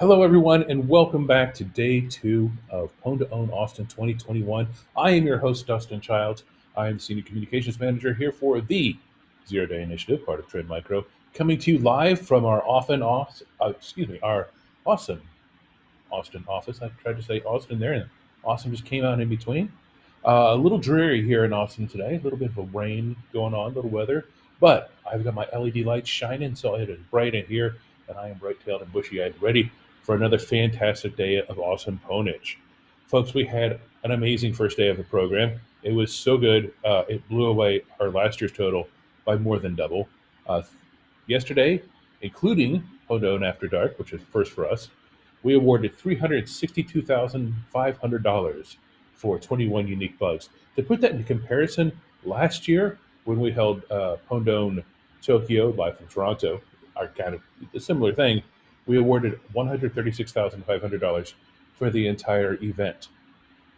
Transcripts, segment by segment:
Hello, everyone, and welcome back to day two of PWN2OWN Austin 2021. I am your host, Dustin Childs. I am the Senior Communications Manager here for the Zero Day Initiative, part of Trend Micro, coming to you live from our our awesome Austin office. I tried to say Austin there, and Austin just came out in between. A little dreary here in Austin today, a little bit of a rain going on, a little weather, but I've got my LED lights shining, so it is bright in here, and I am bright-tailed and bushy-eyed, ready for another fantastic day of awesome ponage. Folks, we had an amazing first day of the program. It was so good, it blew away our last year's total by more than double. Uh, Yesterday, including PWN After Dark, which is first for us, we awarded $362,500 for 21 unique bugs. To put that into comparison, last year when we held PWN Tokyo live from Toronto, our kind of a similar thing, we awarded $136,500 for the entire event.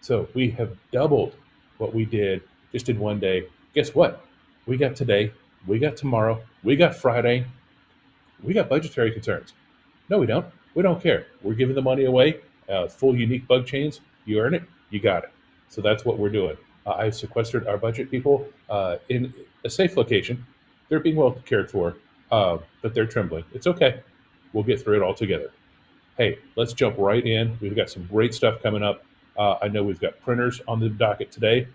So we have doubled what we did just in one day. Guess what? We got today, we got tomorrow, we got Friday, we got budgetary concerns. No, we don't. We don't care. We're giving the money away. Full unique bug chains. You earn it. You got it. So that's what we're doing. I've sequestered our budget people in a safe location. They're being well cared for, but they're trembling. It's okay. We'll get through it all together. Hey, let's jump right in. We've got some great stuff coming up. I know we've got printers on the docket today.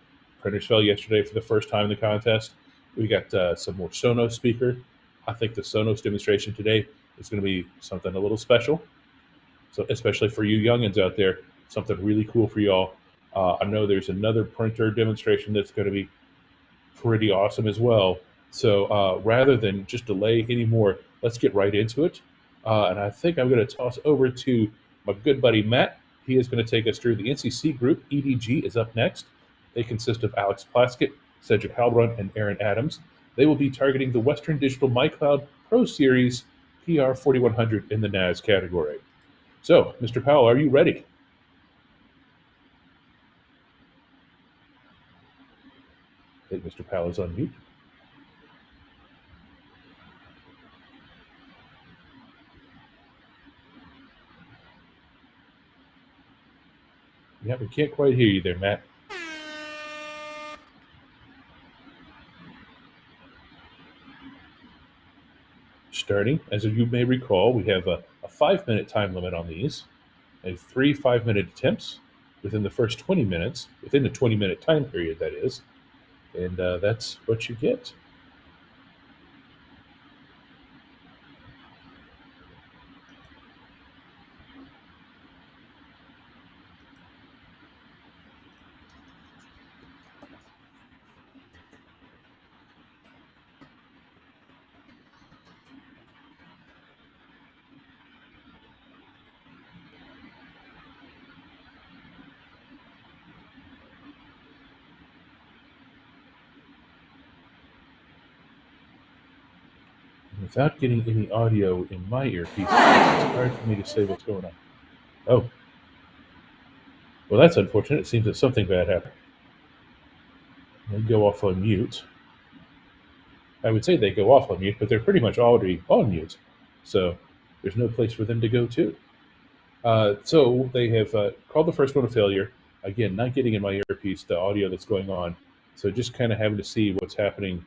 Printers fell yesterday for the first time in the contest. We got some more Sonos speaker. I think the Sonos demonstration today is going to be something a little special. So especially for you youngins out there, something really cool for y'all. I know there's another printer demonstration that's going to be pretty awesome as well. So rather than just delay anymore, let's get right into it. And I think I'm going to toss over to my good buddy Matt. He is going to take us through the NCC group. EDG is up next. They consist of Alex Plaskett, Cedric Halbrun, and Aaron Adams. They will be targeting the Western Digital MyCloud Pro Series PR 4100 in the NAS category. So, Mr. Powell, are you ready? I think Mr. Powell is on mute. Yeah, we can't quite hear you there, Matt. Starting, as you may recall, we have a 5-minute time limit on these, and 3 5-minute attempts within the first 20 minutes, within the 20-minute time period, that is. And that's what you get. Without getting any audio in my earpiece, it's hard for me to say what's going on. Oh, well, that's unfortunate. It seems that something bad happened. They go off on mute. I would say they go off on mute, but they're pretty much already on mute. So there's no place for them to go to. So they have called the first one a failure. Again, not getting in my earpiece the audio that's going on. So just kind of having to see what's happening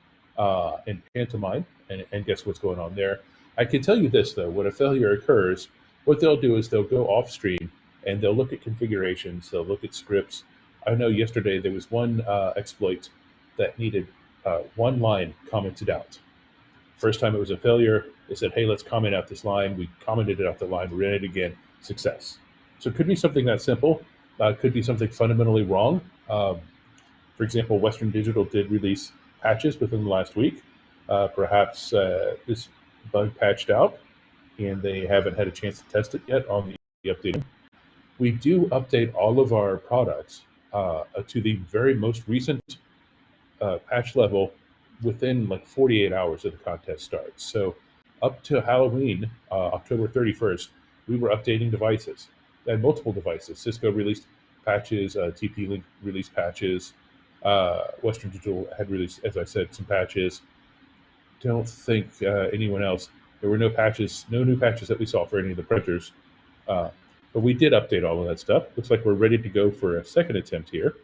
in pantomime and guess what's going on there. I can tell you this, though. When a failure occurs, what they'll do is they'll go off stream and they'll look at configurations. They'll look at scripts. I know yesterday there was one exploit that needed one line commented out. First time it was a failure, they said, hey, let's comment out this line. We commented it out the line. We ran it again. Success. So it could be something that simple. It could be something fundamentally wrong. For example, Western Digital did release patches within the last week. Perhaps this bug patched out, and they haven't had a chance to test it yet on the update. We do update all of our products to the very most recent patch level within like 48 hours of the contest starts. So up to Halloween, October 31st, we were updating devices. They had multiple devices. Cisco released patches, TP-Link released patches, Western Digital had released, as I said, some patches. Don't think anyone else. There were no patches, no new patches that we saw for any of the printers. Uh, but we did update all of that stuff. Looks like we're ready to go for a second attempt here.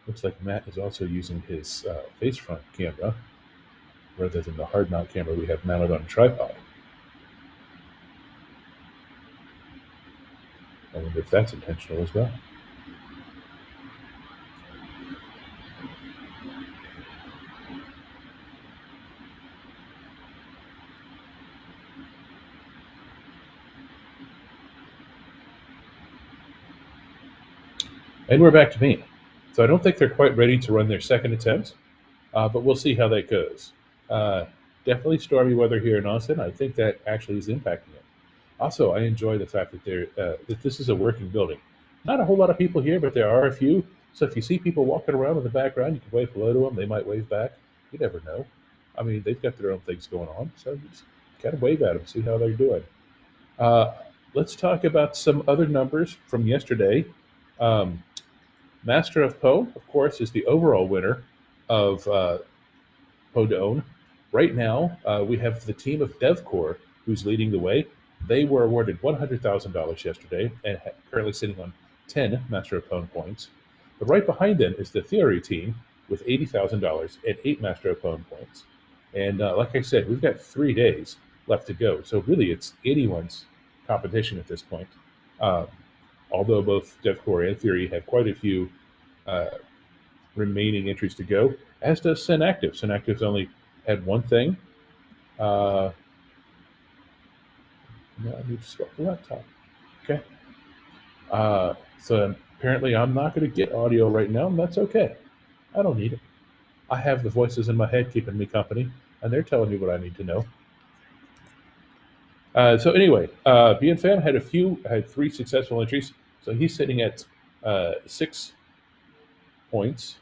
Looks like Matt is also using his face front camera rather than the hard mount camera we have mounted on a tripod. I wonder if that's intentional as well. And we're back to me. So I don't think they're quite ready to run their second attempt, but we'll see how that goes. Uh, Definitely stormy weather here in Austin. I think that actually is impacting it. Also, I enjoy the fact that that this is a working building. Not a whole lot of people here, but there are a few. So if you see people walking around in the background, you can wave hello to them. They might wave back. You never know. I mean, they've got their own things going on, so you just kind of wave at them, see how they're doing. Uh, let's talk about some other numbers from yesterday. Um, Master of Poe, of course, is the overall winner of PWN2OWN. Right now, we have the team of DevCore who's leading the way. They were awarded $100,000 yesterday and currently sitting on 10 Master of PWN points. But right behind them is the Theory team with $80,000 and 8 Master of PWN points. And like I said, we've got 3 days left to go. So really, it's anyone's competition at this point. Um, Although both DevCore and Theory have quite a few uh, remaining entries to go, as does Synactive. Synactive's only had one thing. Now I need to swap the laptop. Okay. So apparently I'm not going to get audio right now, and that's okay. I don't need it. I have the voices in my head keeping me company, and they're telling me what I need to know. So anyway, BN had 3 successful entries, so he's sitting at 6 points.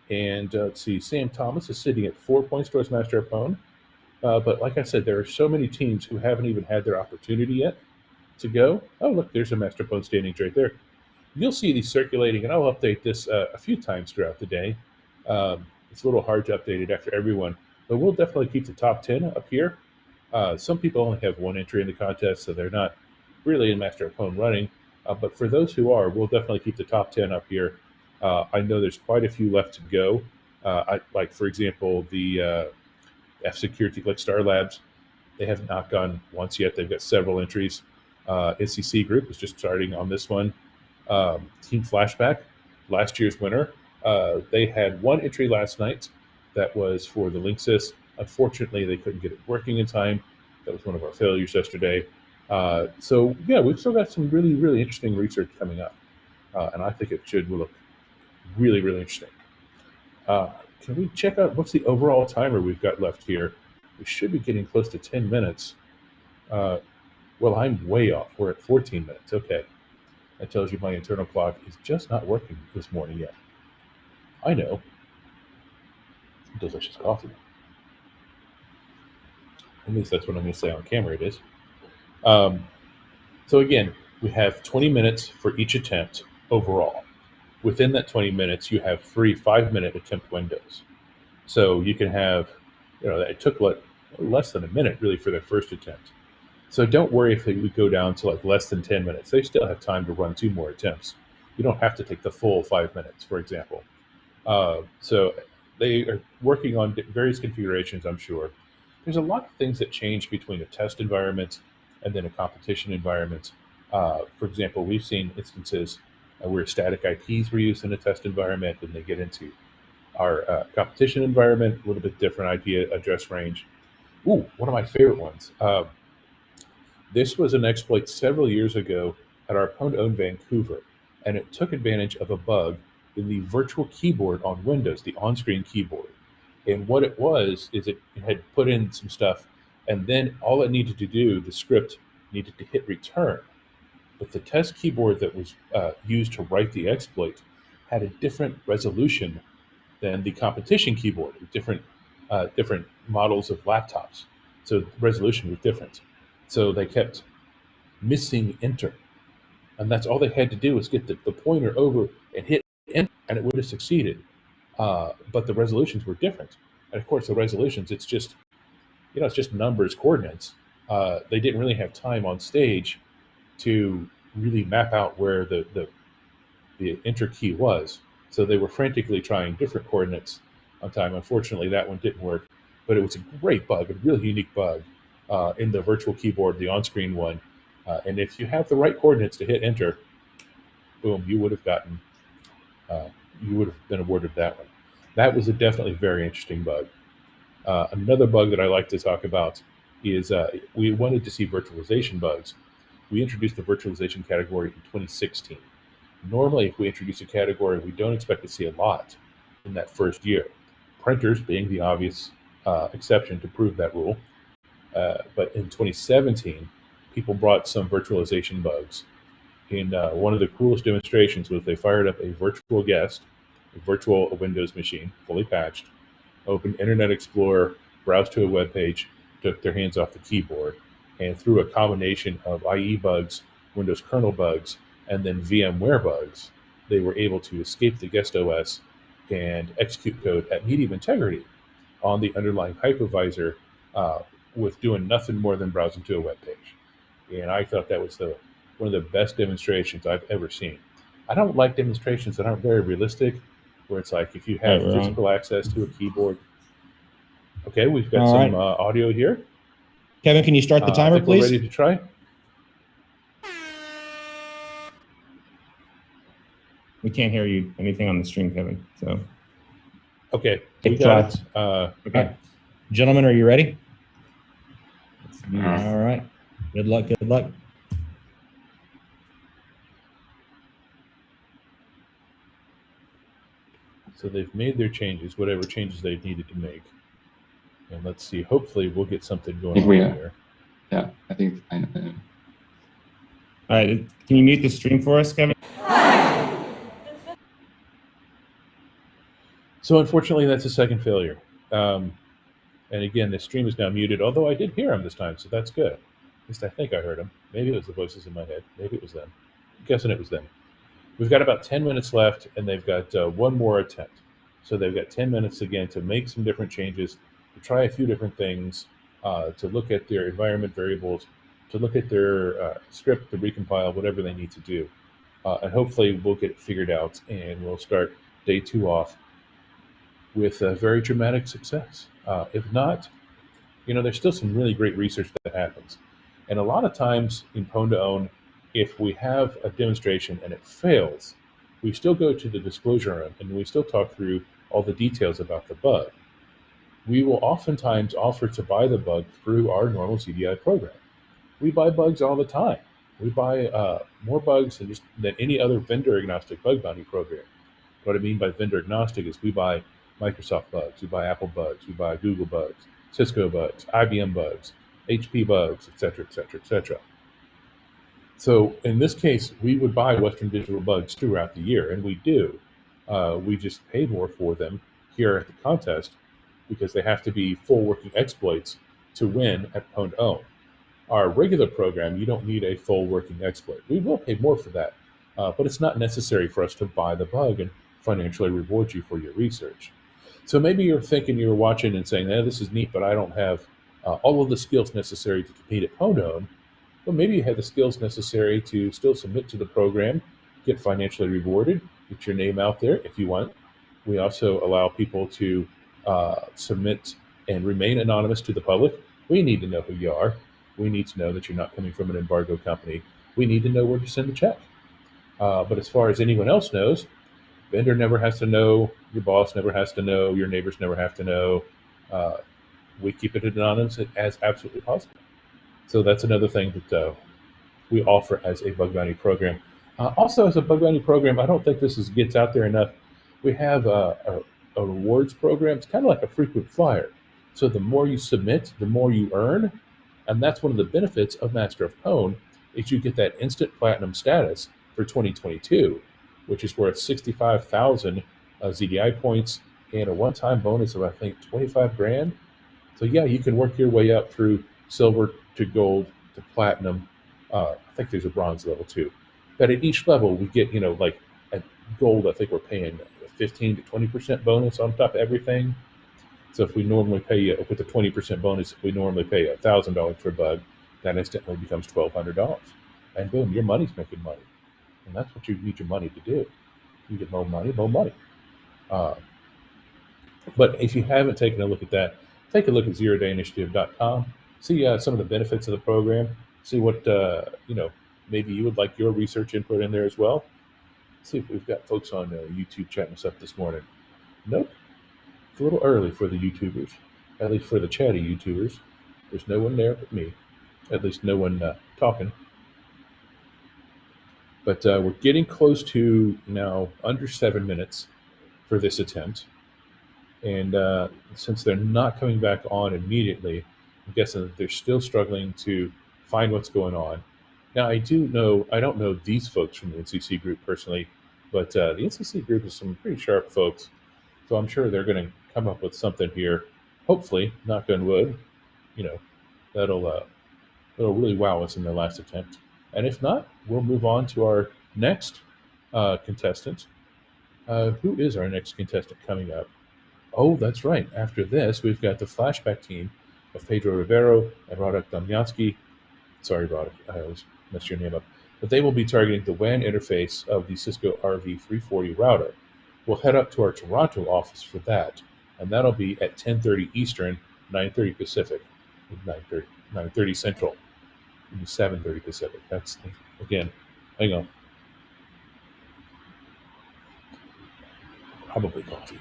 And let's see, Sam Thomas is sitting at 4 points towards Master of PWN. But like I said, there are so many teams who haven't even had their opportunity yet to go. Oh, look, there's a Master of PWN standings right there. You'll see these circulating, and I'll update this a few times throughout the day. It's a little hard to update it after everyone, but we'll definitely keep the top 10 up here. Some people only have 1 entry in the contest, so they're not really in Master of PWN running. But for those who are, we'll definitely keep the top 10 up here. I know there's quite a few left to go. Like, for example, the F Security, like Star Labs, they have not gone once yet. They've got several entries. NCC Group is just starting on this one. Team Flashback, last year's winner, they had 1 entry last night that was for the Linksys. Unfortunately, they couldn't get it working in time. That was one of our failures yesterday. So, yeah, we've still got some really, really interesting research coming up. And I think it should look really, really interesting. Can we check out what's the overall timer we've got left here? We should be getting close to 10 minutes. Well, I'm way off. We're at 14 minutes. Okay. That tells you my internal clock is just not working this morning yet. I know. Delicious coffee. At least that's what I'm going to say on camera it is. So again, we have 20 minutes for each attempt overall. Within that 20 minutes, you have 3 5-minute attempt windows. So you can have, it took less than a minute really for their first attempt. So don't worry if they would go down to like less than 10 minutes. They still have time to run 2 more attempts. You don't have to take the full 5 minutes, for example. So they are working on various configurations, I'm sure. There's a lot of things that change between a test environment and then a competition environment. For example, we've seen instances where static IPs were used in a test environment, and they get into our competition environment, a little bit different IP address range. Ooh, one of my favorite ones. This was an exploit several years ago at our PWN2OWN Vancouver, and it took advantage of a bug in the virtual keyboard on Windows, the on-screen keyboard. And what it was is it had put in some stuff, and then all it needed to do, the script needed to hit return. But the test keyboard that was used to write the exploit had a different resolution than the competition keyboard, with different models of laptops. So the resolution was different. So they kept missing enter. and that's all they had to do was get the pointer over and hit enter, and it would have succeeded. But the resolutions were different, and of course, the resolutions, it's just it's just numbers, coordinates. They didn't really have time on stage to really map out where the enter key was. So they were frantically trying different coordinates on time. Unfortunately, that one didn't work, but it was a great bug, a really unique bug in the virtual keyboard, the on-screen one. And if you have the right coordinates to hit enter, boom, you would have gotten, you would have been awarded that one. That was a definitely very interesting bug. Another bug that I like to talk about is we wanted to see virtualization bugs. We introduced the virtualization category in 2016. Normally, if we introduce a category, we don't expect to see a lot in that first year. Printers being the obvious exception to prove that rule. But in 2017, people brought some virtualization bugs. And one of the coolest demonstrations was they fired up a virtual guest, a virtual Windows machine, fully patched, opened Internet Explorer, browsed to a web page, took their hands off the keyboard, and through a combination of IE bugs, Windows kernel bugs, and then VMware bugs, they were able to escape the guest OS and execute code at medium integrity on the underlying hypervisor with doing nothing more than browsing to a web page. And I thought that was one of the best demonstrations I've ever seen. I don't like demonstrations that aren't very realistic, where it's like if you have physical access to a keyboard. Okay, we've got some audio here. Kevin, can you start the timer, please? We're ready to try. We can't hear you anything on the stream, Kevin. So. Okay, we got it. Okay, gentlemen, are you ready? All right. Good luck. Good luck. So they've made their changes, whatever changes they've needed to make. And let's see, hopefully we'll get something going on here. Yeah, I think I know. All right, can you mute the stream for us, Kevin? So unfortunately, that's a second failure. And again, the stream is now muted, although I did hear him this time, so that's good. At least I think I heard him. Maybe it was the voices in my head. Maybe it was them. I'm guessing it was them. We've got about 10 minutes left, and they've got one more attempt. So they've got 10 minutes again to make some different changes, to try a few different things, to look at their environment variables, to look at their script, to recompile, whatever they need to do. And hopefully we'll get it figured out, and we'll start day 2 off with a very dramatic success. If not, there's still some really great research that happens. And a lot of times in PWN2OWN, if we have a demonstration and it fails, we still go to the disclosure room and we still talk through all the details about the bug. We will oftentimes offer to buy the bug through our normal CDI program. We buy bugs all the time. We buy more bugs than any other vendor-agnostic bug bounty program. What I mean by vendor-agnostic is we buy Microsoft bugs, we buy Apple bugs, we buy Google bugs, Cisco bugs, IBM bugs, HP bugs, et cetera, et cetera, et cetera. So in this case, we would buy Western Digital bugs throughout the year, and we do. We just pay more for them here at the contest because they have to be full working exploits to win at PWN2OWN. Our regular program, you don't need a full working exploit. We will pay more for that, but it's not necessary for us to buy the bug and financially reward you for your research. So maybe you're thinking, you're watching and saying, this is neat, but I don't have all of the skills necessary to compete at PWN2OWN. Well, maybe you have the skills necessary to still submit to the program, get financially rewarded, get your name out there if you want. We also allow people to submit and remain anonymous to the public. We need to know who you are. We need to know that you're not coming from an embargo company. We need to know where to send the check. But as far as anyone else knows, vendor never has to know, your boss never has to know, your neighbors never have to know. We keep it anonymous as absolutely possible. So that's another thing that we offer as a bug bounty program. Also, as a bug bounty program, I don't think this gets out there enough. We have a rewards program. It's kind of like a frequent flyer. So the more you submit, the more you earn. And that's one of the benefits of Master of PWN is you get that instant platinum status for 2022, which is worth 65,000 ZDI points and a one-time bonus of, I think, 25 grand. So yeah, you can work your way up through silver to gold to platinum. I think there's a bronze level too. But at each level, we get, like at gold, I think we're paying 15 to 20% bonus on top of everything. So if we normally pay with a 20% bonus, if we normally pay $1,000 for a bug, that instantly becomes $1,200, and boom, your money's making money, and that's what you need your money to do. You get more money, more money. But if you haven't taken a look at that, take a look at zerodayinitiative.com. See some of the benefits of the program. See what maybe you would like your research input in there as well. See if we've got folks on YouTube chatting us up this morning. Nope. It's a little early for the YouTubers, at least for the chatty YouTubers. There's no one there but me, at least no one talking. But we're getting close to now under 7 minutes for this attempt. And since they're not coming back on immediately, I'm guessing that they're still struggling to find what's going on. Now, I don't know these folks from the NCC group personally, but the NCC group is some pretty sharp folks. So I'm sure they're going to come up with something here. Hopefully, knock on wood, that'll really wow us in their last attempt. And if not, we'll move on to our next contestant. Who is our next contestant coming up? Oh, that's right. After this, we've got the flashback team of Pedro Rivero and Radek Damyansky. Sorry, Radek, I always mess your name up. But they will be targeting the WAN interface of the Cisco RV340 router. We'll head up to our Toronto office for that, and that'll be at 10:30 Eastern, 9:30 Pacific, 9:30 Central, and 7:30 Pacific. That's, again, hang on. Probably coffee.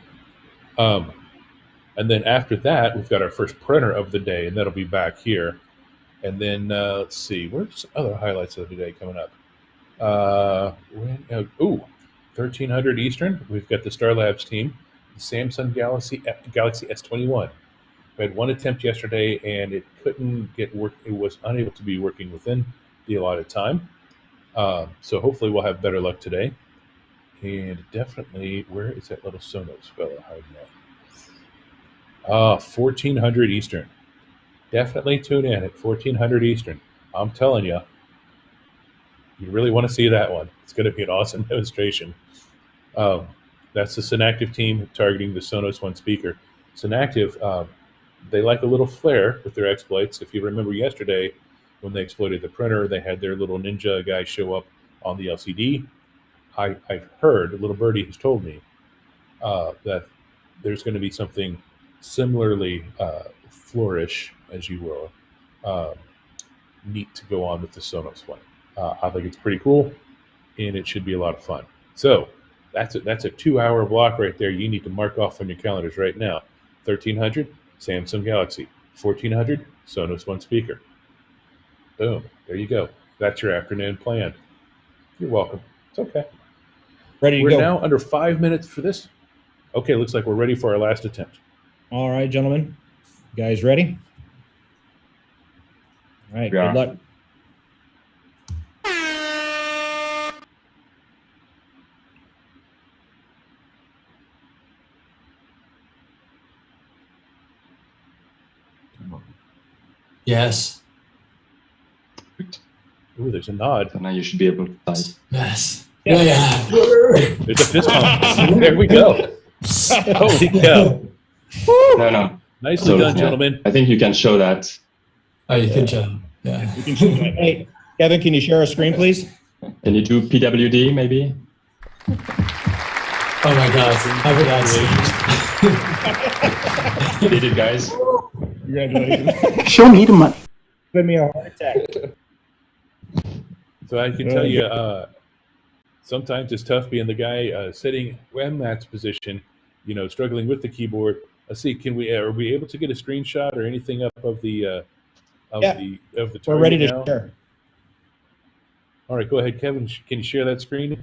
And then after that, we've got our first printer of the day, and that'll be back here. And then let's see, where's other highlights of the day coming up? 1300 Eastern. We've got the Star Labs team, the Samsung Galaxy S21. We had one attempt yesterday, and it couldn't get work. It was unable to be working within the allotted time. So hopefully, we'll have better luck today. And definitely, where is that little Sonos fella hiding at? 1400 Eastern. Definitely tune in at 1400 Eastern. I'm telling you, you really want to see that one. It's going to be an awesome demonstration. That's the Synactive team targeting the Sonos One speaker. Synactive, they like a little flair with their exploits. If you remember yesterday, when they exploited the printer, they had their little ninja guy show up on the LCD. I've heard, a little birdie has told me, that there's going to be something similarly flourish, as you will, neat to go on with the Sonos One. I think it's pretty cool, and it should be a lot of fun. So that's a 2-hour block right there. You need to mark off on your calendars right now. 1300, Samsung Galaxy. 1400, Sonos One speaker. Boom. There you go. That's your afternoon plan. You're welcome. It's okay. Ready to We're go. now under 5 minutes for this. Okay, looks like we're ready for our last attempt. All right, gentlemen. You guys ready? All right, Yeah. good luck. Yes. Ooh, there's a nod. So now you should be able to type. Yes. Yeah. Yeah. There's a fist bump. There we go. Holy cow. No. Nicely So, done, yeah. gentlemen. I think you can show that. Oh, you can show. Yeah. Hey, Kevin, can you share a screen, please? Can you do PWD maybe? Oh my God. How would that You did it, guys. Congratulations. Show me the money. Give me a heart attack. So I can tell you, sometimes it's tough being the guy sitting in Matt's position, struggling with the keyboard. Let's see, are we able to get a screenshot or anything up of the the target We're ready to now? share. All right, go ahead, Kevin. Can you share that screen?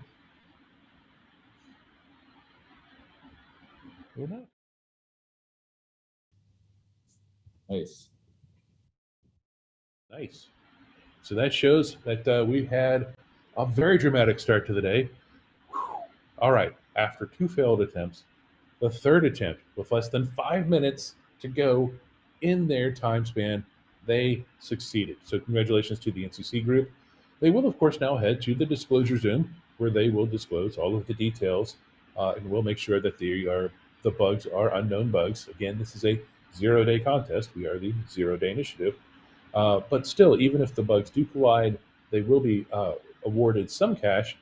Or not? Nice. Nice. So that shows that we've had a very dramatic start to the day. Whew. All right, after 2 failed attempts, the third attempt with less than 5 minutes to go in their time span, they succeeded. So congratulations to the NCC group. They will, of course, now head to the disclosure Zoom where they will disclose all of the details and we'll make sure that the bugs are unknown bugs. Again, this is a 0-day contest. We are the 0-day initiative. But still, even if the bugs do collide, they will be awarded some cash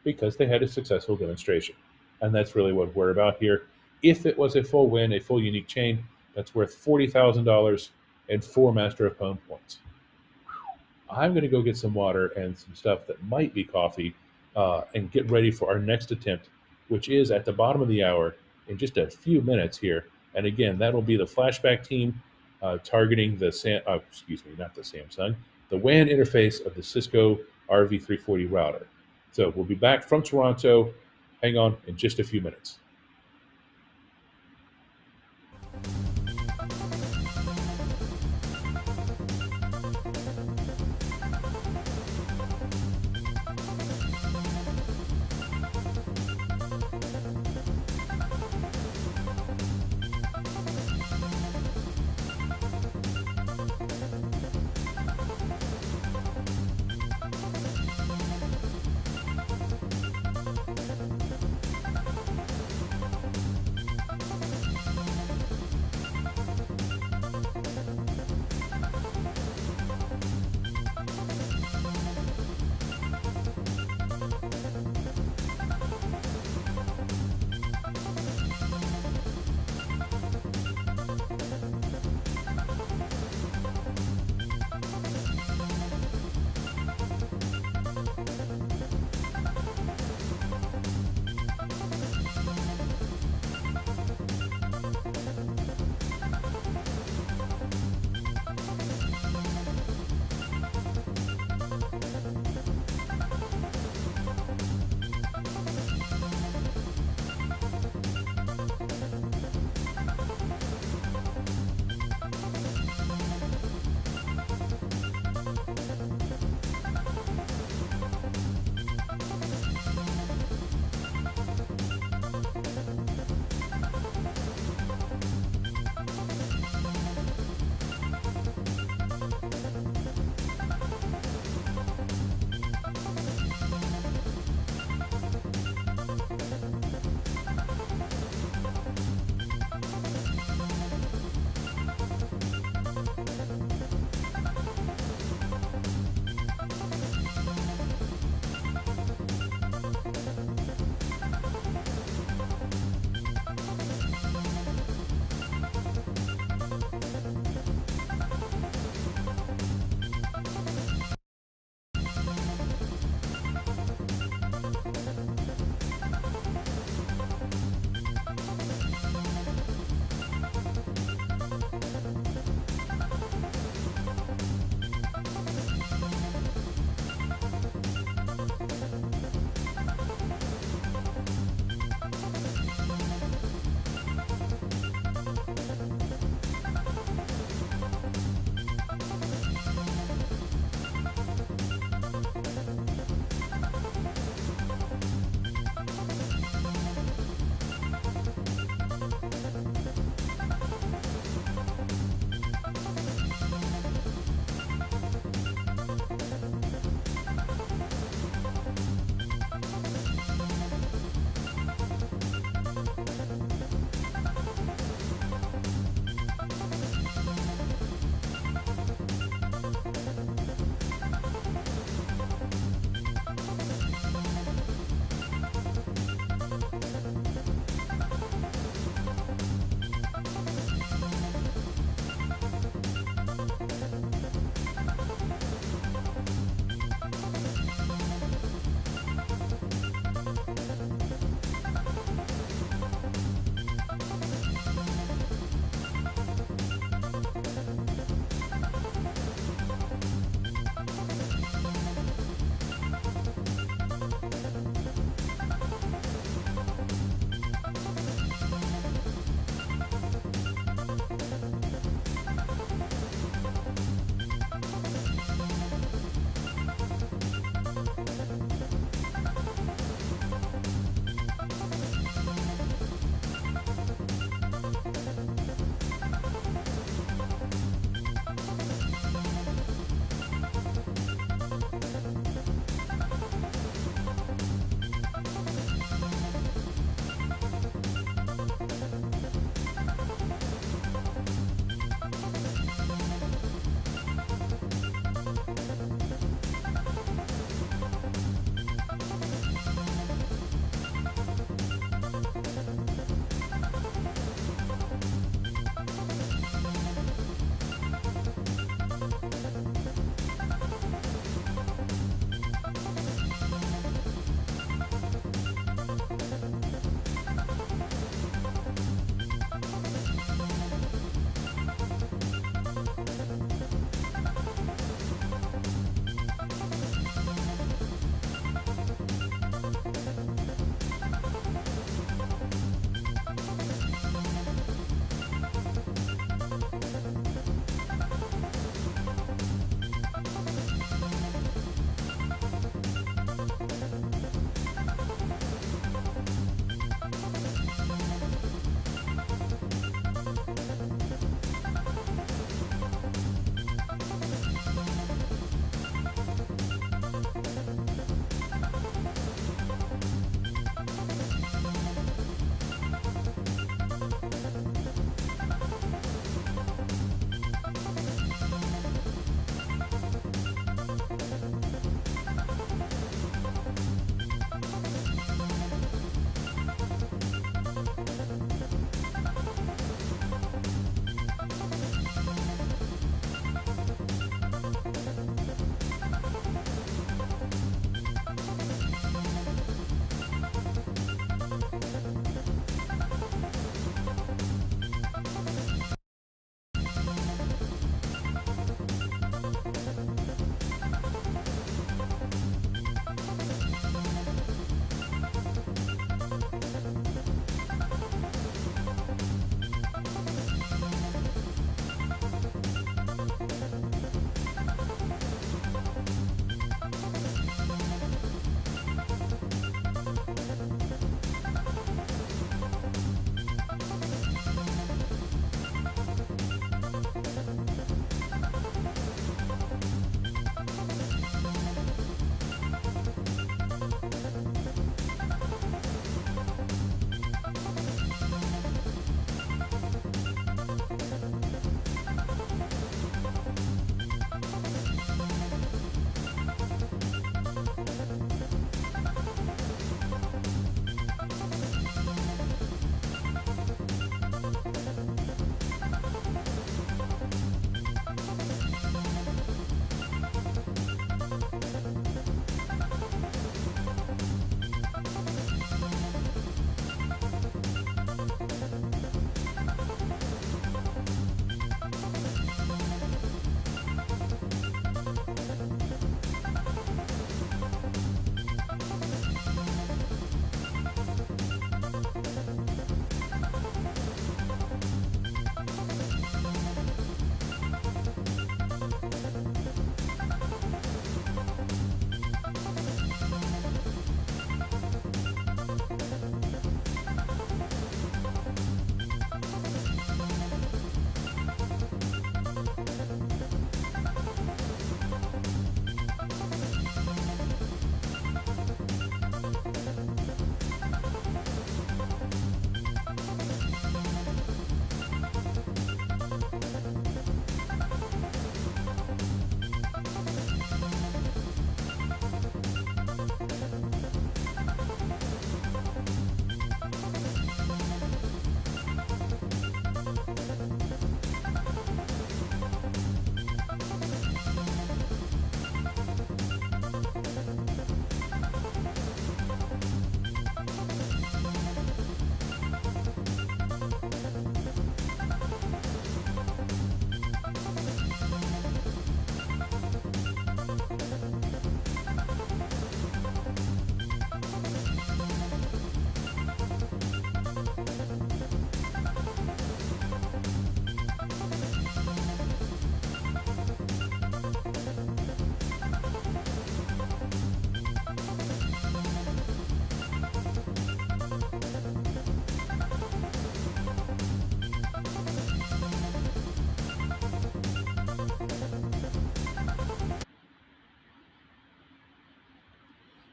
because they had a successful demonstration. And that's really what we're about here. If it was a full win, a full unique chain, that's worth $40,000 and 4 Master of Pwn points. I'm going to go get some water and some stuff that might be coffee and get ready for our next attempt, which is at the bottom of the hour in just a few minutes here. And again, that'll be the flashback team targeting the the WAN interface of the Cisco RV340 router. So we'll be back from Toronto. Hang on in just a few minutes.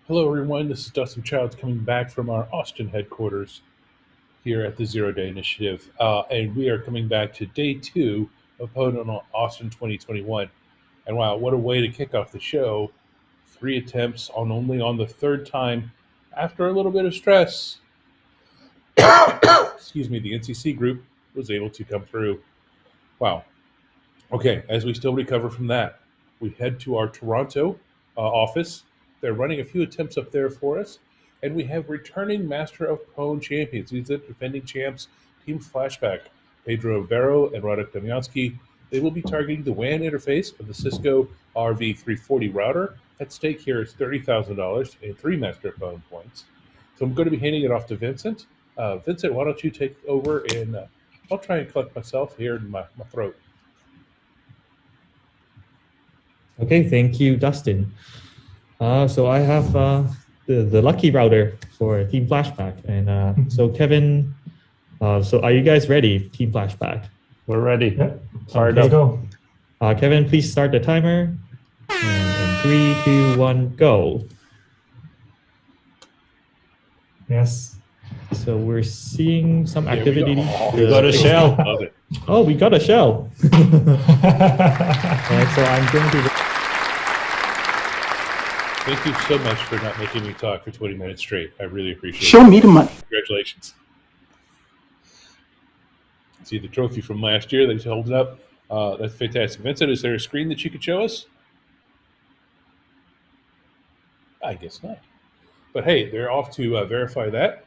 Hello, everyone. This is Dustin Childs coming back from our Austin headquarters here at the Zero Day Initiative. And we are coming back to day 2 of PWN Austin 2021. And wow, what a way to kick off the show. 3 attempts only on the 3rd time after a little bit of stress. Excuse me, the NCC group was able to come through. Wow. Okay, as we still recover from that, we head to our Toronto office. They're running a few attempts up there for us. And we have returning Master of PWN champions. These are defending champs, Team Flashback, Pedro Vero and Radek Damiansky. They will be targeting the WAN interface of the Cisco RV340 router. At stake here is $30,000 and 3 Master of PWN points. So I'm going to be handing it off to Vincent. Vincent, why don't you take over, and I'll try and collect myself here in my throat. Okay, thank you, Dustin. So I have the lucky router for Team Flashback. And so Kevin, so are you guys ready, Team Flashback? We're ready. Yep. Fired Okay, up. go. Kevin, please start the timer. And in 3, 2, 1, go. Yes. So we're seeing some There we activity. go. Oh, We got a shell. Love it. Oh, we got a shell. And so I'm going to. Thank you so much for not making me talk for 20 minutes straight. I really appreciate Show it. me the money. Congratulations. See the trophy from last year that he's holding up. That's fantastic. Vincent, is there a screen that you could show us? I guess not. But hey, they're off to verify that.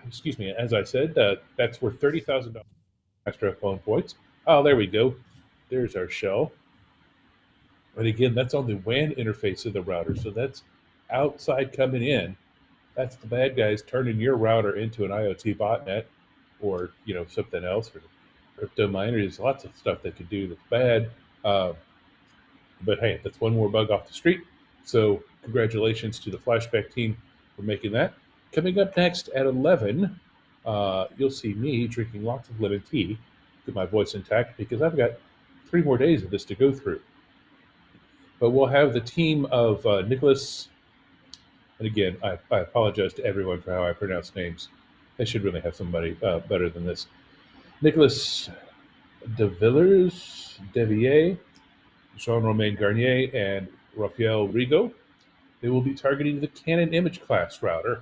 Excuse me. As I said, that's worth $30,000 extra phone points. Oh, there we go. There's our shell. And again, that's on the WAN interface of the router. So that's outside coming in. That's the bad guys turning your router into an IoT botnet or, something else, or crypto miner. There's lots of stuff that could do that's bad. But hey, that's one more bug off the street. So congratulations to the Flashback team for making that. Coming up next at 11, you'll see me drinking lots of lemon tea, with my voice intact, because I've got 3 more days of this to go through. But we'll have the team of Nicholas, and again, I apologize to everyone for how I pronounce names. I should really have somebody better than this. Nicholas de Villers, Devier, Jean-Romain Garnier, and Rafael Rigo. They will be targeting the Canon image class Canon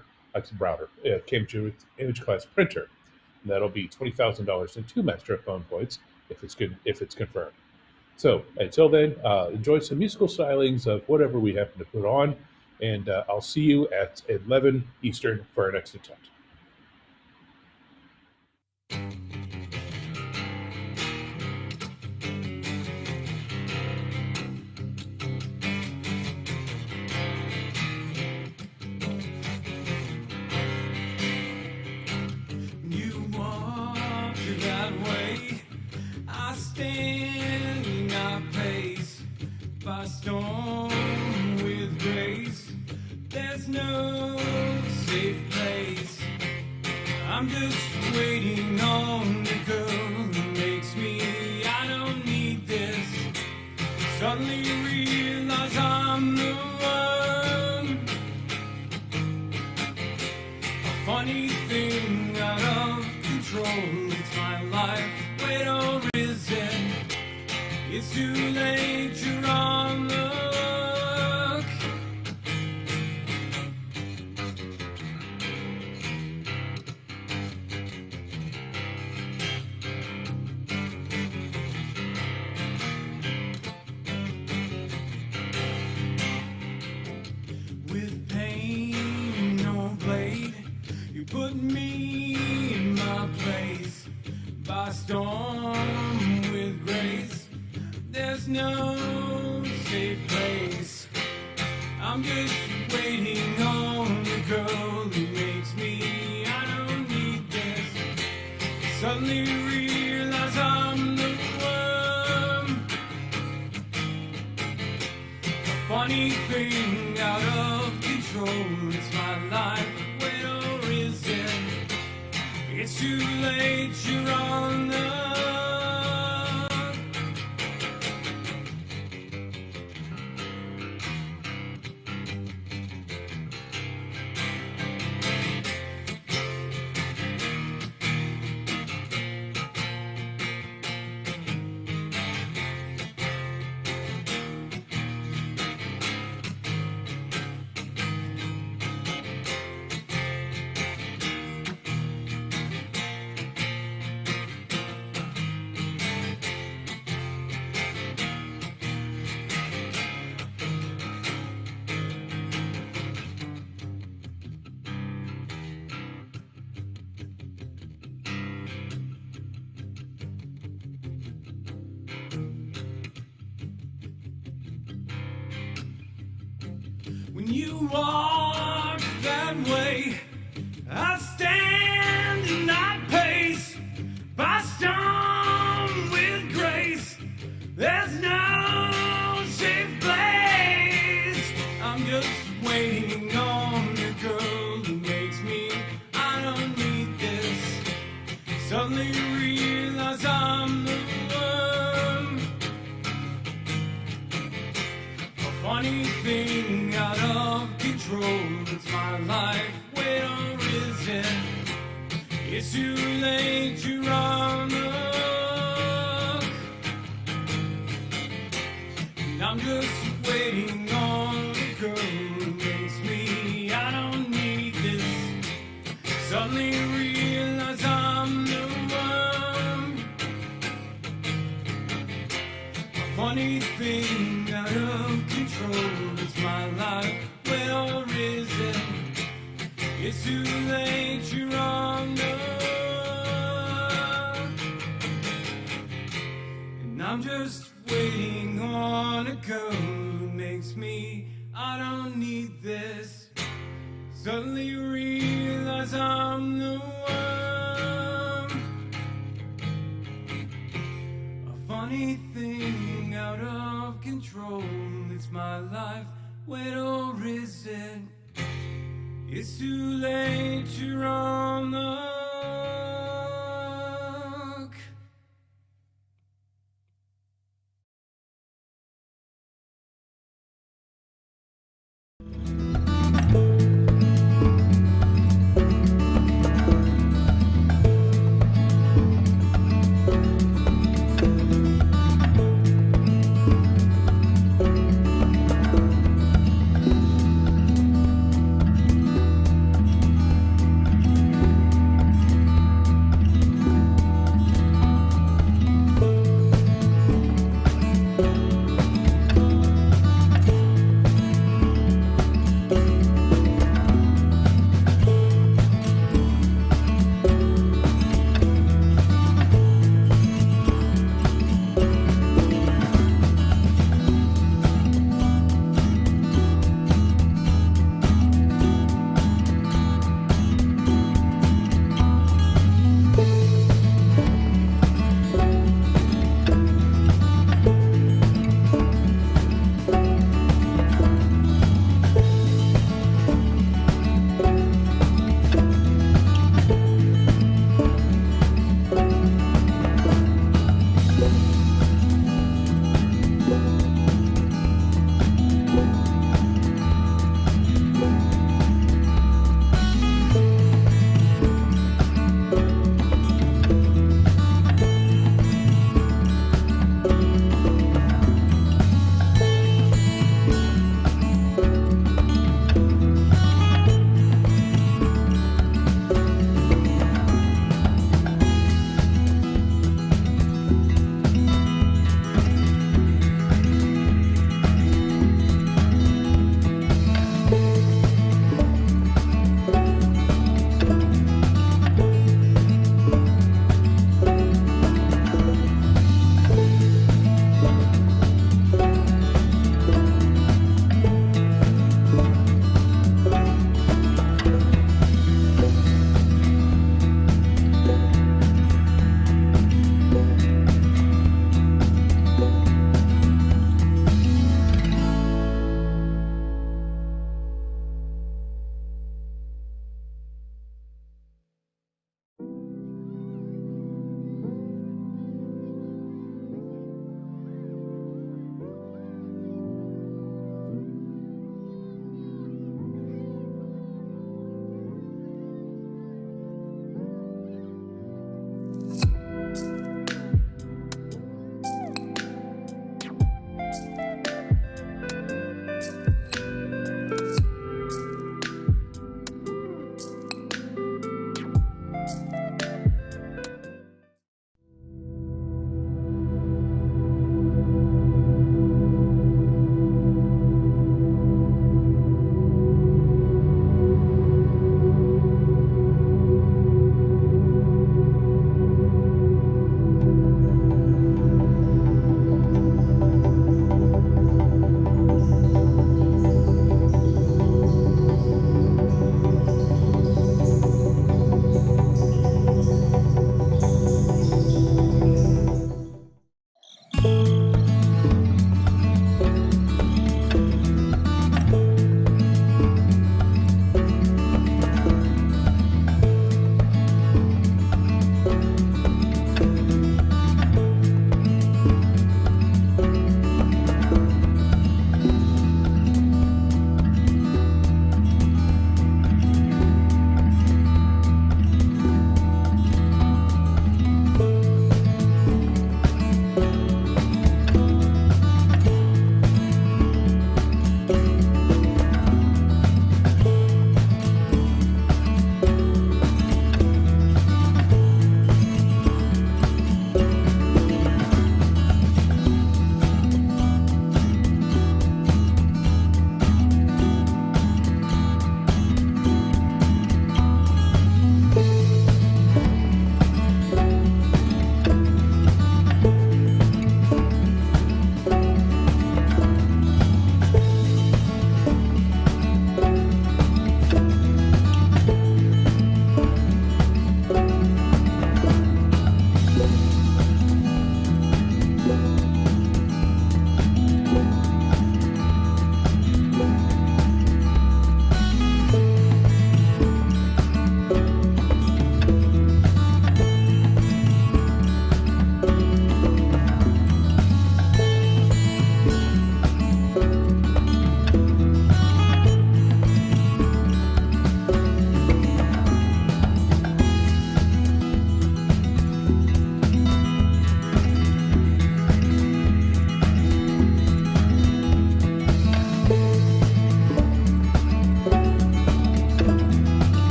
image class printer. And that'll be $20,000 and 2 Master of PWN points if it's confirmed. So until then, enjoy some musical stylings of whatever we happen to put on, and I'll see you at 11 Eastern for our next attempt. You walk that way, I stand in my place, by storm with grace. There's no safe place. I'm just waiting on the girl who makes me. I don't need this. Suddenly realize I'm the one. A funny thing out of control. It's my life. Wait, or is it? It's too late. You're on the hook. With pain, no blade, you put me in my place. By storm with grace, there's no safe place. I'm just waiting on the girl who makes me. I don't need this. Suddenly realize I'm the one. A funny thing out of control. It's my life. Wait, or is it? It's too late. You're on the hook. when you walk that way. I stand and I pace by storm with grace. There's no safe place. I'm just waiting on the girl who makes me. I don't need this. Suddenly realize I'm the one. A funny thing out of control. It's my life. Wait on risen. It's too late. You're on the hook. And I'm just waiting on the girl who makes me. I don't need this. Suddenly realize I'm the one. A funny thing out of control. It's my life. Well risen. It's too late. You're on the hook. And I'm just waiting on a girl who makes me. I don't need this. Suddenly realize I'm the one. A funny thing out of control. It's my life. Wait or is it? It's too late. You're on the hook.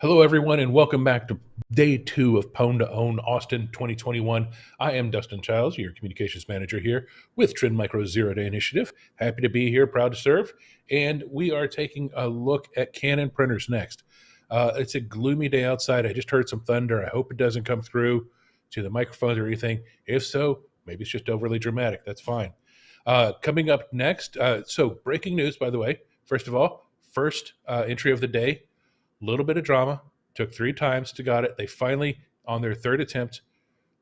Hello, everyone, and welcome back to day 2 of PWN2OWN Austin 2021. I am Dustin Childs, your communications manager here with Trend Micro's Zero Day Initiative. Happy to be here, proud to serve. And we are taking a look at Canon printers next. It's a gloomy day outside. I just heard some thunder. I hope it doesn't come through to the microphones or anything. If so, maybe it's just overly dramatic. That's fine. Coming up next, so breaking news, by the way. First of all, first entry of the day. Little bit of drama, took 3 times to got it. They finally, on their 3rd attempt,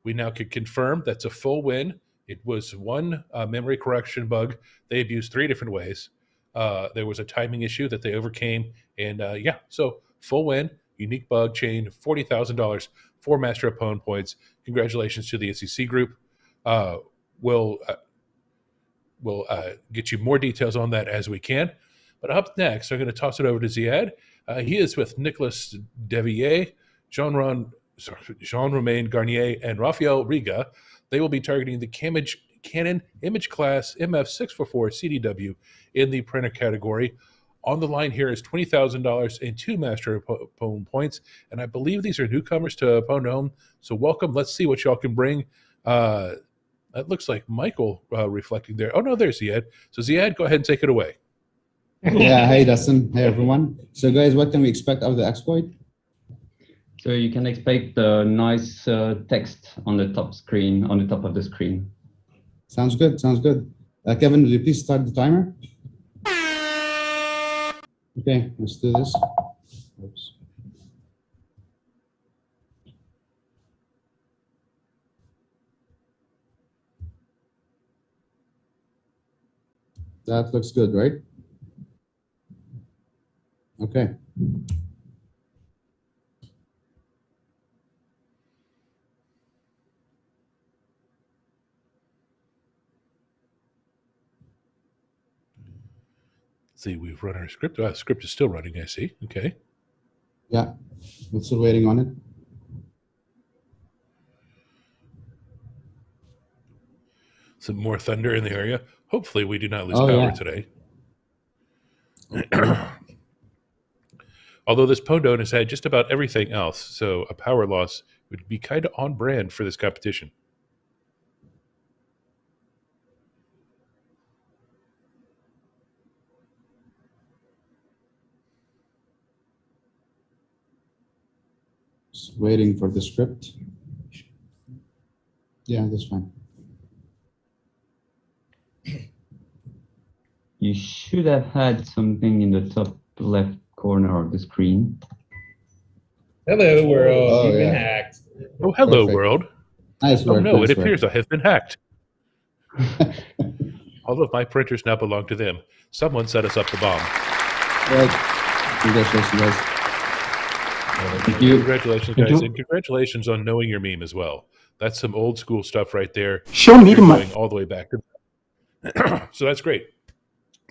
we now could confirm that's a full win. It was one memory correction bug they abused 3 different ways. There was a timing issue that they overcame, and so full win, unique bug chain, $40,000 for Master of PWN points. Congratulations to the SEC group. We'll get you more details on that as we can. But up next, I'm going to toss it over to Ziad. He is with Nicolas Devier, Jean-Romain Garnier, and Raphael Riga. They will be targeting the Canon Image Class MF644 CDW in the printer category. On the line here is $20,000 and 2 Master of PWN points, and I believe these are newcomers to PWN2OWN. So welcome. Let's see what y'all can bring. That looks like Michael reflecting there. Oh, no, there's Ziad. So Ziad, go ahead and take it away. Yeah, hey Dustin, hey everyone. So guys, what can we expect of the exploit? So you can expect a nice text on the top screen, on the top of the screen. Sounds good, sounds good. Kevin, will you please start the timer? Okay, let's do this. Oops. That looks good, right? Okay. See, we've run our script. Script is still running, I see. Okay. Yeah, we're still waiting on it. Some more thunder in the area. Hopefully we do not lose power today. Although this PWN2OWN has had just about everything else, so a power loss would be kind of on brand for this competition. Just waiting for the script. Yeah, that's fine. You should have had something in the top left corner of the screen. Hello, world. Oh, You've been yeah. hacked. Oh, hello, Perfect. world. Nice Oh, work. no, nice it work. appears I have been hacked. All of my printers now belong to them. Someone set us up the bomb. Right. Congratulations, guys. Thank you. Congratulations, guys, and congratulations on knowing your meme as well. That's some old school stuff right there. Show me the Going all the way back to so that's great.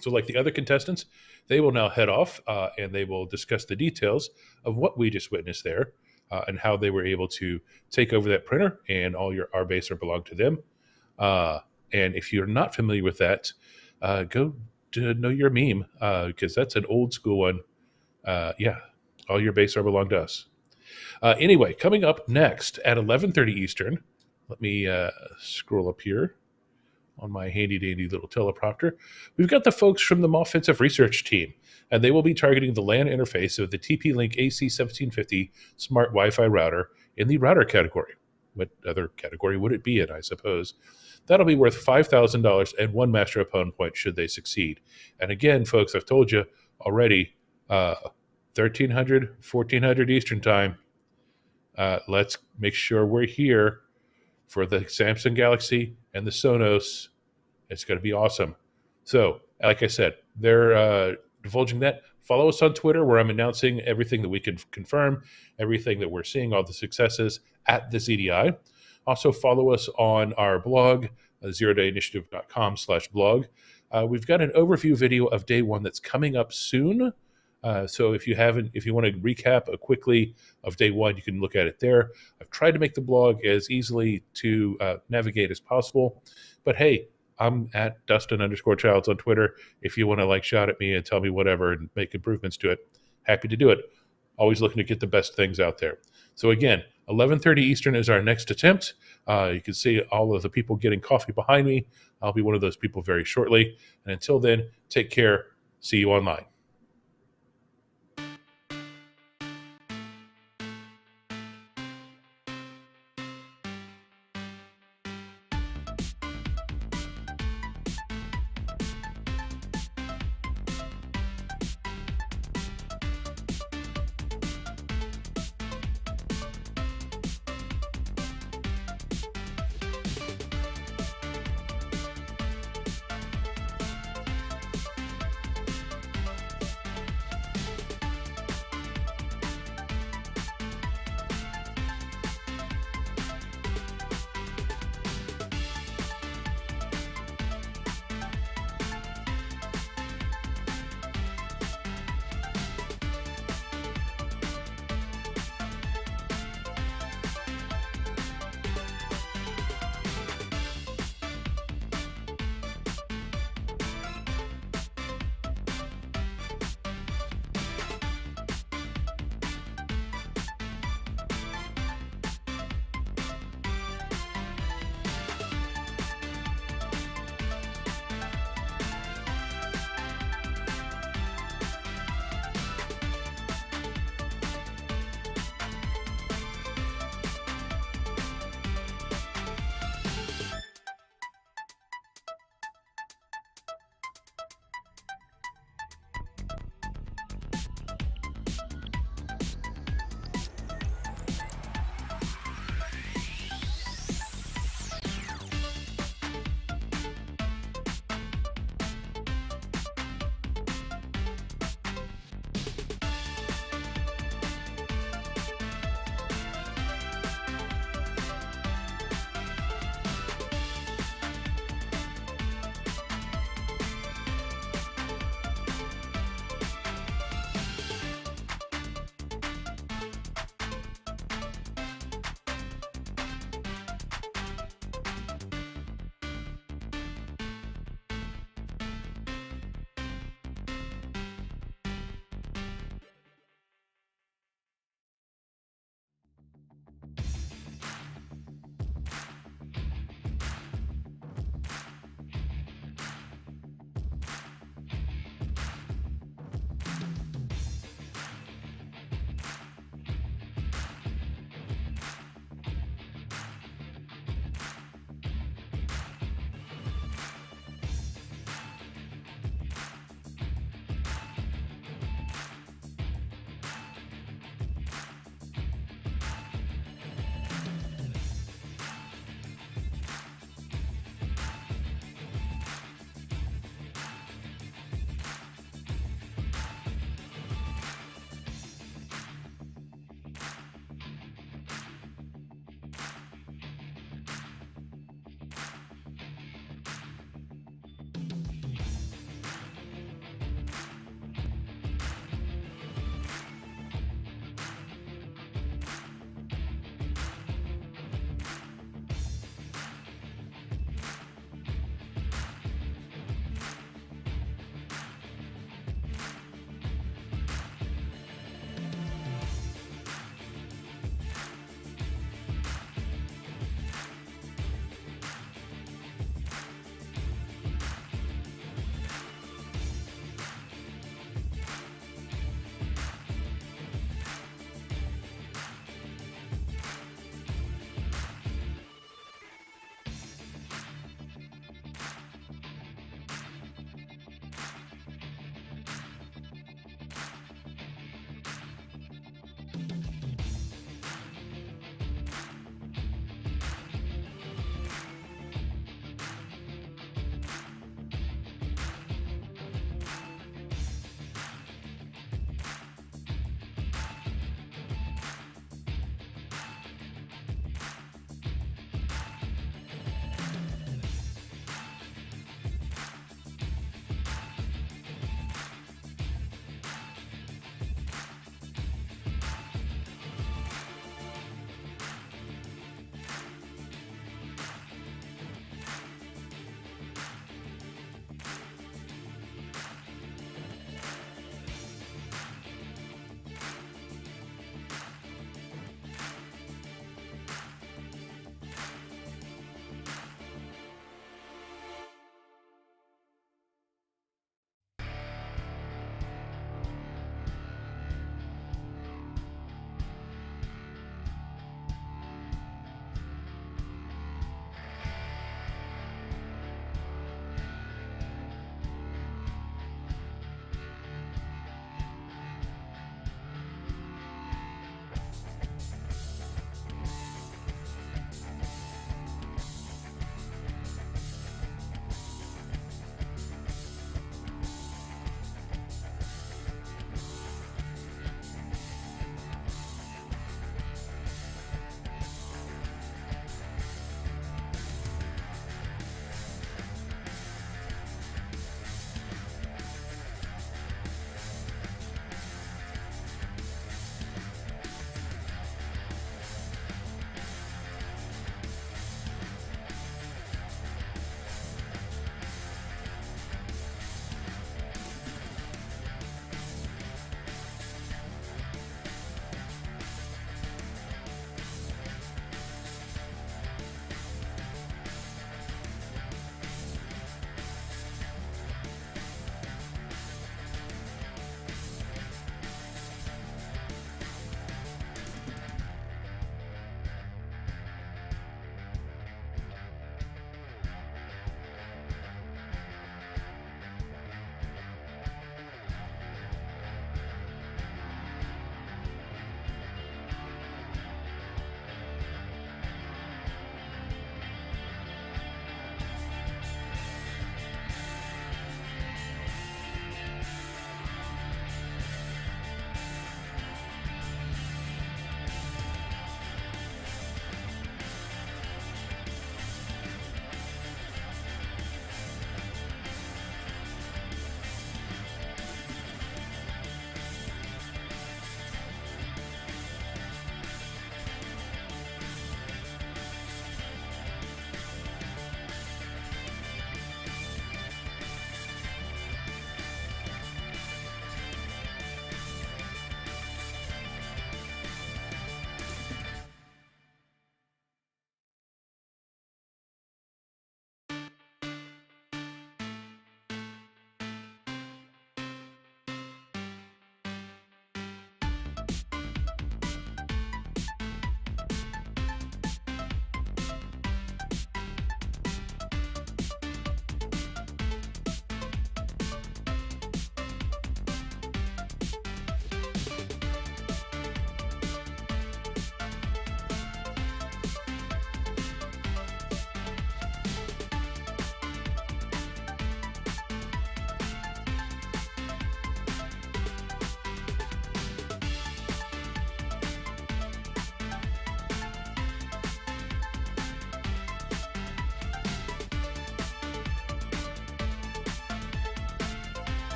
So like the other contestants, they will now head off and they will discuss the details of what we just witnessed there and how they were able to take over that printer and all your RBase belong to them. And if you're not familiar with that, go to know your meme because that's an old school one. All your base belong to us. Anyway, coming up next at 11:30 Eastern, let me scroll up here on my handy-dandy little teleprompter. We've got the folks from the Offensive Research Team, and they will be targeting the LAN interface of the TP-Link AC1750 Smart Wi-Fi router in the router category. What other category would it be in, I suppose? That'll be worth $5,000 and 1 Master of PWN point should they succeed. And again, folks, I've told you already, 1300, 1400 Eastern time. Let's make sure we're here for the Samsung Galaxy and the Sonos. It's going to be awesome. So, like I said, they're divulging that. Follow us on Twitter, where I'm announcing everything that we can confirm, everything that we're seeing, all the successes at the ZDI. Also, follow us on our blog, zerodayinitiative.com/blog. We've got an overview video of day 1 that's coming up soon. So if you want to recap quickly of day 1, you can look at it there. I've tried to make the blog as easily to navigate as possible, but hey, I'm at Dustin_Childs on Twitter. If you want to shout at me and tell me whatever and make improvements to it, happy to do it. always looking to get the best things out there. So again, 11:30 Eastern is our next attempt. You can see all of the people getting coffee behind me. I'll be one of those people very shortly. And until then, take care. See you online.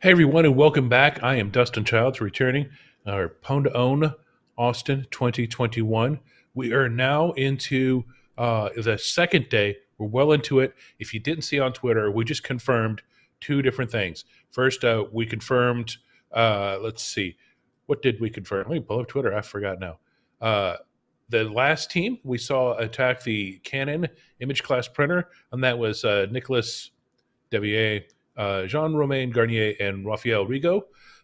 Hey everyone, and welcome back. I am Dustin Childs, returning our PWN2OWN Austin 2021. We are now into the second day. We're well into it. If you didn't see on Twitter, we just confirmed two different things. First, we confirmed, let's see, what did we confirm? Let me pull up Twitter. I forgot now. The last team we saw attack the Canon image class printer, and that was Nicholas Devier, Jean-Romain Garnier, and Raphael Rigo.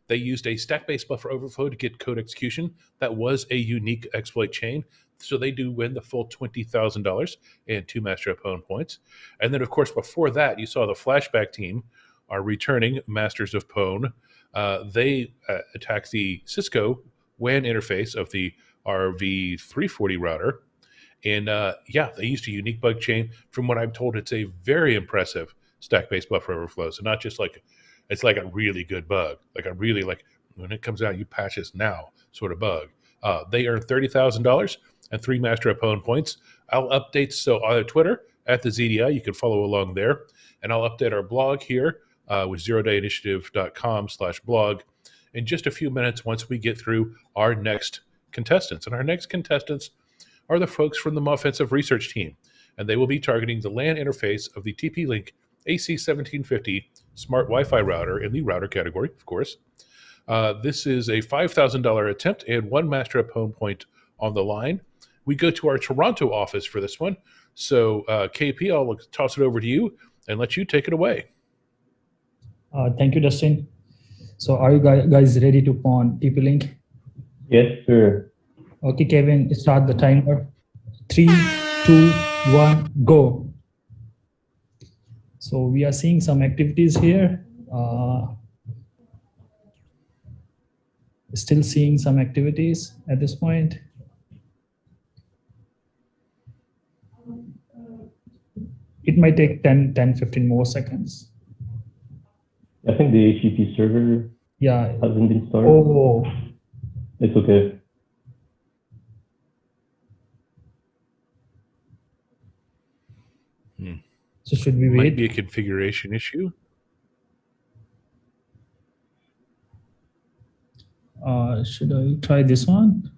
They used a stack-based buffer overflow to get code execution. That was a unique exploit chain, so they do win the full $20,000 and 2 Master of PWN points. And then, of course, before that, you saw the Flashback team, our returning Masters of PWN. They attacked the Cisco WAN interface of the RV340 router. And yeah, they used a unique bug chain. From what I'm told, it's a very impressive stack-based buffer overflow. So not just like, it's like a really good bug, like a really, like when it comes out, you patch this now sort of bug. They earned $30,000 and 3 Master of PWN points. I'll update, so on Twitter at the ZDI, you can follow along there. And I'll update our blog here with zerodayinitiative.com/blog in just a few minutes once we get through our next contestants. And our next contestants are the folks from the offensive research team, and they will be targeting the LAN interface of the TP-Link AC1750 smart Wi-Fi router in the router category, of course. This is a $5,000 attempt and 1 Master of PWN point on the line. We go to our Toronto office for this one. So KP, I'll toss it over to you and let you take it away. Thank you, Dustin. So are you guys ready to pawn TP-Link? Yes, sir. Okay, Kevin, start the timer. 3, 2, 1, go. So we are seeing some activities here. Still seeing some activities at this point. It might take 10-15 more seconds. I think the HTTP server hasn't been started. Oh, It's okay. so should we wait? Might be a configuration issue. Should I try this one?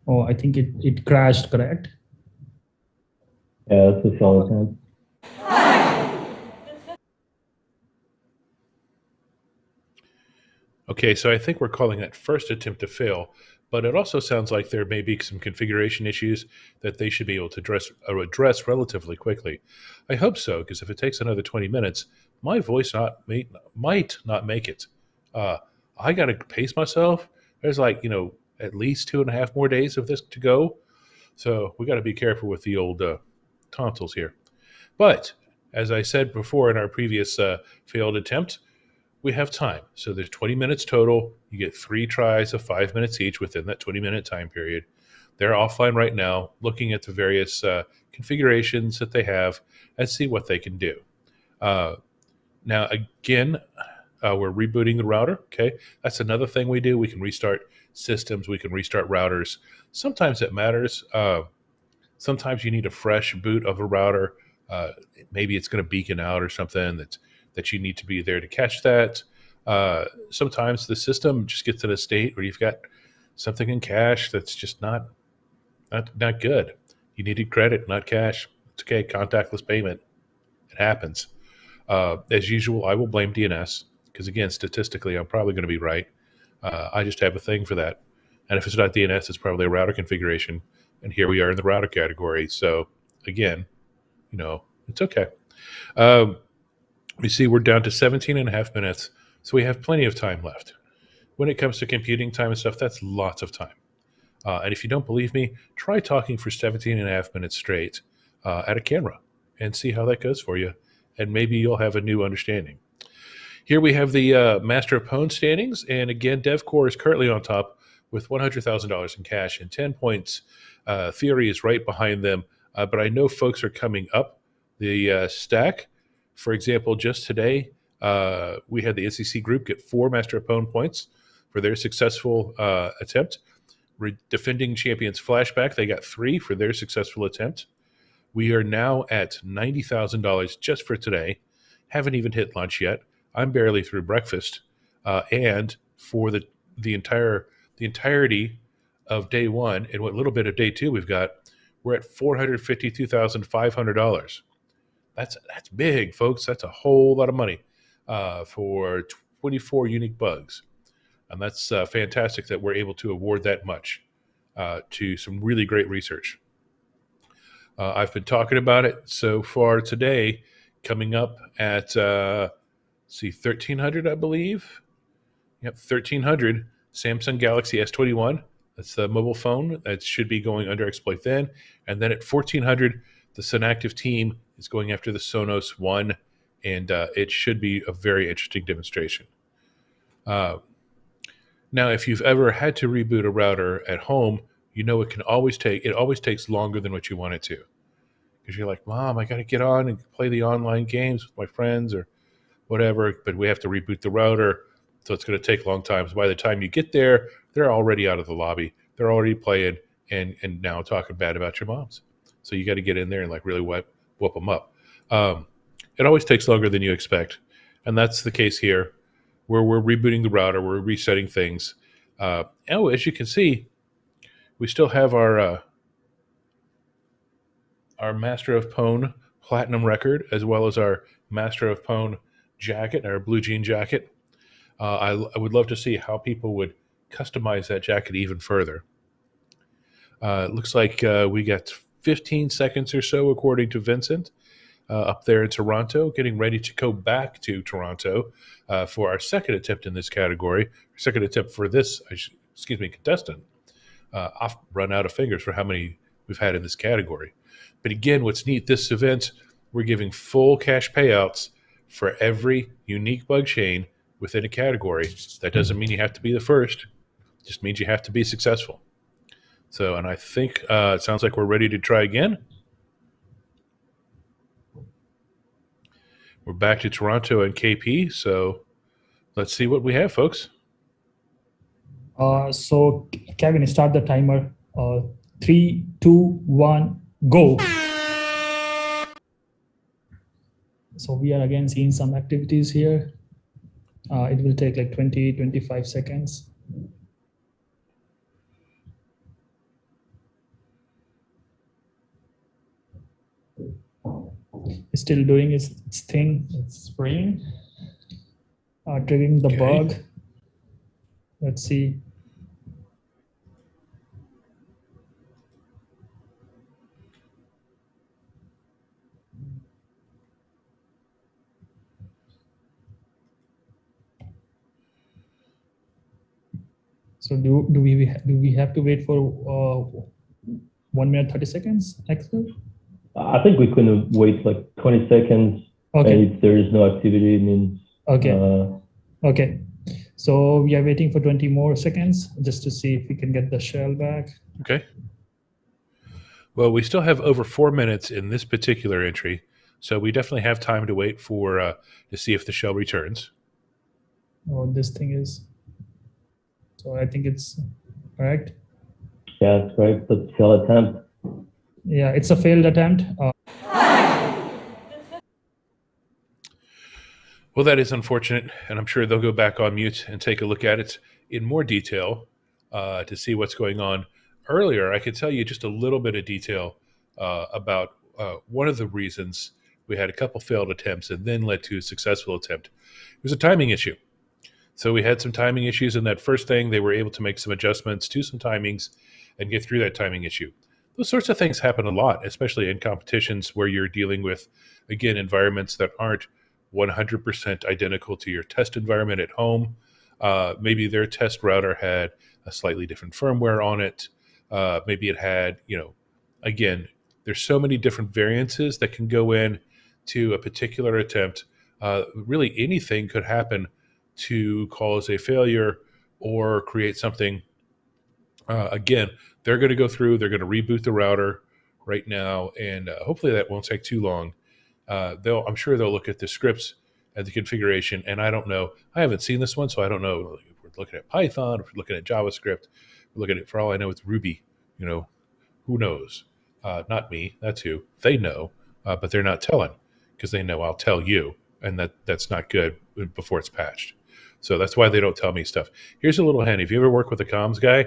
Oh, I think it crashed, correct? Yeah, that's a solid time. Okay, so I think we're calling that first attempt to fail, but it also sounds like there may be some configuration issues that they should be able to address relatively quickly. I hope so, because if it takes another 20 minutes, my voice might not make it. I got to pace myself. There's like, at least 2.5 more days of this to go. So we got to be careful with the old tonsils here. But as I said before in our previous failed attempt, we have time. So there's 20 minutes total. You get 3 tries of 5 minutes each within that 20-minute time period. They're offline right now, looking at the various configurations that they have and see what they can do. Now, again, we're rebooting the router. Okay, that's another thing we do. We can restart systems. We can restart routers. Sometimes it matters. Sometimes you need a fresh boot of a router. Maybe it's going to beacon out or something that you need to be there to catch that. Sometimes the system just gets in a state where you've got something in cache that's just not good. You needed credit, not cash. It's okay, contactless payment. It happens. As usual, I will blame DNS because, again, statistically, I'm probably going to be right. I just have a thing for that. And if it's not DNS, it's probably a router configuration. And here we are in the router category. So, again, it's okay. We see we're down to 17.5 minutes, so we have plenty of time left. When it comes to computing time and stuff, that's lots of time. And if you don't believe me, try talking for 17.5 minutes straight at a camera and see how that goes for you. And maybe you'll have a new understanding. Here we have the Master of PWN standings. And again, DevCore is currently on top with $100,000 in cash and 10 points. Theory is right behind them. But I know folks are coming up the stack. For example, just today, we had the NCC group get 4 Master of PWN points for their successful attempt. Defending champions Flashback, they got 3 for their successful attempt. We are now at $90,000 just for today. Haven't even hit lunch yet. I'm barely through breakfast, and for the entirety of day one and what little bit of day two we've got, we're at $452,500. That's big, folks. That's a whole lot of money for 24 unique bugs, and that's fantastic that we're able to award that much to some really great research. I've been talking about it so far today, coming up at 1,300, I believe. Yep, 1,300 Samsung Galaxy S21. That's the mobile phone that should be going under exploit then. And then at 1,400, the Synactive team is going after the Sonos One, and it should be a very interesting demonstration. Now, if you've ever had to reboot a router at home, you know it always takes longer than what you want it to. Because you're like, Mom, I got to get on and play the online games with my friends or whatever, but we have to reboot the router, so it's going to take a long time. So by the time you get there, they're already out of the lobby. They're already playing and now talking bad about your moms. So you got to get in there and like really whoop them up. It always takes longer than you expect, and that's the case here, where we're rebooting the router, we're resetting things. As you can see, we still have our Master of Pwn Platinum record, as well as our Master of Pwn jacket, our blue jean jacket. I would love to see how people would customize that jacket even further. It looks like we got 15 seconds or so, according to Vincent, up there in Toronto, getting ready to go back to Toronto for our second attempt in this category, second attempt for this, contestant. I've run out of fingers for how many we've had in this category. But again, what's neat, this event, we're giving full cash payouts for every unique bug chain within a category. That doesn't mean you have to be the first. It just means you have to be successful. So, and I think it sounds like we're ready to try again. We're back to Toronto and KP, so let's see what we have, folks. So Kevin, start the timer. 3, 2, 1, go. So we are again seeing some activities here. It will take like 20-25 seconds. It's still doing its thing. It's spraying, triggering the bug. Let's see. So do we have to wait for 1 minute 30 seconds, Axel? I think we can wait like 20 seconds. Okay. And if there is no activity, it means. Okay. Okay. So we are waiting for 20 more seconds just to see if we can get the shell back. Okay. Well, we still have over 4 minutes in this particular entry, so we definitely have time to wait for to see if the shell returns. Oh, this thing is. So I think it's correct. Yeah, that's right. But failed attempt. Yeah, it's a failed attempt. Well, that is unfortunate, and I'm sure they'll go back on mute and take a look at it in more detail to see what's going on. Earlier, I could tell you just a little bit of detail about one of the reasons we had a couple failed attempts and then led to a successful attempt. It was a timing issue. So we had some timing issues in that first thing. They were able to make some adjustments to some timings and get through that timing issue. Those sorts of things happen a lot, especially in competitions where you're dealing with, again, environments that aren't 100% identical to your test environment at home. Maybe their test router had a slightly different firmware on it. Maybe it had, again, there's so many different variances that can go in to a particular attempt. Really anything could happen to cause a failure or create something. Again, they're going to go through, they're going to reboot the router right now, and hopefully that won't take too long. I'm sure they'll look at the scripts and the configuration, and I don't know. I haven't seen this one, so I don't know if we're looking at Python, if we're looking at JavaScript, we're looking at, for all I know, it's Ruby. Who knows? Not me. That's who. They know, but they're not telling because they know I'll tell you, and that's not good before it's patched. So that's why they don't tell me stuff. Here's a little hint. If you ever work with a comms guy,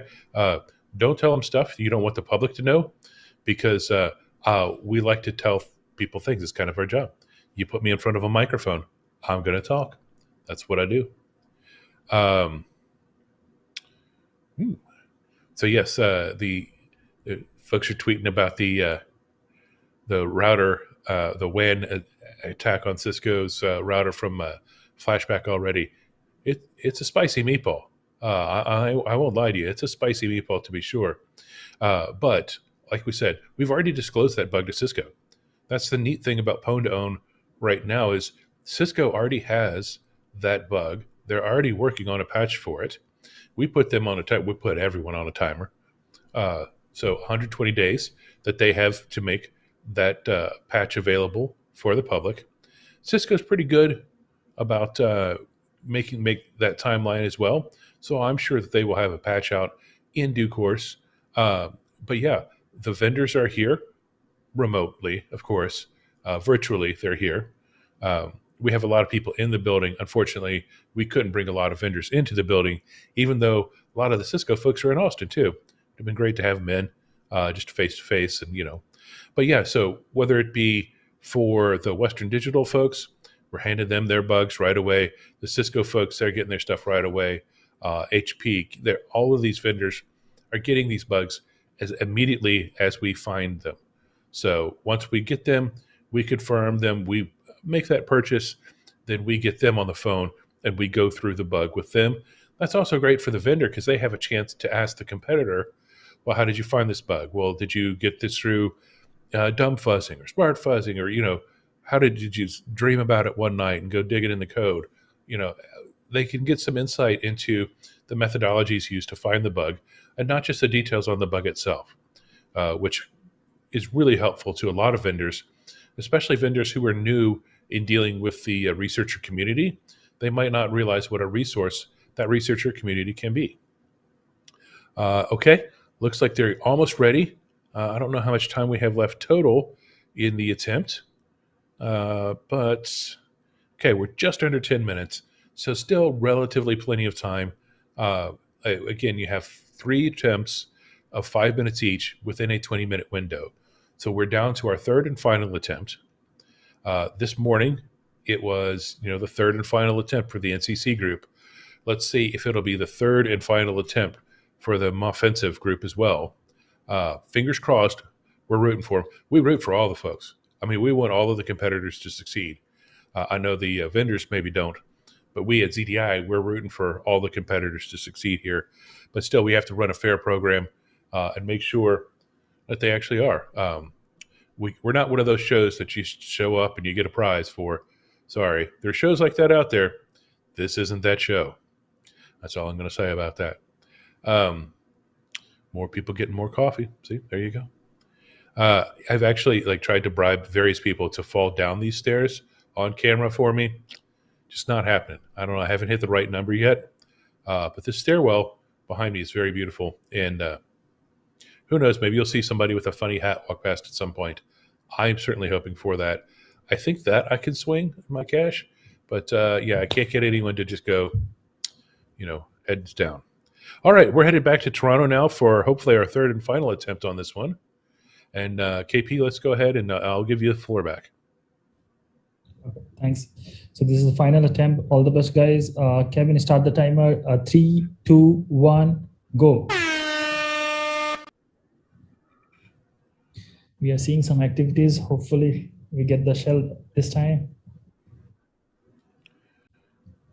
don't tell them stuff you don't want the public to know, because we like to tell people things. It's kind of our job. You put me in front of a microphone, I'm going to talk. That's what I do. So yes, the folks are tweeting about the router, the WAN attack on Cisco's router from Flashback already. It's a spicy meatball. I won't lie to you. It's a spicy meatball to be sure. But like we said, we've already disclosed that bug to Cisco. That's the neat thing about Pwn2Own right now is Cisco already has that bug. They're already working on a patch for it. We put them on a time. We put everyone on a timer. So 120 days that they have to make that patch available for the public. Cisco's pretty good about make that timeline as well. So I'm sure that they will have a patch out in due course. But yeah, the vendors are here remotely, of course. Virtually, they're here. We have a lot of people in the building. Unfortunately, we couldn't bring a lot of vendors into the building, even though a lot of the Cisco folks are in Austin too. It'd been great to have them in just face to face, and But yeah, so whether it be for the Western Digital folks, we're handing them their bugs right away. The Cisco folks, they're getting their stuff right away. HP, all of these vendors are getting these bugs as immediately as we find them. So once we get them, we confirm them, we make that purchase, then we get them on the phone and we go through the bug with them. That's also great for the vendor because they have a chance to ask the competitor, well, how did you find this bug? Well, did you get this through dumb fuzzing or smart fuzzing, or, how did you just dream about it one night and go dig it in the code? They can get some insight into the methodologies used to find the bug and not just the details on the bug itself, which is really helpful to a lot of vendors, especially vendors who are new in dealing with the researcher community. They might not realize what a resource that researcher community can be. Okay, looks like they're almost ready. I don't know how much time we have left total in the attempt, but okay, we're just under 10 minutes, so still relatively plenty of time. Again, you have 3 attempts of 5 minutes each within a 20-minute window. So we're down to our third and final attempt. This morning, it was the third and final attempt for the NCC group. Let's see if it'll be the third and final attempt for the offensive group as well. Fingers crossed, we're rooting for them. We root for all the folks. I mean, we want all of the competitors to succeed. I know the vendors maybe don't, but we at ZDI, we're rooting for all the competitors to succeed here. But still, we have to run a fair program and make sure that they actually are. We're not one of those shows that you show up and you get a prize for. Sorry, there are shows like that out there. This isn't that show. That's all I'm going to say about that. More people getting more coffee. See, there you go. I've actually tried to bribe various people to fall down these stairs on camera for me. Just not happening. I don't know. I haven't hit the right number yet. But this stairwell behind me is very beautiful. And who knows, maybe you'll see somebody with a funny hat walk past at some point. I'm certainly hoping for that. I think that I can swing my cash. But yeah, I can't get anyone to just go, heads down. All right, we're headed back to Toronto now for hopefully our third and final attempt on this one. And KP, let's go ahead and I'll give you the floor back. Okay, thanks. So this is the final attempt. All the best, guys. Kevin, start the timer. 3, 2, 1, go. We are seeing some activities. Hopefully, we get the shell this time.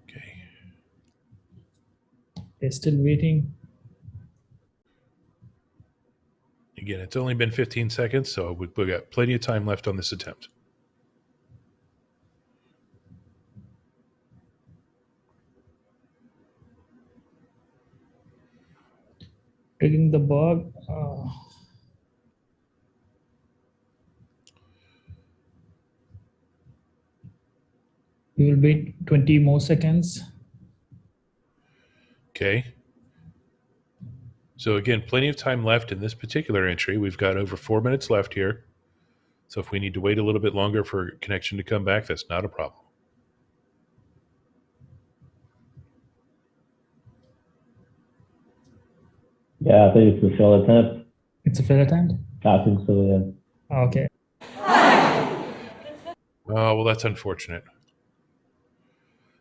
Okay. They're still waiting. Again, it's only been 15 seconds, so we've got plenty of time left on this attempt. Taking the bug. We will wait 20 more seconds. Okay. So again, plenty of time left in this particular entry. We've got over 4 minutes left here. So if we need to wait a little bit longer for connection to come back, that's not a problem. Yeah, I think it's a failed attempt. It's a failed attempt? I think so, yeah. Okay. Oh, well, that's unfortunate.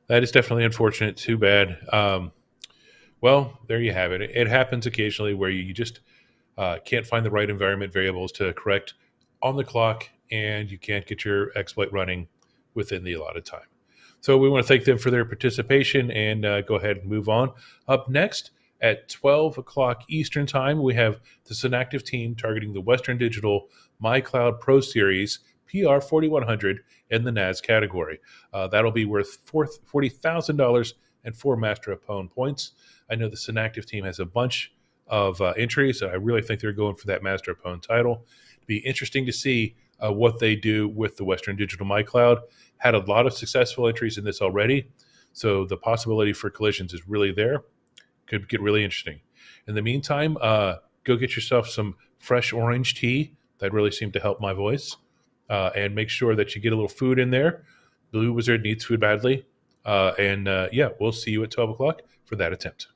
That is definitely unfortunate. Too bad. Well, there you have it. It happens occasionally where you just can't find the right environment variables to correct on the clock, and you can't get your exploit running within the allotted time. So we want to thank them for their participation and go ahead and move on. Up next at 12 o'clock Eastern Time, we have the Synactive team targeting the Western Digital MyCloud Pro Series PR4100 in the NAS category. That'll be worth $40,000 and 4 Master of PWN points. I know the Synactive team has a bunch of entries. I really think they're going for that Master of PWN title. It'd be interesting to see what they do with the Western Digital MyCloud. Had a lot of successful entries in this already, so the possibility for collisions is really there. Could get really interesting. In the meantime, go get yourself some fresh orange tea. That really seemed to help my voice. And make sure that you get a little food in there. Blue Wizard needs food badly. Yeah, we'll see you at 12 o'clock for that attempt.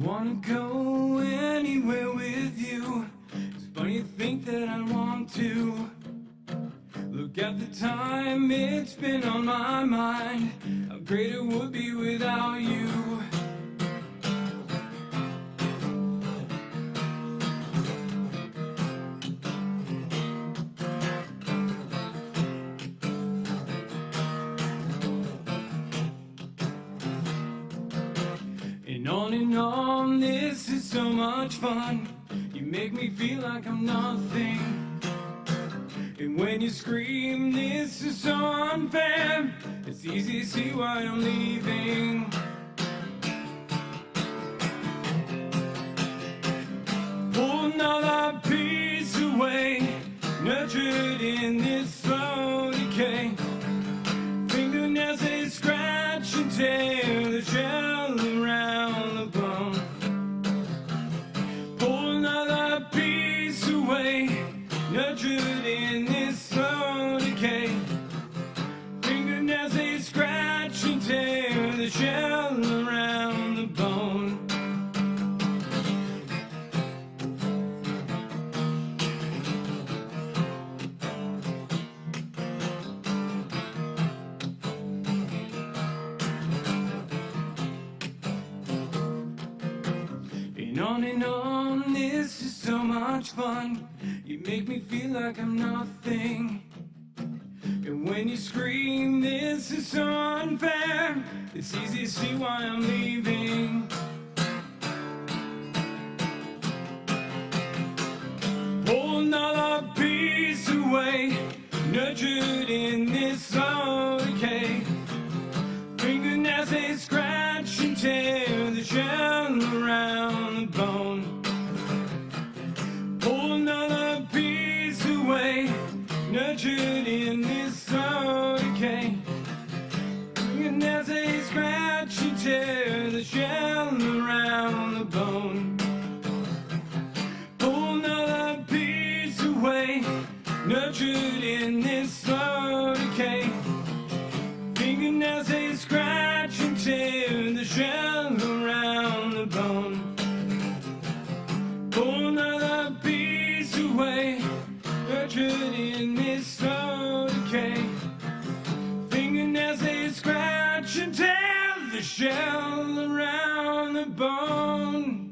Wanna go anywhere with you. It's funny to think that I want to. Look at the time, it's been on my mind. How great it would be without you. And on, this is so much fun. You make me feel like I'm nothing. And when you scream, this is so unfair. It's easy to see why I'm leaving. Pull another piece away, nurtured in this slow decay. Fingernails, they scratch and tear the shell around the bone. Pull another piece away, nurtured in this slow decay. Fingernails, they scratch and tear the shell around the bone. And on, this is so much fun. You make me feel like I'm nothing. And when you scream, this is so unfair. It's easy to see why I'm leaving. Pull another piece away, nurtured in this slow decay. Fingernails, they scratch and tear the shell around the bone. Pull another piece away, nurtured in this slow decay. Fingernails, they scratch and tear the shell around the bone. Pull another piece away, nurtured in this slow decay. Fingernails, they scratch and tear the shell around the bone. Pull another piece away, nurtured in this slow decay. Fingernails, they scratch and tear the shell around the bone.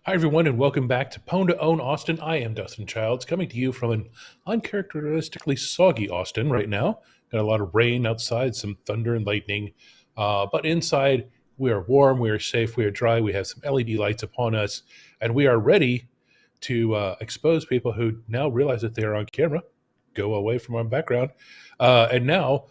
Hi, everyone, and welcome back to PWN2OWN Austin. I am Dustin Childs, coming to you from an uncharacteristically soggy Austin right now. Got a lot of rain outside, some thunder and lightning, but inside we are warm, we are safe, we are dry, we have some LED lights upon us, and we are ready to expose people who now realize that they are on camera, go away from our background, and now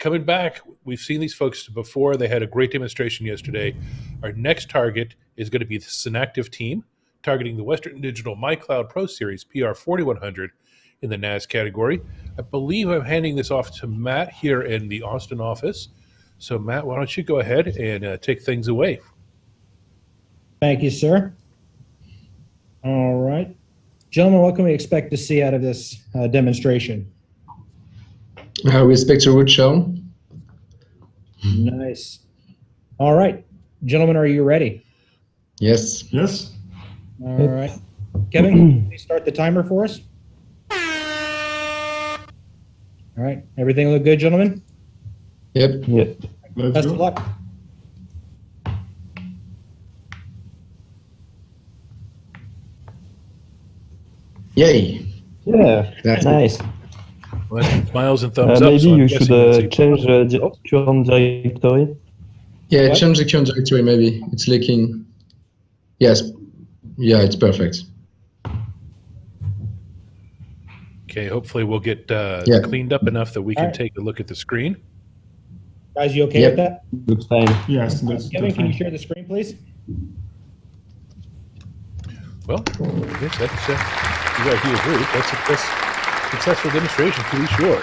coming back. We've seen these folks before. They had a great demonstration yesterday. Our next target is going to be the Synactive team, targeting the Western Digital MyCloud Pro Series PR4100 in the NAS category. I believe I'm handing this off to Matt here in the Austin office. So Matt, why don't you go ahead and take things away? Thank you, sir. All right. Gentlemen, what can we expect to see out of this demonstration? We expect a road show. Nice. All right. Gentlemen, are you ready? Yes. Yes. All right. Kevin, can you start the timer for us? All right. Everything look good, gentlemen? Yep. Yep. Best of luck. Yay. Yeah. That's Nice. Well, smiles and thumbs up. Maybe so I'm you guessing should that's a- change the current directory. Yeah, What? change the current directory maybe. It's leaking. Yes. Yeah, it's perfect. Okay, hopefully we'll get Yeah. cleaned up enough that we can All right. take a look at the screen. Guys, you okay Yep. with that? Looks fine. Yes, that's Kevin, can you fine. share the screen, please? Well, I guess that's you got to agree. That's a successful demonstration to be sure.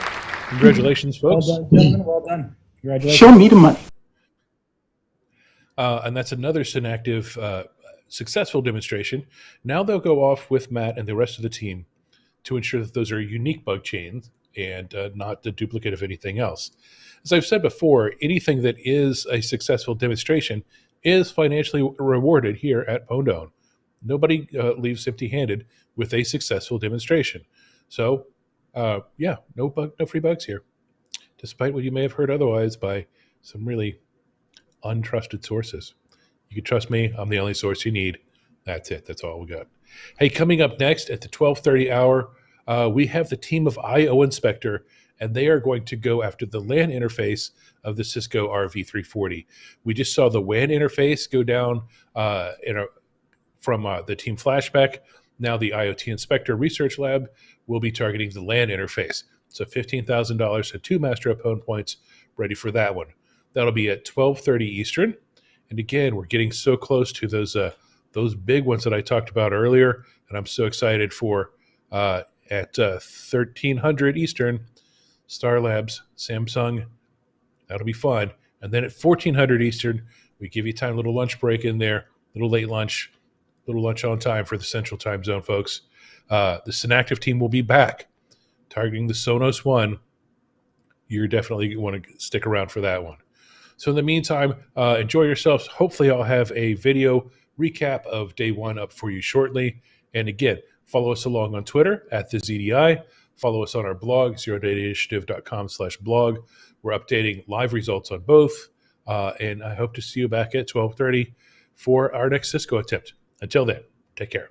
Congratulations, Well folks. done, gentlemen. Well done. Congratulations. Show me the money. And that's another Synactive successful demonstration. Now they'll go off with Matt and the rest of the team to ensure that those are unique bug chains and not the duplicate of anything else. As I've said before, anything that is a successful demonstration is financially rewarded here at PWN2OWN. Nobody leaves empty-handed with a successful demonstration. So, yeah, no free bugs here, despite what you may have heard otherwise by some really untrusted sources. You can trust me. I'm the only source you need. That's it. That's all we got. Hey, coming up next at the 12:30 hour, we have the team of I/O Inspector, and they are going to go after the LAN interface of the Cisco RV340. We just saw the WAN interface go down from the team Flashback. Now the IoT Inspector Research Lab will be targeting the LAN interface. So $15,000 and 2 Master Opponent points ready for that one. That'll be at 12:30 Eastern. And again, we're getting so close to those big ones that I talked about earlier, and I'm so excited for at 1300 Eastern, Star Labs, Samsung. That'll be fun. And then at 1400 Eastern, we give you time, a little lunch break in there, little late lunch, little lunch on time for the Central Time Zone, folks. The Synactive team will be back targeting the Sonos One. You're definitely want to stick around for that one. So in the meantime, enjoy yourselves. Hopefully I'll have a video recap of day one up for you shortly. And again, follow us along on Twitter at the ZDI. Follow us on our blog, zerodatainitiative.com/blog. We're updating live results on both. And I hope to see you back at 12:30 for our next Cisco attempt. Until then, take care.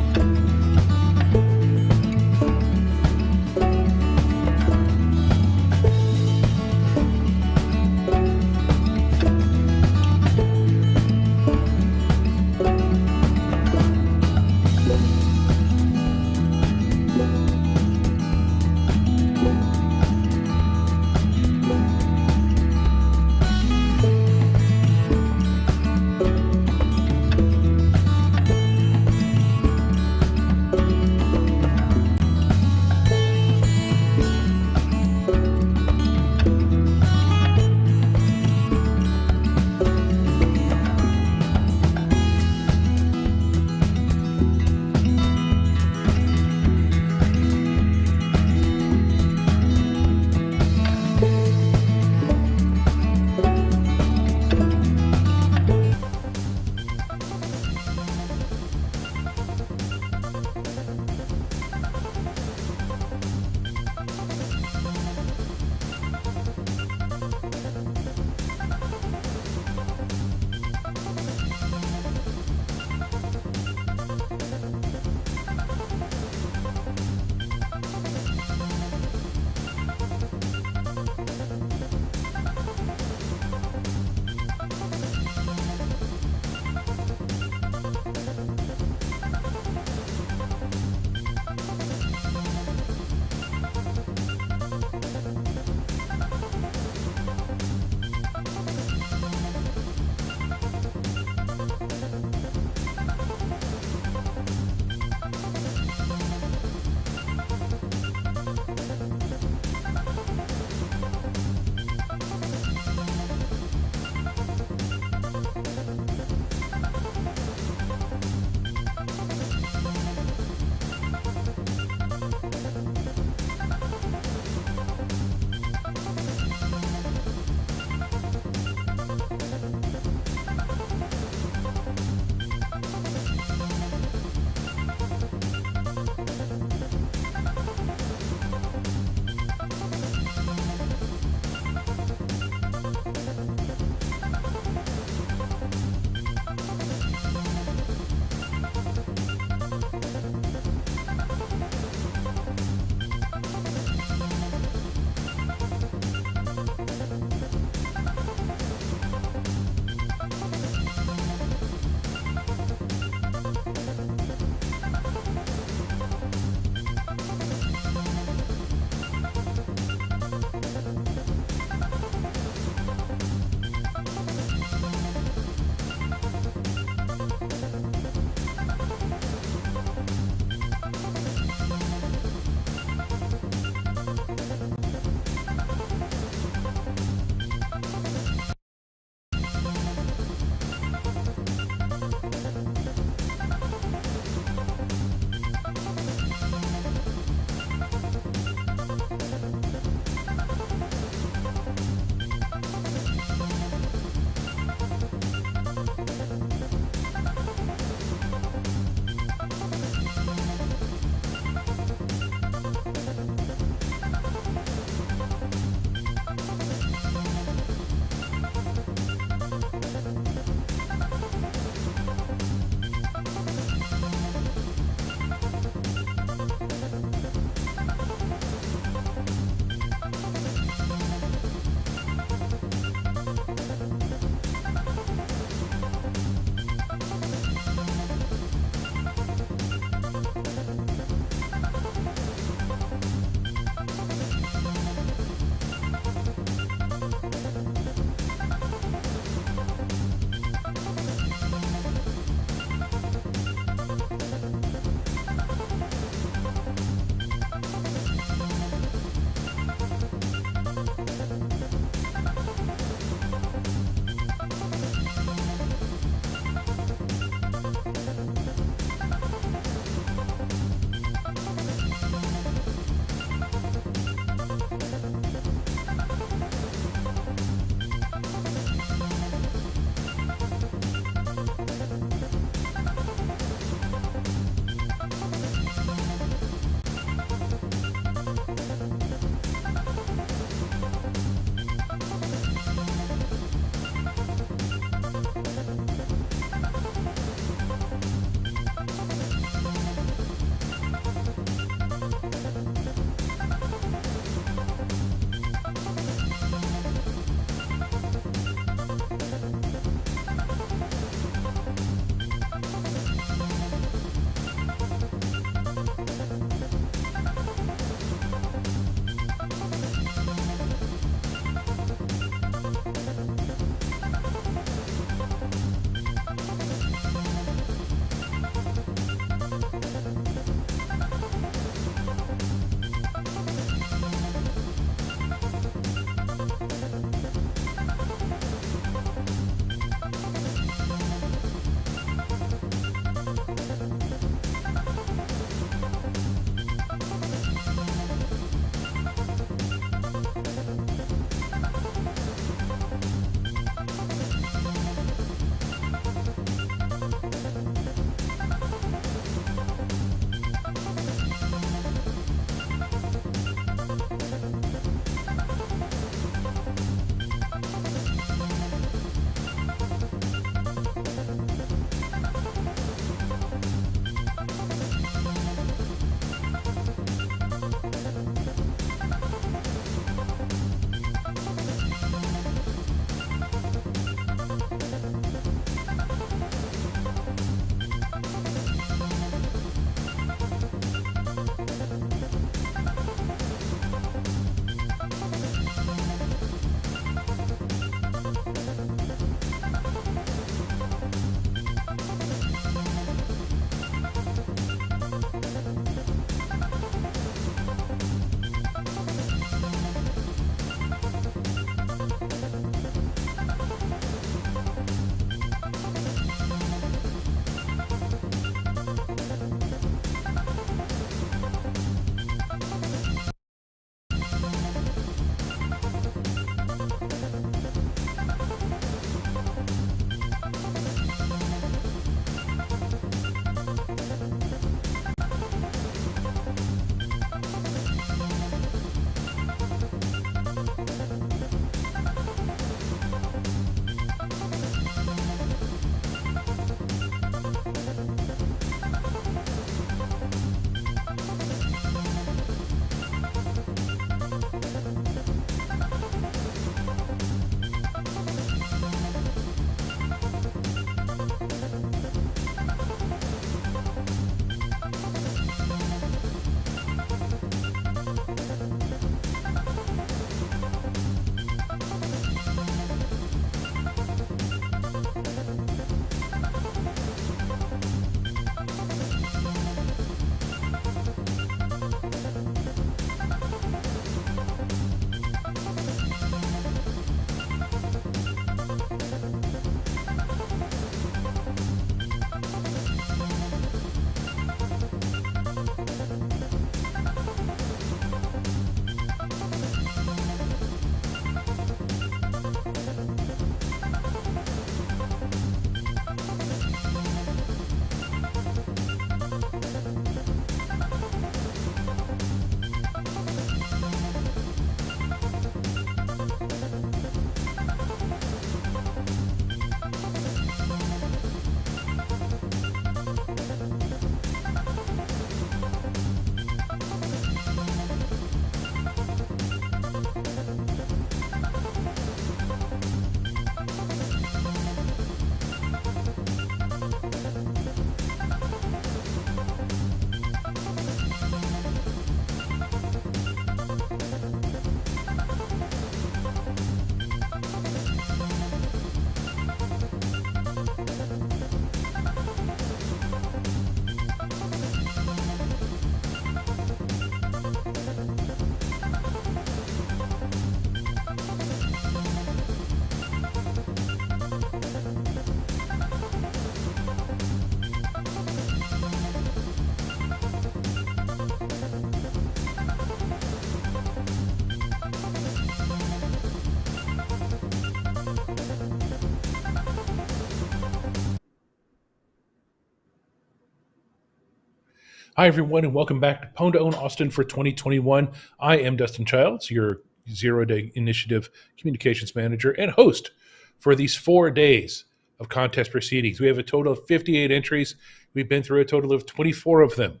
Hi, everyone, and welcome back to PWN2OWN Austin for 2021. I am Dustin Childs, your Zero Day Initiative Communications Manager and host for these 4 days of contest proceedings. We have a total of 58 entries. We've been through a total of 24 of them,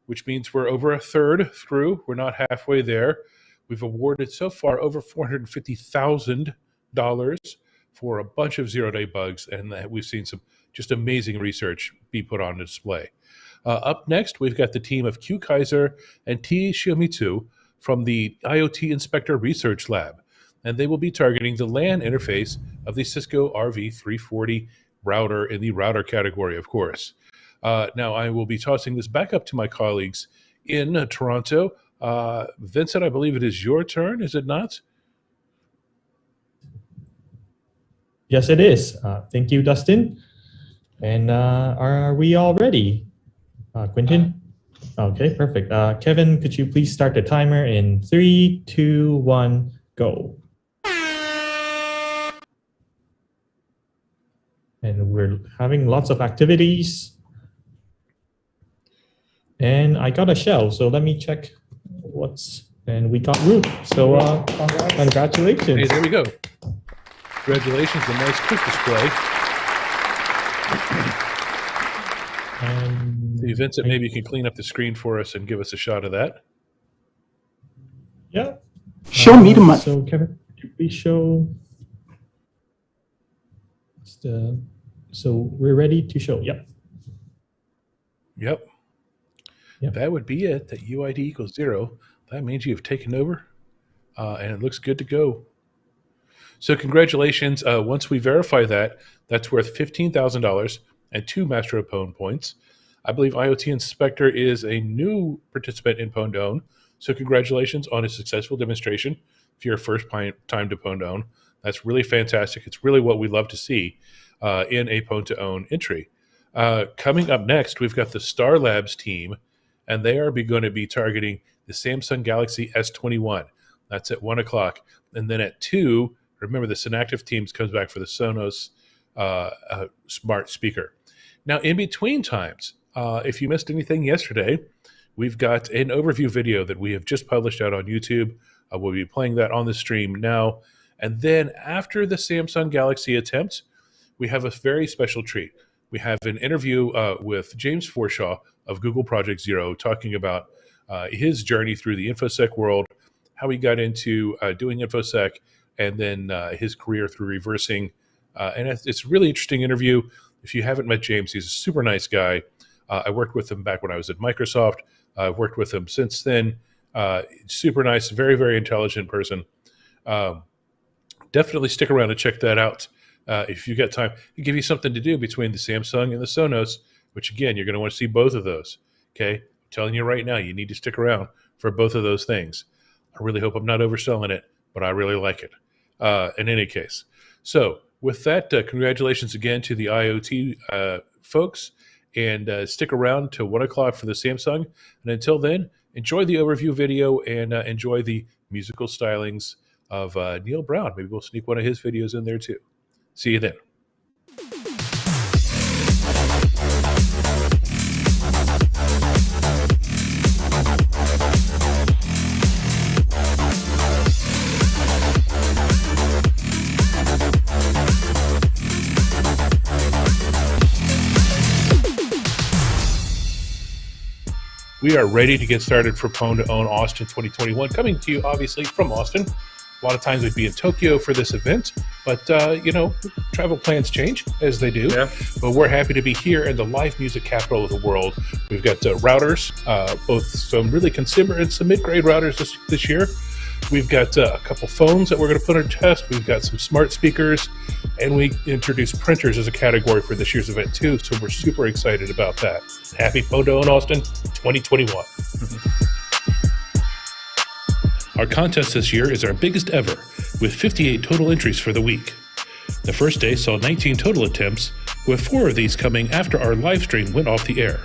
which means we're over a third through. We're not halfway there. We've awarded so far over $450,000 for a bunch of zero-day bugs, and we've seen some just amazing research be put on display. Up next, we've got the team of Q Kaiser and T Shiomitsu from the IoT Inspector Research Lab, and they will be targeting the LAN interface of the Cisco RV340 router in the router category, of course. Now, I will be tossing this back up to my colleagues in Toronto. Vincent, I believe it is your turn, is it not? Yes, it is. Thank you, Dustin. And are we all ready? Quentin? Okay, perfect. Kevin, could you please start the timer in 3, 2, 1, go. And we're having lots of activities. And I got a shell, so let me check and we got root. So congratulations. Hey, there we go. Congratulations, a nice quick display. Vincent, maybe you can clean up the screen for us and give us a shot of that. Yeah. Show me the money. So Kevin, could you please show? So we're ready to show. Yep. Yep. That would be it. That UID equals 0. That means you've taken over, and it looks good to go. So congratulations. Once we verify that, that's worth $15,000 and 2 Master of PWN points. I believe IoT Inspector is a new participant in PWN2OWN, so congratulations on a successful demonstration for your first time to PWN2OWN. That's really fantastic. It's really what we love to see in a PWN2OWN entry. Coming up next, we've got the Star Labs team, and they are going to be targeting the Samsung Galaxy S21. That's at 1 o'clock. And then at 2, remember the Synactive teams comes back for the Sonos smart speaker. Now, in between times, if you missed anything yesterday, we've got an overview video that we have just published out on YouTube. We'll be playing that on the stream now. And then after the Samsung Galaxy attempt, we have a very special treat. We have an interview with James Forshaw of Google Project Zero talking about his journey through the InfoSec world, how he got into doing InfoSec, and then his career through reversing. And it's a really interesting interview. If you haven't met James, he's a super nice guy. I worked with him back when I was at Microsoft. I've worked with him since then. Super nice, very, very intelligent person. Definitely stick around and check that out if you got time. It'll give you something to do between the Samsung and the Sonos, which, again, you're going to want to see both of those. Okay? I'm telling you right now, you need to stick around for both of those things. I really hope I'm not overselling it, but I really like it in any case. So with that, congratulations again to the IoT folks. And stick around till 1 o'clock for the Samsung. And until then, enjoy the overview video and enjoy the musical stylings of Neil Brown. Maybe we'll sneak one of his videos in there too. See you then. We are ready to get started for PWN2OWN Austin 2021, coming to you obviously from Austin. A lot of times we'd be in Tokyo for this event, but travel plans change as they do. Yeah. But we're happy to be here in the live music capital of the world. We've got routers, both some really consumer and some mid-grade routers this year. We've got a couple phones that we're going to put on test. We've got some smart speakers, and we introduced printers as a category for this year's event too. So we're super excited about that. Happy PWN2OWN Austin 2021. Our contest this year is our biggest ever, with 58 total entries for the week. The first day saw 19 total attempts, with 4 of these coming after our live stream went off the air.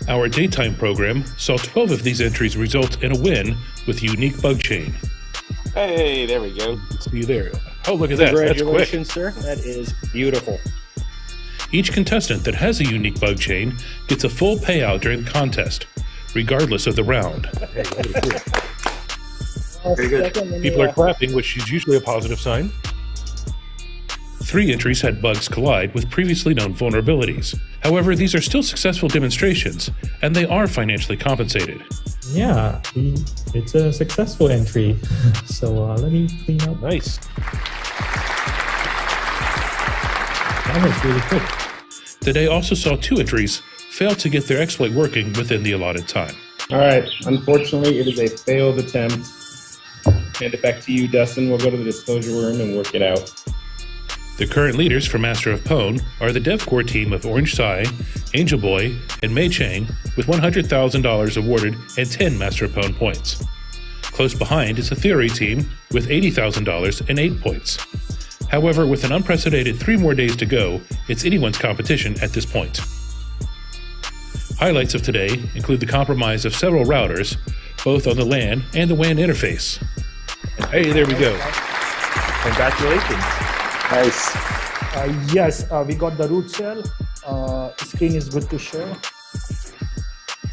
Our daytime program saw 12 of these entries result in a win with a unique bug chain. Hey, there we go. See you there. Oh, look at that. That's quick. Congratulations, sir. That is beautiful. Each contestant that has a unique bug chain gets a full payout during the contest, regardless of the round. Very good. People are clapping, which is usually a positive sign. 3 entries had bugs collide with previously known vulnerabilities. However, these are still successful demonstrations, and they are financially compensated. Yeah, it's a successful entry. So let me clean up. Nice. That was really quick. The day also saw 2 entries fail to get their exploit working within the allotted time. All right. Unfortunately, it is a failed attempt. Hand it back to you, Dustin. We'll go to the disclosure room and work it out. The current leaders for Master of Pwn are the DevCore team of Orange Sai, Angel Boy, and Mei Chang with $100,000 awarded and 10 Master of Pwn points. Close behind is the Theory team with $80,000 and 8 points. However, with an unprecedented 3 more days to go, it's anyone's competition at this point. Highlights of today include the compromise of several routers, both on the LAN and the WAN interface. And hey, there we go. Congratulations. Nice. Yes, we got the root cell. Screen is good to show.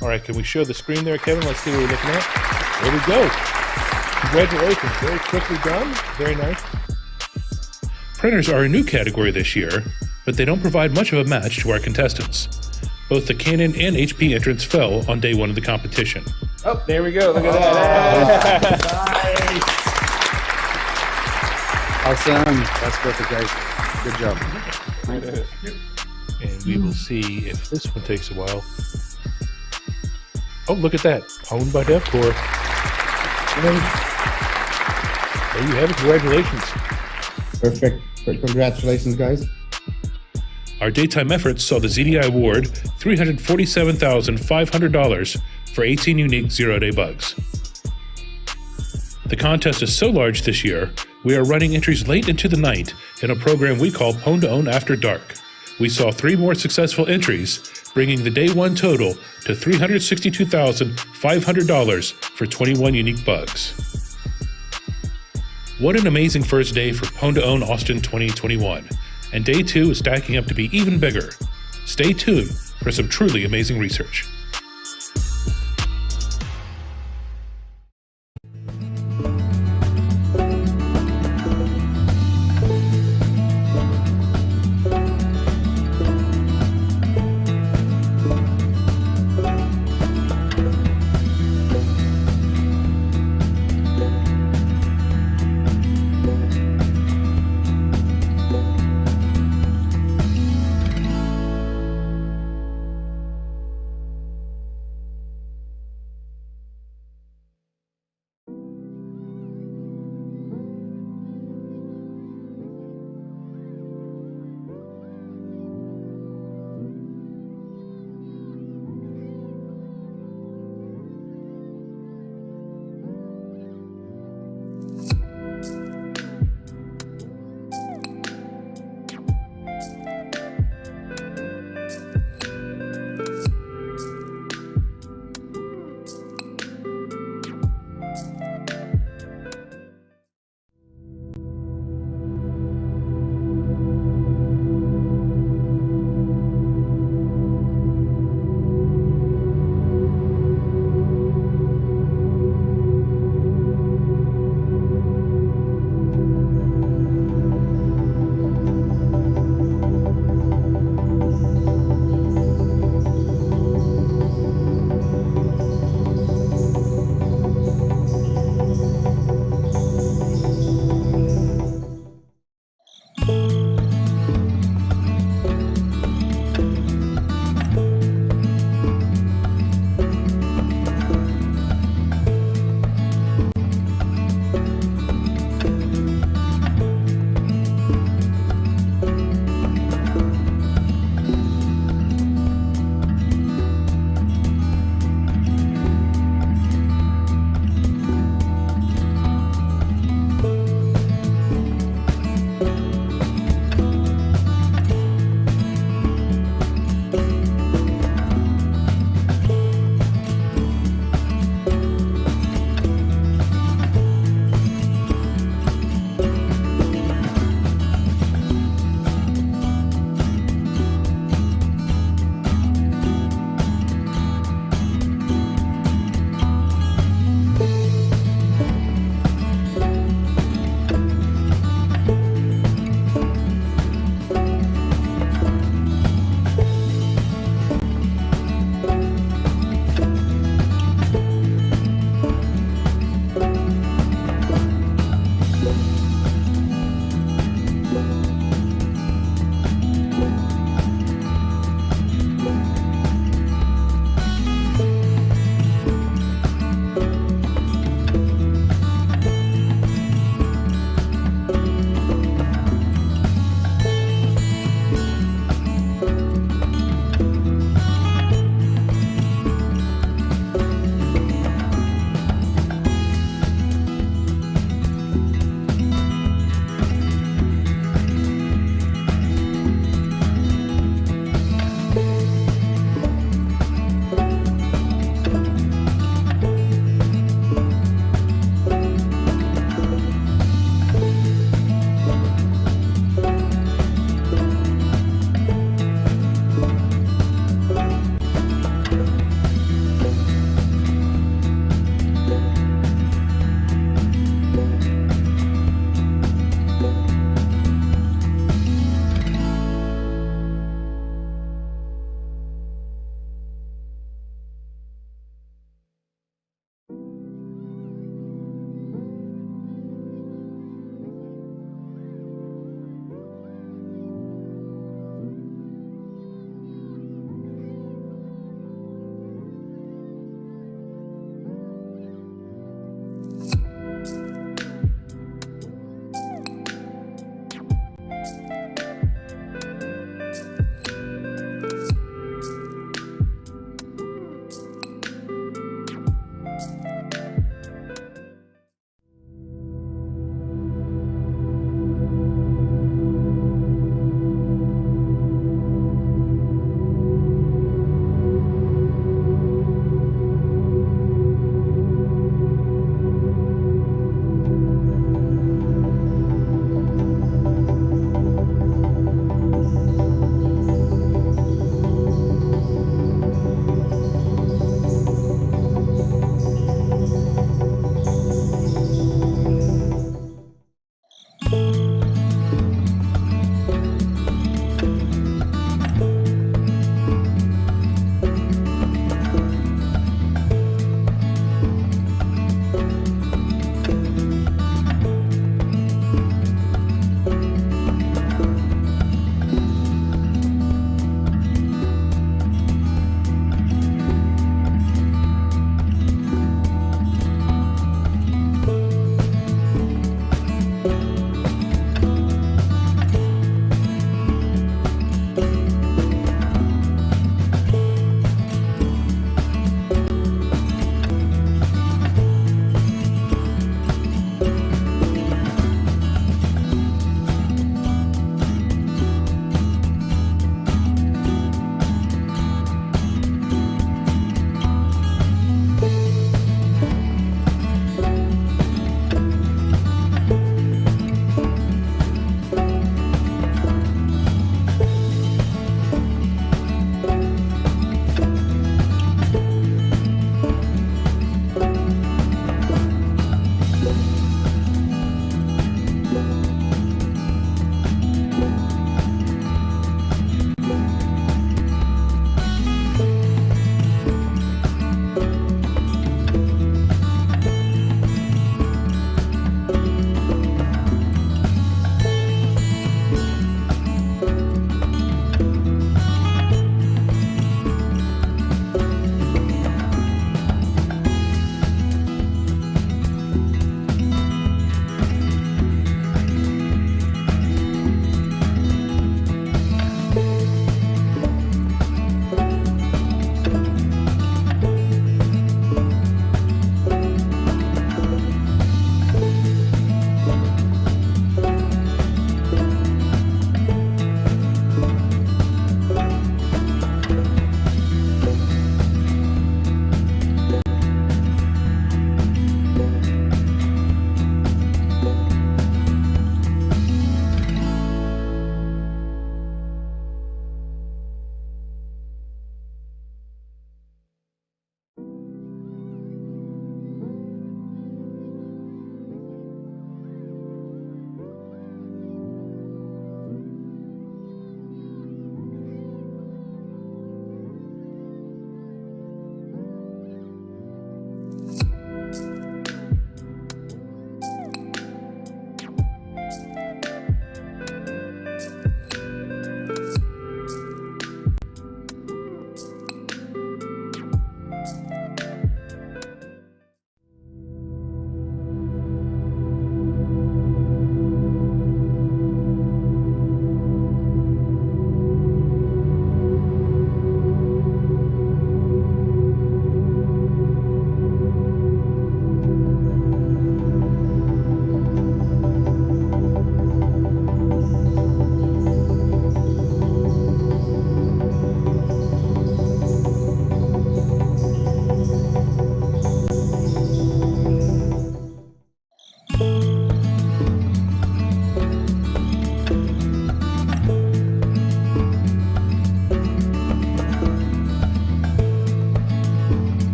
All right, can we show the screen there, Kevin? Let's see what we're looking at. There we go. Congratulations. Very quickly done. Very nice. Printers are a new category this year, but they don't provide much of a match to our contestants. Both the Canon and HP entrants fell on day 1 of the competition. Oh, there we go. Look at that. Nice. Awesome. That's perfect, guys. Good job. And we will see if this one takes a while. Oh, look at that. Owned by DevCore. There you have it. Congratulations. Perfect. Congratulations, guys. Our daytime efforts saw the ZDI award $347,500 for 18 unique zero-day bugs. The contest is so large this year, we are running entries late into the night in a program we call PWN2OWN After Dark. We saw 3 more successful entries, bringing the day 1 total to $362,500 for 21 unique bugs. What an amazing first day for PWN2OWN Austin 2021, and day 2 is stacking up to be even bigger. Stay tuned for some truly amazing research.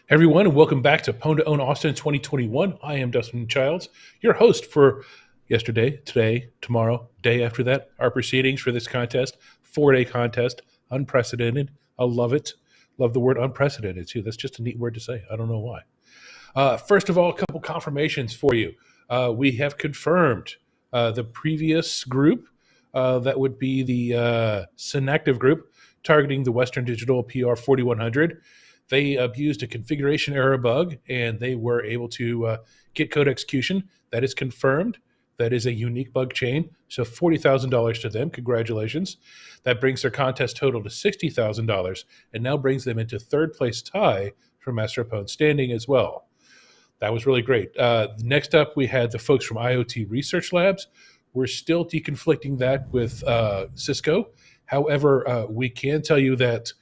Everyone, and welcome back to PWN2OWN Austin 2021. I am Dustin Childs, your host for yesterday, today, tomorrow, day after that, our proceedings for this contest, 4-day contest, unprecedented. I love it. Love the word unprecedented, too. That's just a neat word to say. I don't know why. First of all, a couple confirmations for you. We have confirmed the previous group. That would be the Synactive group targeting the Western Digital PR4100. They abused a configuration error bug, and they were able to get code execution. That is confirmed. That is a unique bug chain. So $40,000 to them. Congratulations. That brings their contest total to $60,000 and now brings them into third place tie for Master Opponent standing as well. That was really great. Next up, we had the folks from IoT Research Labs. We're still deconflicting that with Cisco. However, we can tell you that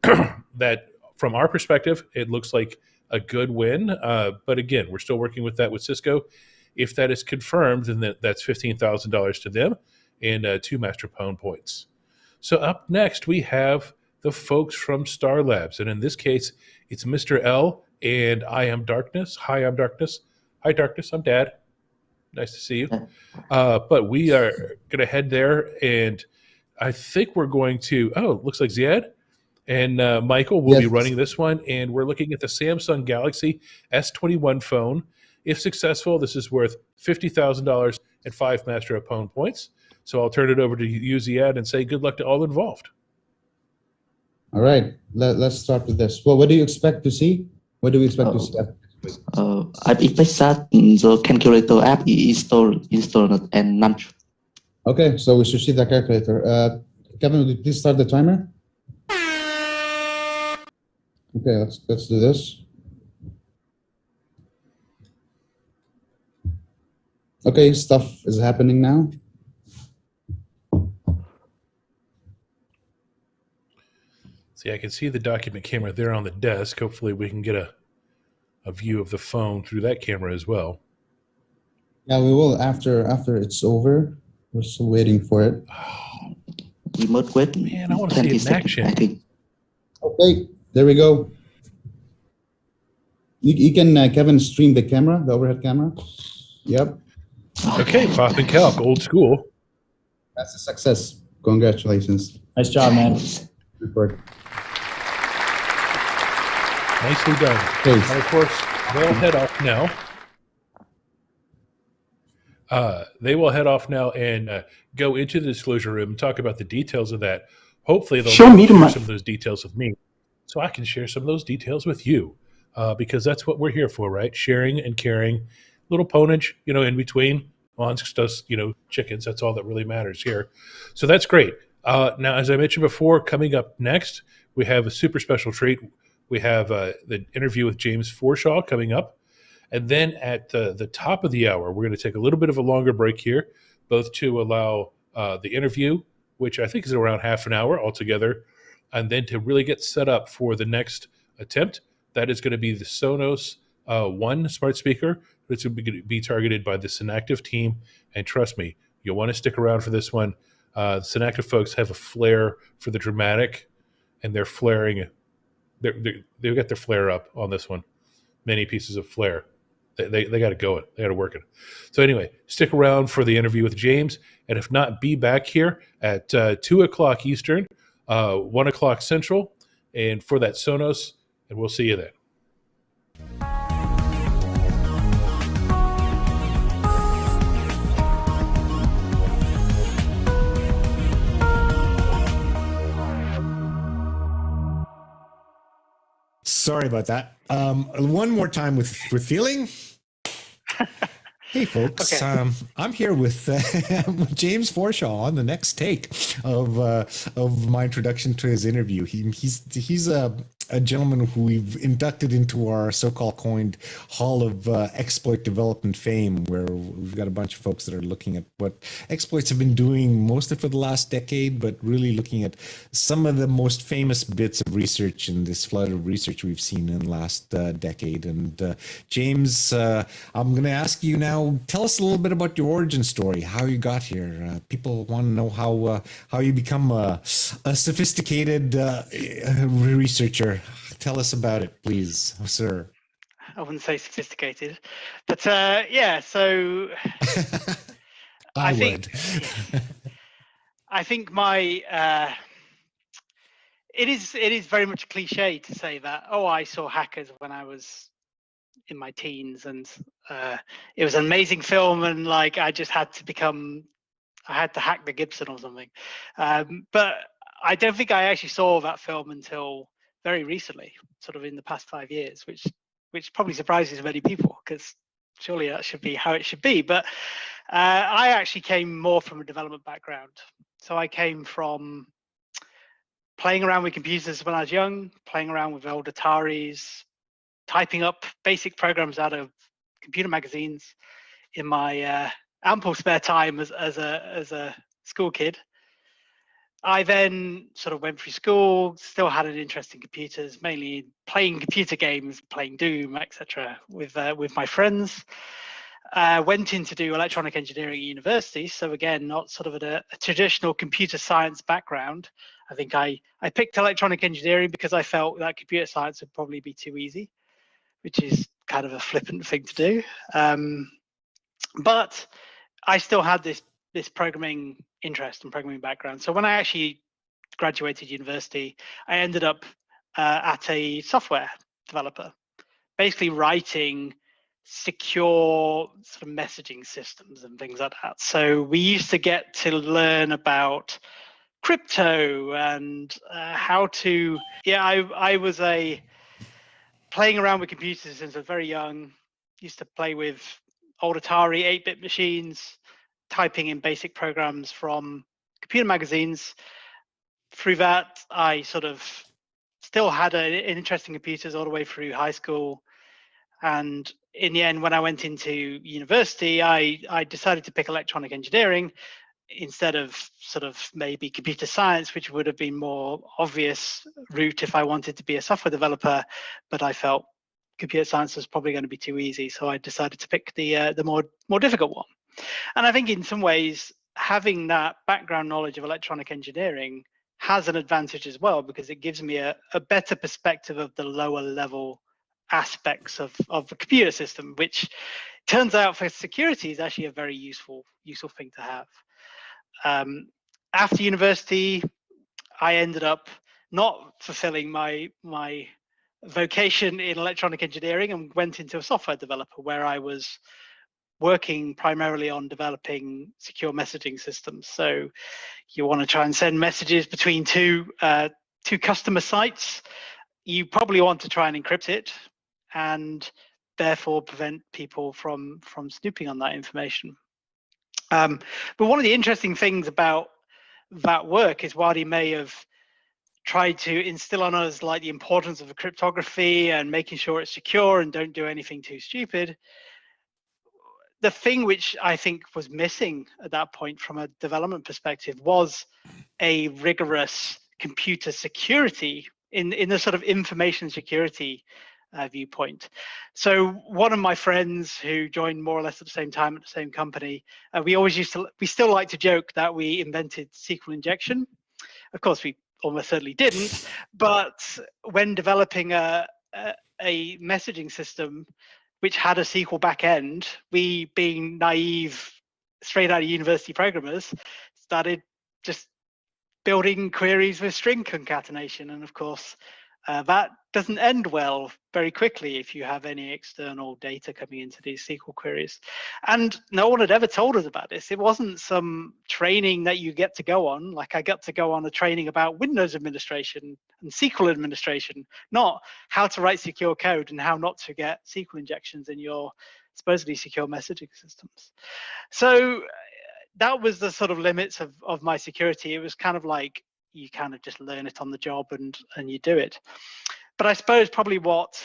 that from our perspective, it looks like a good win. But again, we're still working with that with Cisco. If that is confirmed, then that's $15,000 to them and 2 Master Pwn points. So up next, we have the folks from Star Labs. And in this case, it's Mr. L and I Am Darkness. Hi, I'm Darkness. Hi, Darkness. I'm Dad. Nice to see you. But we are going to head there. And I think we're going to, looks like Ziad and Michael will be running this one, and we're looking at the Samsung Galaxy S21 phone. If successful, this is worth $50,000 and 5 Master Opponent points. So I'll turn it over to you, Ziad, and say good luck to all involved. All right, let's start with this. Well, what do you expect to see? What do we expect to see? I expect that the calculator app is installed and launched. Okay, so we should see the calculator. Kevin, would you please start the timer? Okay, let's do this. Okay, stuff is happening now. See, I can see the document camera there on the desk. Hopefully we can get a view of the phone through that camera as well. Yeah, we will after it's over. We're still waiting for it. Remote wait. Man, I want to see it in action. I think. Okay, there we go. You can, Kevin, stream the camera, the overhead camera. Yep. Okay, pop and calc, old school. That's a success. Congratulations. Nice job, man. Report. Nicely done. Okay. And of course, they'll head off now. They will head off now and go into the disclosure room and talk about the details of that. Hopefully, they'll share some of those details with me, so I can share some of those details with you, because that's what we're here for, right? Sharing and caring. Little ponage, in between. Monsk does, chickens. That's all that really matters here. So that's great. Now, as I mentioned before, coming up next, we have a super special treat. We have the interview with James Forshaw coming up. And then at the top of the hour, we're going to take a little bit of a longer break here, both to allow the interview, which I think is around half an hour altogether, and then to really get set up for the next attempt. That is going to be the Sonos One smart speaker, which will be targeted by the Synactive team. And trust me, you'll want to stick around for this one. The Synactive folks have a flair for the dramatic, and they're flaring. They've got their flair up on this one. Many pieces of flair. They got to go it. They got to work it. So anyway, stick around for the interview with James, and if not, be back here at 2 o'clock Eastern, 1 o'clock Central, and for that Sonos, and we'll see you then. Sorry about that. One more time with feeling. Hey, folks. Okay. I'm here with James Forshaw on the next take of my introduction to his interview. He's a gentleman who we've inducted into our so-called coined Hall of Exploit Development Fame, where we've got a bunch of folks that are looking at what exploits have been doing mostly for the last decade, but really looking at some of the most famous bits of research and this flood of research we've seen in the last decade. And James, I'm going to ask you now, tell us a little bit about your origin story, how you got here. People want to know how you become a sophisticated researcher. Tell us about it, please, sir. I wouldn't say sophisticated, but yeah. So I would. I think my it is very much a cliche to say that, oh, I saw Hackers when I was in my teens, and it was an amazing film, and like I just had to hack the Gibson or something. But I don't think I actually saw that film until very recently, sort of in the past 5 years, which probably surprises many people, because surely that should be how it should be. But I actually came more from a development background. So I came from playing around with computers when I was young, playing around with old Ataris, typing up basic programs out of computer magazines in my ample spare time as a school kid. I then sort of went through school, still had an interest in computers, mainly playing computer games, playing Doom, etc. with my friends. Went in to do electronic engineering at university. So again, not sort of a traditional computer science background. I think I picked electronic engineering because I felt that computer science would probably be too easy, which is kind of a flippant thing to do. But I still had this programming interest and programming background. So when I actually graduated university, I ended up at a software developer, basically writing secure sort of messaging systems and things like that. So we used to get to learn about crypto and how to, I was playing around with computers since I was very young. Used to play with old Atari 8-bit machines, typing in basic programs from computer magazines. Through that, I sort of still had an interest in computers all the way through high school. And in the end, when I went into university, I decided to pick electronic engineering instead of sort of maybe computer science, which would have been more obvious route if I wanted to be a software developer. But I felt computer science was probably going to be too easy, so I decided to pick the more difficult one. And I think in some ways, having that background knowledge of electronic engineering has an advantage as well, because it gives me a better perspective of the lower level aspects of the computer system, which turns out for security is actually a very useful thing to have. After university, I ended up not fulfilling my vocation in electronic engineering and went into a software developer, where I was working primarily on developing secure messaging systems. So you want to try and send messages between two customer sites. You probably want to try and encrypt it, and therefore prevent people from snooping on that information. But one of the interesting things about that work is, while he may have tried to instill on us like the importance of cryptography and making sure it's secure and don't do anything too stupid, the thing which I think was missing at that point from a development perspective was a rigorous computer security in the sort of information security viewpoint. So one of my friends who joined more or less at the same time at the same company, we still like to joke that we invented SQL injection. Of course, we almost certainly didn't, but when developing a messaging system which had a SQL backend, we, being naive, straight out of university programmers, started just building queries with string concatenation. And of course, that doesn't end well very quickly if you have any external data coming into these SQL queries. And no one had ever told us about this. It wasn't some training that you get to go on. Like I got to go on a training about Windows administration and SQL administration, not how to write secure code and how not to get SQL injections in your supposedly secure messaging systems. So that was the sort of limits of my security. It was kind of like, you kind of just learn it on the job and you do it. But I suppose probably what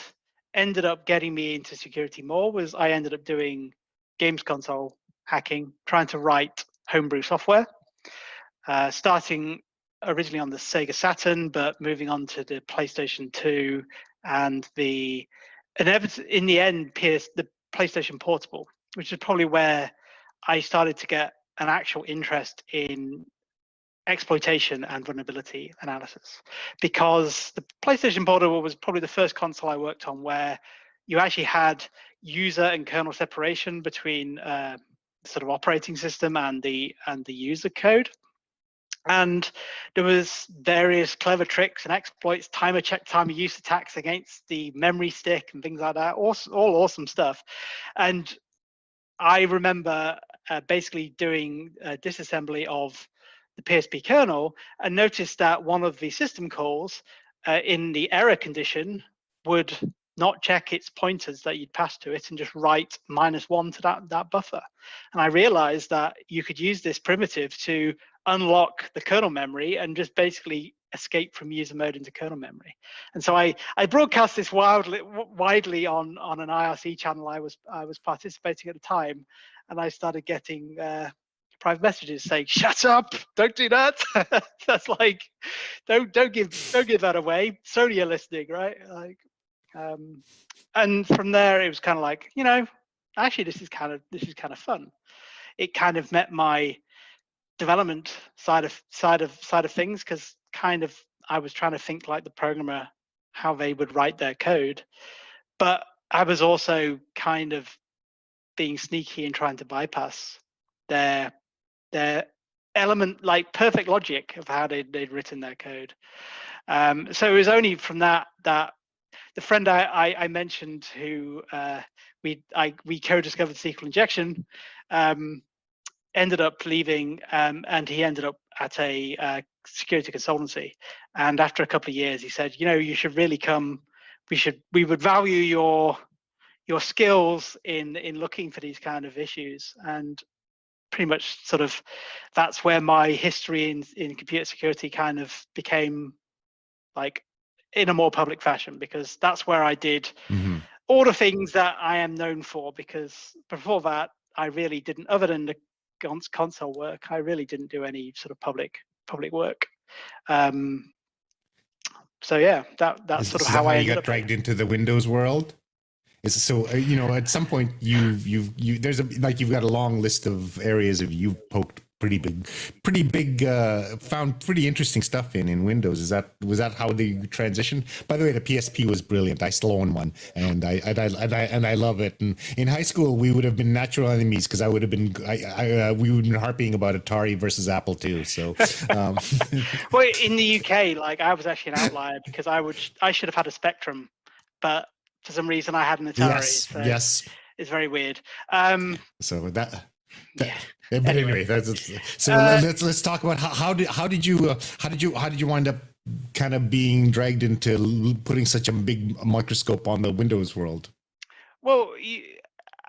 ended up getting me into security more was I ended up doing games console hacking, trying to write homebrew software, starting originally on the Sega Saturn, but moving on to the PlayStation 2 and in the end, the PlayStation Portable, which is probably where I started to get an actual interest in exploitation and vulnerability analysis, because the PlayStation Portable was probably the first console I worked on where you actually had user and kernel separation between sort of operating system and the user code. And there was various clever tricks and exploits, timer check timer use attacks against the memory stick and things like that, all awesome stuff. And I remember basically doing disassembly of the PSP kernel and noticed that one of the system calls in the error condition would not check its pointers that you'd passed to it and just write -1 to that buffer. And I realized that you could use this primitive to unlock the kernel memory and just basically escape from user mode into kernel memory. And so I broadcast this widely on an IRC channel I was participating at the time, and I started getting private messages saying, "Shut up! Don't do that." That's like, don't give that away. Sony are listening, right? Like, and from there it was kind of like, actually this is kind of fun. It kind of met my development side of things, because kind of I was trying to think like the programmer, how they would write their code, but I was also kind of being sneaky and trying to bypass their element, like perfect logic of how they'd written their code. So it was only from that the friend I mentioned who we co-discovered SQL injection ended up leaving, and he ended up at a security consultancy. And after a couple of years, he said, you should really come. We would value your skills in looking for these kind of issues. And pretty much sort of that's where my history in computer security kind of became like in a more public fashion, because that's where I did all the things that I am known for. Because before that, I really didn't, other than the console work, I really didn't do any sort of public work. So yeah, that's sort of how I got dragged into the Windows world. So at some point you've got a long list of areas of you've poked pretty big found pretty interesting stuff in Windows. Was that how the transition? By the way, the PSP was brilliant. I still own one, and I love it. And in high school, we would have been natural enemies, because we would have been harping about Atari versus Apple II. So, well, in the UK, like I was actually an outlier, because I should have had a Spectrum, but for some reason I had an Atari. Yes. It's very weird. So that. Yeah. But anyway, let's talk about how did you wind up kind of being dragged into putting such a big microscope on the Windows world? Well,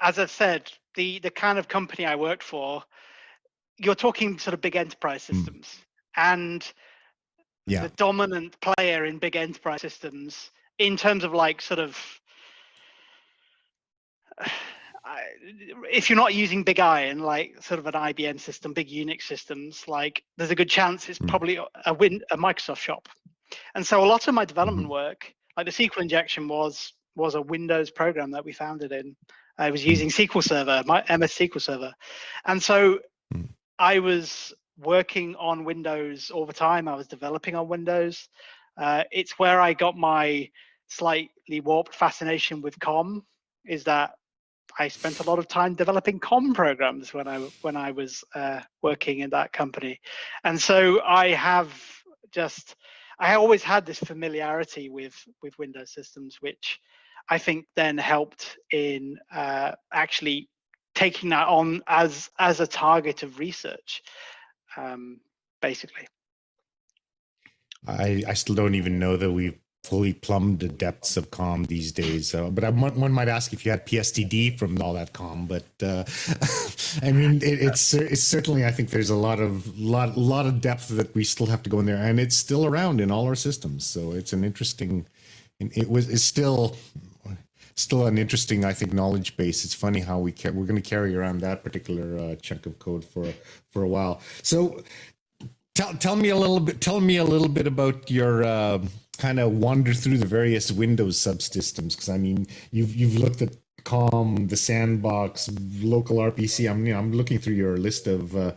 as I've said, the kind of company I worked for, you're talking sort of big enterprise systems, and the dominant player in big enterprise systems in terms of like sort of. If you're not using Big Iron, like sort of an IBM system, big Unix systems, like there's a good chance it's probably a Microsoft shop. And so a lot of my development work, like the SQL injection, was a Windows program that we founded in. I was using SQL Server, my MS SQL Server, and so I was working on Windows all the time. I was developing on Windows. It's where I got my slightly warped fascination with COM. Is that I spent a lot of time developing COM programs when I was working in that company, and so I always had this familiarity with Windows systems, which I think then helped in actually taking that on as a target of research, basically. I still don't even know that we've fully plumbed the depths of COM these days. But one might ask if you had PSTD from all that COM. But I mean, it's certainly, I think there's a lot of depth that we still have to go in there, and it's still around in all our systems. So it's an interesting, it's still an interesting, I think, knowledge base. It's funny how we're going to carry around that particular chunk of code for a while. So tell me a little bit about your kind of wander through the various Windows subsystems, because I mean you've looked at COM, the sandbox, local RPC. I'm looking through your list of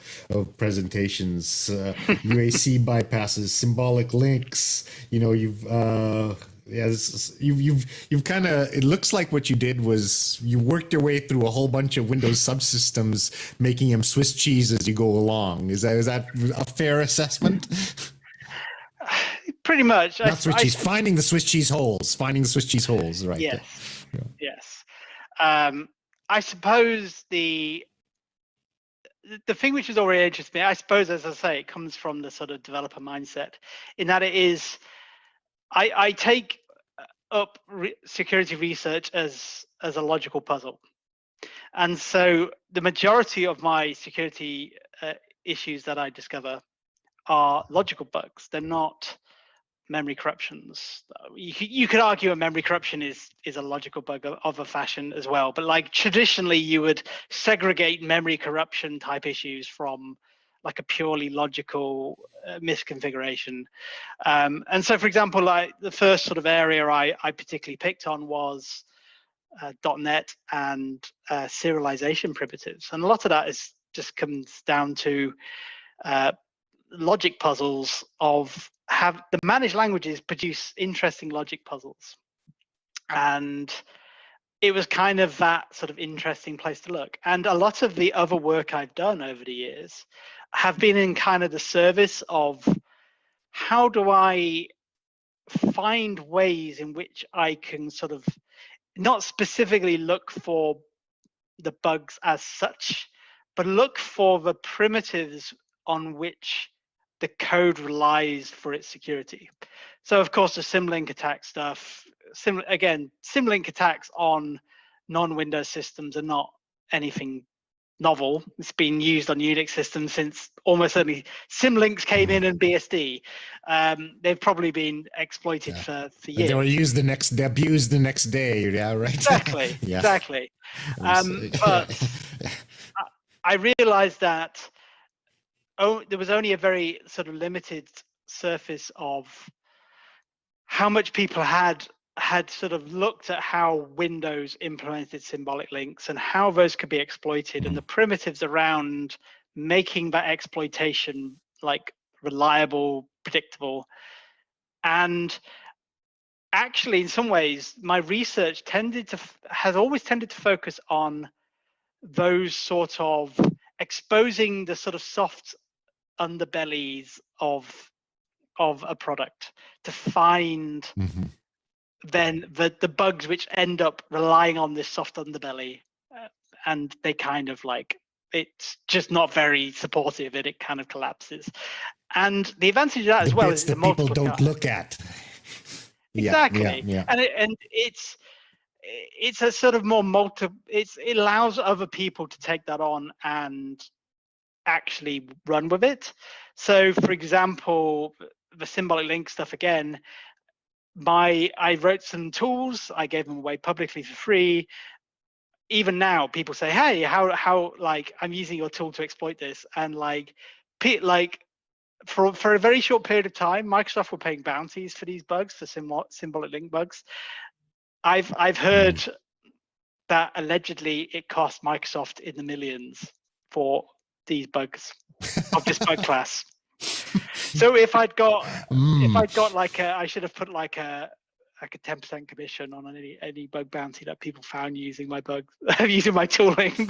presentations. UAC bypasses, symbolic links. You've kind of, it looks like what you did was you worked your way through a whole bunch of Windows subsystems, making them Swiss cheese as you go along. Is that a fair assessment? Pretty much. Not Swiss cheese, finding the Swiss cheese holes, right? Yes. Yes. I suppose the thing which has already interested me, I suppose, as I say, it comes from the sort of developer mindset, in that it is, I take up security research as a logical puzzle. And so the majority of my security issues that I discover are logical bugs. They're not memory corruptions. You could argue a memory corruption is a logical bug of a fashion as well, but like traditionally you would segregate memory corruption type issues from like a purely logical misconfiguration. And so, for example, like the first sort of area I particularly picked on was .NET and serialization primitives, and a lot of that is just comes down to logic puzzles of the managed languages produce interesting logic puzzles, and it was kind of that sort of interesting place to look. And a lot of the other work I've done over the years have been in kind of the service of how do I find ways in which I can sort of not specifically look for the bugs as such, but look for the primitives on which the code relies for its security. So of course the symlink attack stuff, symlink attacks on non-Windows systems are not anything novel. It's been used on Unix systems since almost certainly symlinks came in and BSD. They've probably been exploited for years. They were used abused the next day. Yeah, right. Exactly. Yeah. Exactly. But I realized that there was only a very sort of limited surface of how much people had sort of looked at how Windows implemented symbolic links and how those could be exploited, and the primitives around making that exploitation like reliable, predictable. And actually, in some ways, my research has always tended to focus on those sort of exposing the sort of soft underbellies of a product to find then the bugs which end up relying on this soft underbelly, and they kind of like, it's just not very supportive and it kind of collapses. And the advantage of that as well is the people don't look at. Exactly. Yeah. And it's a sort of more it allows other people to take that on and actually run with it. So for example, the symbolic link stuff again, I wrote some tools, I gave them away publicly for free. Even now people say, hey, how like I'm using your tool to exploit this, and like for a very short period of time Microsoft were paying bounties for these bugs, for symbolic link bugs. I've heard that allegedly it cost Microsoft in the millions for these bugs of this bug class. So if I'd got like I should have put like a 10% commission on any bug bounty that people found using my bugs, using my tooling.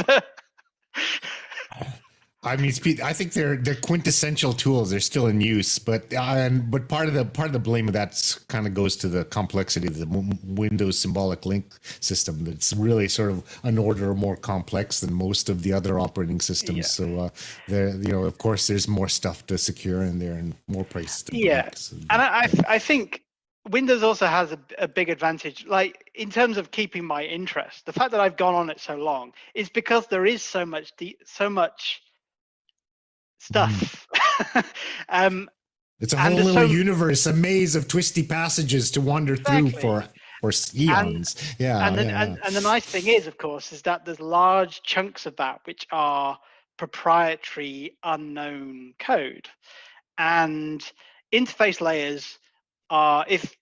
I mean, I think they're quintessential tools. They're still in use, but part of the blame of that kind of goes to the complexity of the Windows symbolic link system. That's really sort of an order more complex than most of the other operating systems. Yeah. So of course, there's more stuff to secure in there and more prices to break. So, and I think Windows also has a big advantage, like in terms of keeping my interest. The fact that I've gone on it so long is because there is so much stuff. It's a whole little universe, a maze of twisty passages to wander through for eons. And the nice thing is, of course, is that there's large chunks of that which are proprietary, unknown code. And interface layers are, if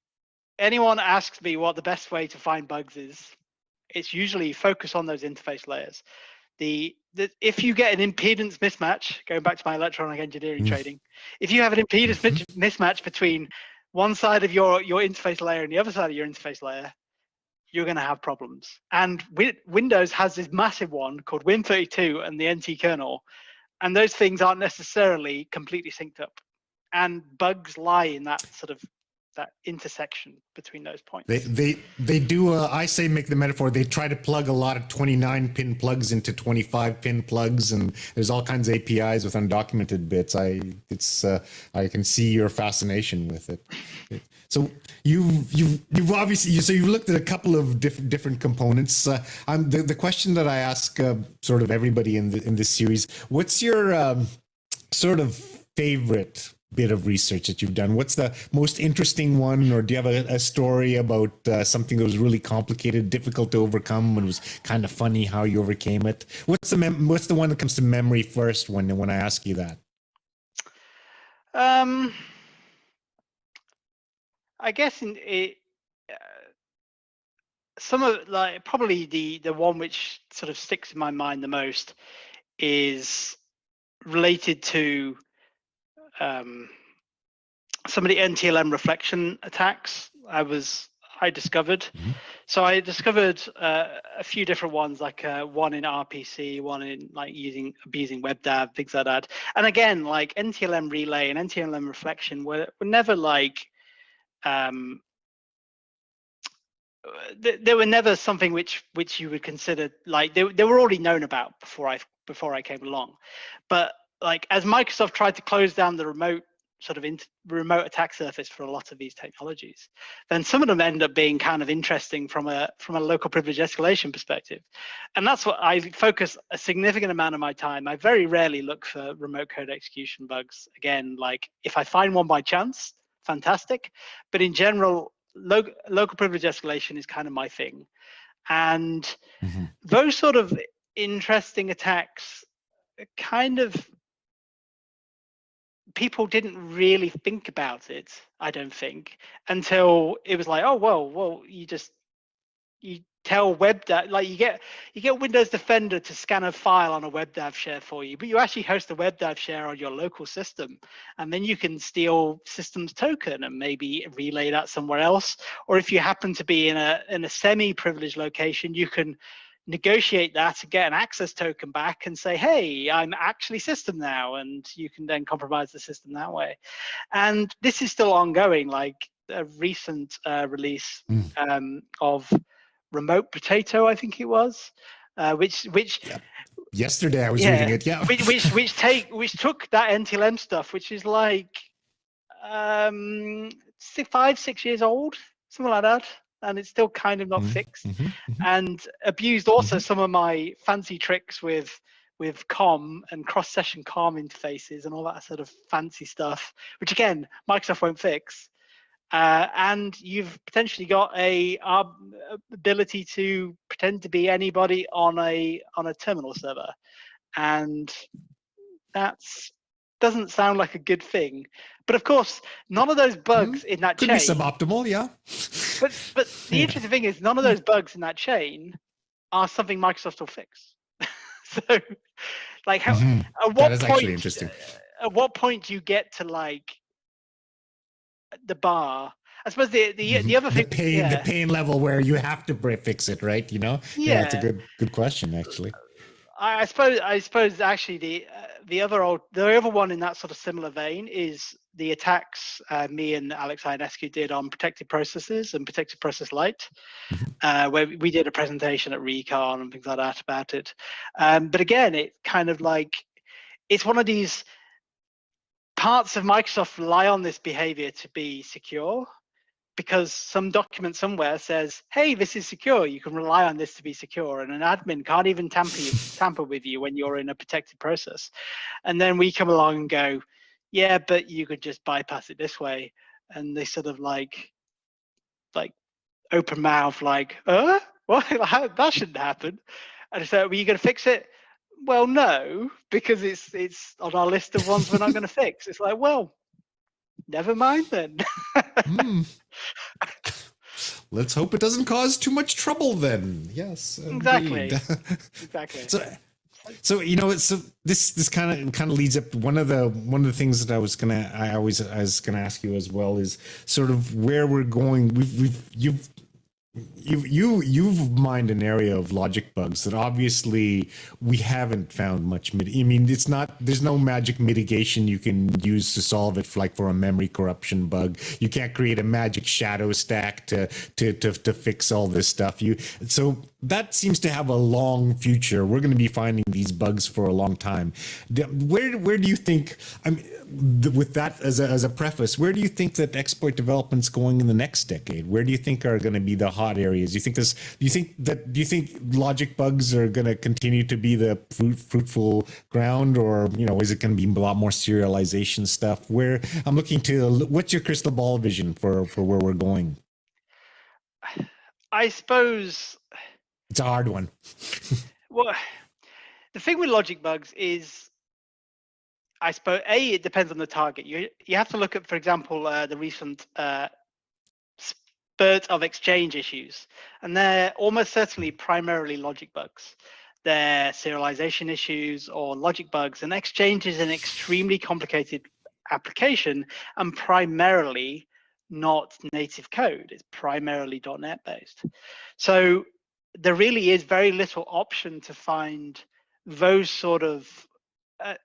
anyone asks me what the best way to find bugs is, it's usually focus on those interface layers. If you get an impedance mismatch, going back to my electronic engineering training, if you have an impedance mismatch between one side of your interface layer and the other side of your interface layer, you're going to have problems. And Windows has this massive one called Win32 and the NT kernel, and those things aren't necessarily completely synced up. And bugs lie in that sort of that intersection between those points. They do. I say make the metaphor. They try to plug a lot of 29-pin plugs into 25-pin plugs, and there's all kinds of APIs with undocumented bits. I can see your fascination with it. So you've obviously you've looked at a couple of different components. The question that I ask sort of everybody in this series: what's your sort of favorite bit of research that you've done? What's the most interesting one, or do you have a story about something that was really complicated, difficult to overcome, and was kind of funny how you overcame it? What's the one that comes to memory first when I ask you that? I guess some of probably the one which sort of sticks in my mind the most is related to some of the NTLM reflection attacks I discovered. So I discovered a few different ones, like one in RPC, one in like abusing WebDAV, things like that. And again, like NTLM relay and NTLM reflection were never like they were never something which you would consider like they were already known about before I came along. But like as Microsoft tried to close down the remote remote attack surface for a lot of these technologies, then some of them end up being kind of interesting from a local privilege escalation perspective. And that's what I focus a significant amount of my time. I very rarely look for remote code execution bugs. Again, like if I find one by chance, fantastic. But in general, local privilege escalation is kind of my thing. And those sort of interesting attacks kind of, people didn't really think about it, I don't think, until it was like, oh, well, you tell WebDAV, like you get Windows Defender to scan a file on a WebDAV share for you, but you actually host a WebDAV share on your local system, and then you can steal systems token and maybe relay that somewhere else. Or if you happen to be in a semi-privileged location, you can negotiate that to get an access token back and say, hey, I'm actually system now, and you can then compromise the system that way. And this is still ongoing. Like a recent release of Remote Potato, I think it was, which yesterday I was reading it, which took that NTLM stuff, which is like 5-6 years old, something like that, and it's still kind of not fixed, and abused also some of my fancy tricks with COM and cross-session COM interfaces and all that sort of fancy stuff, which again Microsoft won't fix. And you've potentially got a ability to pretend to be anybody on a terminal server, and that's doesn't sound like a good thing. But of course, none of those bugs in that chain could be suboptimal, yeah. But the interesting thing is, none of those bugs in that chain are something Microsoft will fix. So, like, how at what point? Actually interesting. At what point do you get to like the bar? I suppose the other thing, the pain level where you have to fix it, right? You know, yeah, it's a good question actually. I suppose actually the other one in that sort of similar vein is the attacks me and Alex Ionescu did on protected processes and protected process light, where we did a presentation at Recon and things like that about it. But again, it kind of like, it's one of these parts of Microsoft rely on this behavior to be secure, because some document somewhere says, hey, this is secure, you can rely on this to be secure, and an admin can't even tamper with you when you're in a protected process. And then we come along and go, yeah, but you could just bypass it this way. And they sort of like open mouth, like, what? That shouldn't happen. And so, were you going to fix it? Well, no, because it's on our list of ones we're not going to fix. It's like, well, never mind then. let's hope it doesn't cause too much trouble then. Yes, Exactly. indeed. Exactly. So this kind of leads up to one of the things that I was gonna ask you as well is sort of where we're going. You've mined an area of logic bugs that obviously we haven't found much. I mean, there's no magic mitigation you can use to solve it for a memory corruption bug. You can't create a magic shadow stack to fix all this stuff. So that seems to have a long future. We're going to be finding these bugs for a long time. Where do you think, I mean, with that as a preface, where do you think that exploit development's going in the next decade? Where do you think are going to be the hot areas? Do you think logic bugs are going to continue to be the fruitful ground, or is it going to be a lot more serialization stuff? Where I'm looking to, what's your crystal ball vision for where we're going? I suppose it's a hard one. Well, the thing with logic bugs is, I suppose, it depends on the target. You have to look at, for example, the recent spurt of exchange issues, and they're almost certainly primarily logic bugs. They're serialization issues or logic bugs, and Exchange is an extremely complicated application and primarily not native code. It's primarily .NET based. So there really is very little option to find those sort of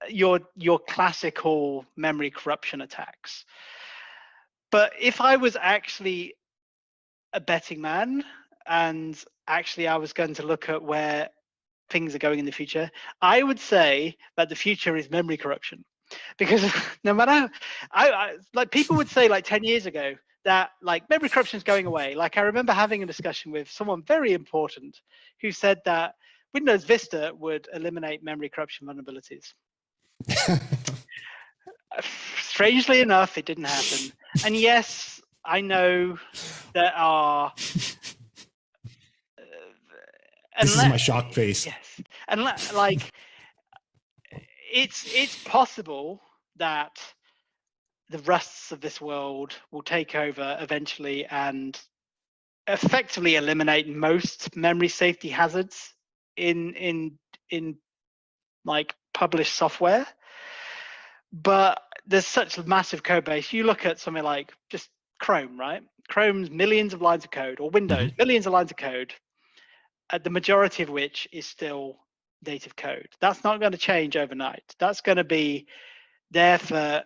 your classical memory corruption attacks. But if I was actually a betting man, and actually I was going to look at where things are going in the future, I would say that the future is memory corruption. Because no matter, like people would say like 10 years ago that like memory corruption is going away. Like I remember having a discussion with someone very important who said that Windows Vista would eliminate memory corruption vulnerabilities. Strangely enough, it didn't happen. And yes, I know there are. This is my shock face. Yes, and like it's possible that the Rusts of this world will take over eventually and effectively eliminate most memory safety hazards in like published software. But there's such a massive code base. You look at something like just Chrome, right? Chrome's millions of lines of code, or Windows, millions of lines of code, the majority of which is still native code. That's not going to change overnight. That's going to be there for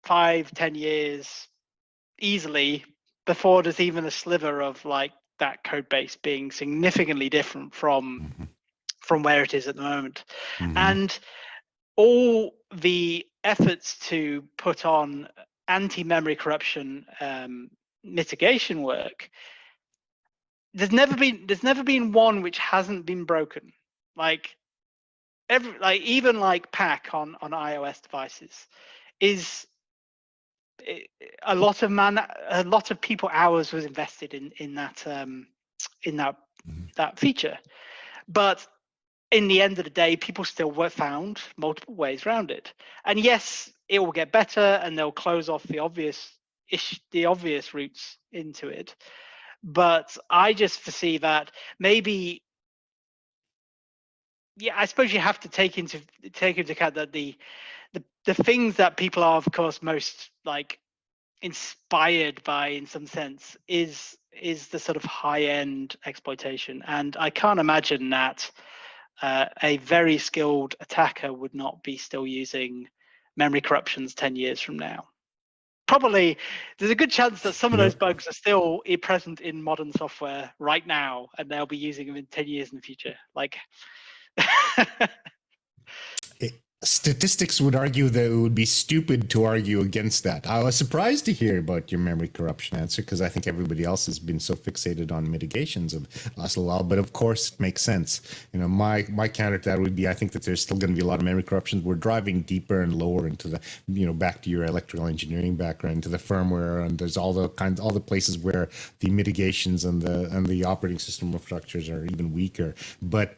5-10 years easily before there's even a sliver of like that code base being significantly different from where it is at the moment. And all the efforts to put on anti-memory corruption mitigation work, there's never been one which hasn't been broken. Like even like PAC on iOS devices is a lot of people hours was invested in that feature. But in the end of the day, people still found multiple ways around it. And yes, it will get better, and they'll close off the obvious routes into it. But I just foresee that maybe, yeah, I suppose you have to take into account that the things that people are, of course, most like inspired by in some sense is the sort of high-end exploitation. And I can't imagine that a very skilled attacker would not be still using memory corruptions 10 years from now. Probably there's a good chance that some of those bugs are still present in modern software right now, and they'll be using them in 10 years in the future. Like statistics would argue that it would be stupid to argue against that. I was surprised to hear about your memory corruption answer, because I think everybody else has been so fixated on mitigations of last a while. But of course, it makes sense. My counter to that would be, I think that there's still going to be a lot of memory corruptions. We're driving deeper and lower into the, back to your electrical engineering background, into the firmware, and there's all the places where the mitigations and the operating system structures are even weaker. But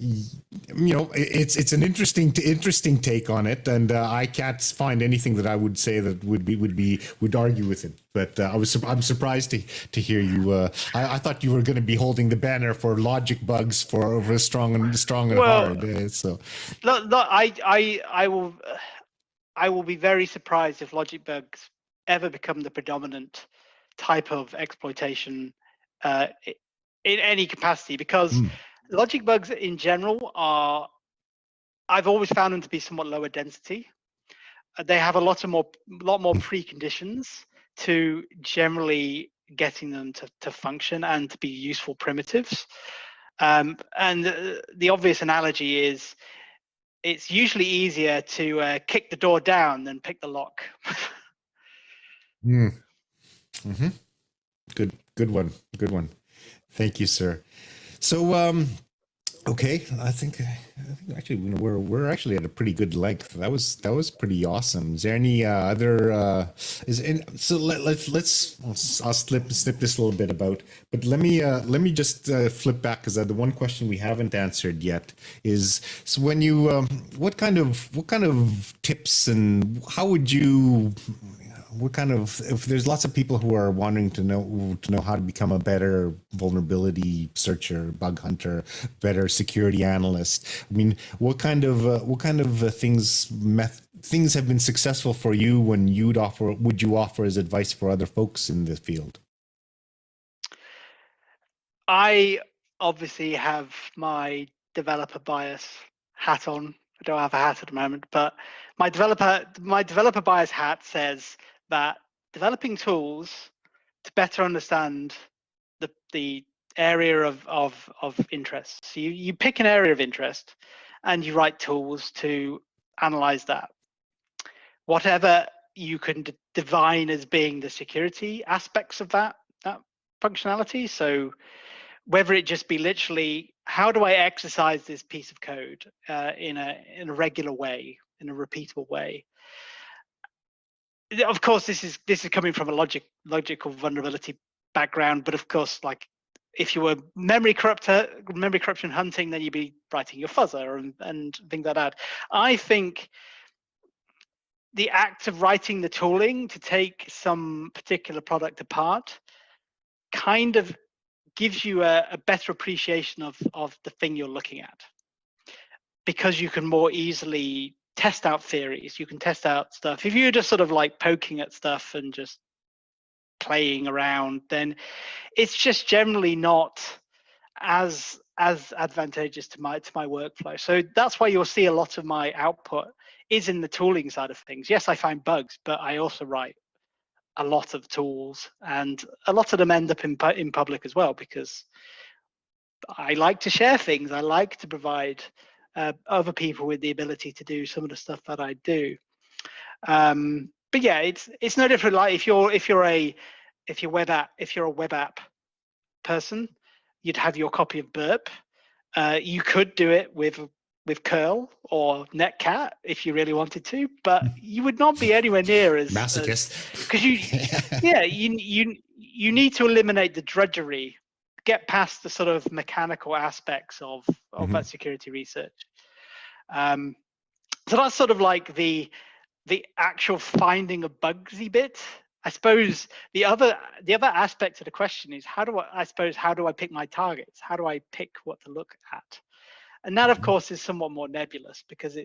it's an interesting interesting take on it, and I can't find anything that I would say that would argue with it. But I'm surprised to hear you. I thought you were going to be holding the banner for logic bugs for strong and hard. So, look, I will be very surprised if logic bugs ever become the predominant type of exploitation in any capacity, because logic bugs in general I've always found them to be somewhat lower density. They have a lot more preconditions to generally getting them to function and to be useful primitives. And the obvious analogy is it's usually easier to kick the door down than pick the lock. Good one. Thank you, sir. So, okay, I think actually we're actually at a pretty good length. That was pretty awesome. Is there any other? I'll snip this a little bit about. But let me just flip back, because the one question we haven't answered yet is, so when you what kind of tips and how would you? If there's lots of people who are wanting to know how to become a better vulnerability searcher, bug hunter, better security analyst, I mean, what kind of things have been successful for you when would you offer as advice for other folks in the field? I obviously have my developer bias hat on. I don't have a hat at the moment, but my developer bias hat says that developing tools to better understand the area of interest. So you pick an area of interest and you write tools to analyze that. Whatever you can divine as being the security aspects of that functionality. So whether it just be literally, how do I exercise this piece of code in a regular way, in a repeatable way? Of course, this is coming from a logical vulnerability background, but of course, like if you were memory corruption hunting, then you'd be writing your fuzzer and things like that. I think the act of writing the tooling to take some particular product apart kind of gives you a better appreciation of the thing you're looking at, because you can more easily test out theories. You can test out stuff. If you're just sort of like poking at stuff and just playing around, then it's just generally not as advantageous to my workflow. So that's why you'll see a lot of my output is in the tooling side of things. Yes, I find bugs, but I also write a lot of tools, and a lot of them end up in public as well, because I like to share things. I like to provide other people with the ability to do some of the stuff that I do. But yeah, it's no different. Like if you're a web app person, you'd have your copy of Burp. You could do it with curl or netcat if you really wanted to, but you would not be anywhere near as masochist, because you need to eliminate the drudgery, get past the sort of mechanical aspects of that security research. So that's sort of like the actual finding of bugsy bit. I suppose the other aspect of the question is how do I pick my targets? How do I pick what to look at? And that, of course, is somewhat more nebulous, because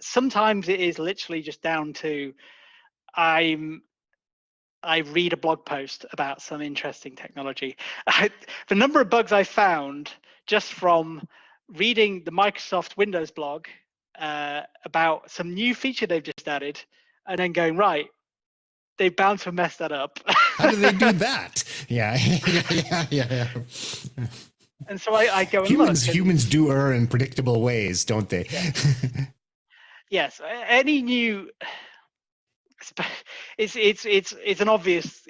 sometimes it is literally just down to I read a blog post about some interesting technology. The number of bugs I found just from reading the Microsoft Windows blog about some new feature they've just added, and then going, right, they're bound to mess that up. How do they do that? Yeah. And so I go and humans do err in predictable ways, don't they? Yeah. Yes, any new. It's an obvious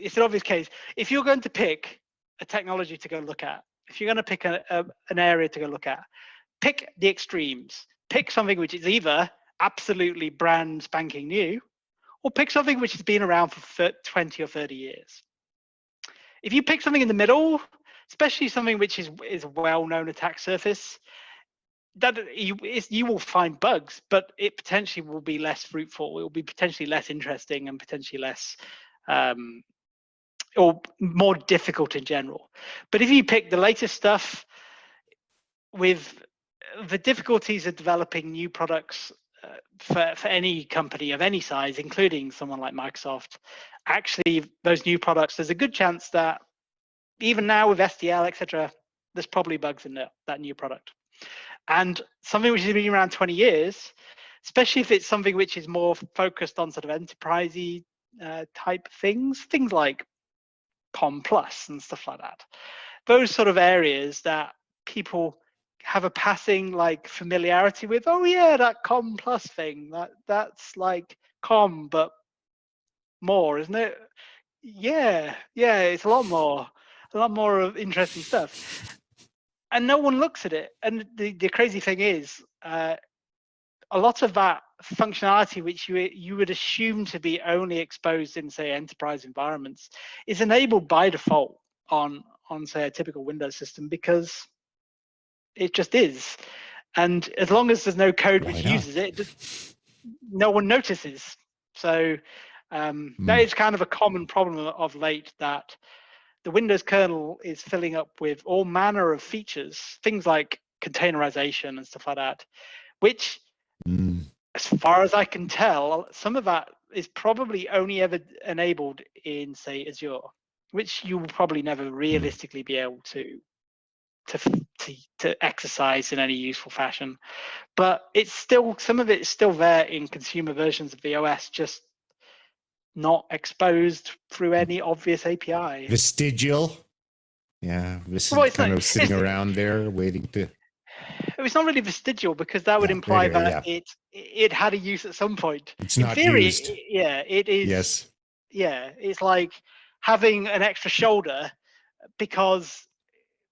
case. If you're going to pick a technology to go look at, if you're going to pick an area to go look at, pick the extremes. Pick something which is either absolutely brand spanking new, or pick something which has been around for 20 or 30 years. If you pick something in the middle, especially something which is a well-known attack surface, that you will find bugs, but it potentially will be less fruitful. It will be potentially less interesting and potentially less or more difficult in general. But if you pick the latest stuff, with the difficulties of developing new products for any company of any size, including someone like Microsoft, actually those new products, there's a good chance that even now with SDL, etc., there's probably bugs in that new product. And something which has been around 20 years, especially if it's something which is more focused on sort of enterprisey type things like Com Plus and stuff like that. Those sort of areas that people have a passing like familiarity with. Oh yeah, that Com Plus thing. That's like Com, but more, isn't it? Yeah, it's a lot more of interesting stuff. And no one looks at it. And the crazy thing is, a lot of that functionality which you would assume to be only exposed in, say, enterprise environments is enabled by default on say a typical Windows system, because it just is. And as long as there's no code which uses it, no one notices. So that is kind of a common problem of late, that the Windows kernel is filling up with all manner of features, things like containerization and stuff like that, which, as far as I can tell, some of that is probably only ever enabled in, say, Azure, which you will probably never realistically be able to exercise in any useful fashion. But it's still, some of it is still there in consumer versions of the OS, just not exposed through any obvious API. Vestigial. Yeah, this Well, is kind of sitting around there waiting to. It's not really vestigial, because that would imply that it had a use at some point. It's in not theory, used. It is. Yes. Yeah, it's like having an extra shoulder, because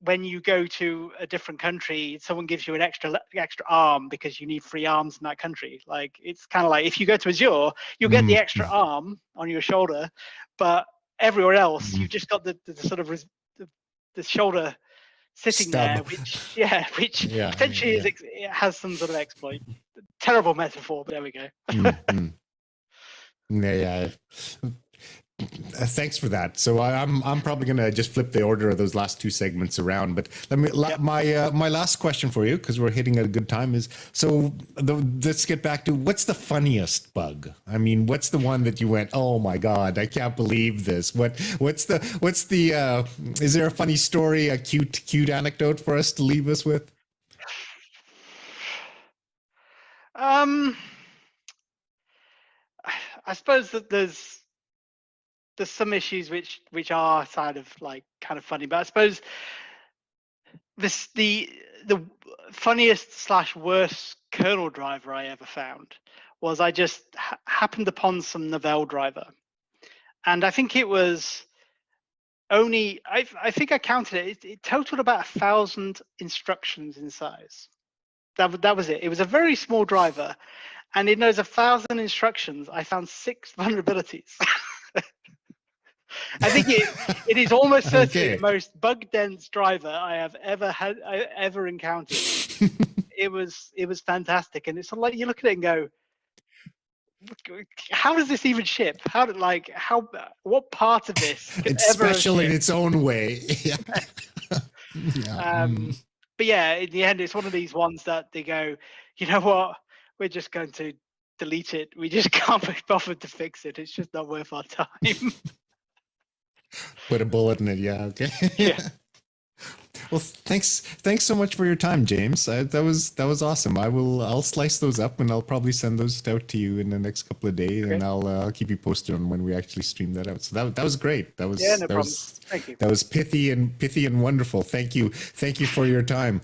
when you go to a different country, someone gives you an extra arm because you need 3 arms in that country. Like, it's kind of like if you go to Azure, you'll get the extra arm on your shoulder, but everywhere else you've just got the sort of the shoulder sitting there, which potentially it has some sort of exploit. Terrible metaphor, but there we go. Yeah. Thanks for that. So I'm probably gonna just flip the order of those last 2 segments around. But let me my last question for you, because we're hitting at a good time, is let's get back to what's the funniest bug? I mean, what's the one that you went, oh my god, I can't believe this? What's the is there a funny story, a cute anecdote for us to leave us with? I suppose that there's some issues which are kind of funny, but I suppose the funniest / worst kernel driver I ever found was I just happened upon some Novell driver, and I think it was only I think I counted it. It totaled about 1,000 instructions in size. That was it. It was a very small driver, and in those 1,000 instructions, I found 6 vulnerabilities. I think it is almost certainly the most bug-dense driver I have ever encountered. It was fantastic, and it's like you look at it and go, how does this even ship? What part of this could it's ever special in ship? its own way. But yeah, in the end, it's one of these ones that they go, you know what, we're just going to delete it. We just can't be bothered to fix it. It's just not worth our time. Put a bullet in it. Yeah. Okay. Yeah. Well, thanks so much for your time, James. That was awesome. I'll slice those up, and I'll probably send those out to you in the next couple of days, and I'll keep you posted on when we actually stream that out. So that was great. That was no problem. Thank you. That was pithy and wonderful. Thank you for your time.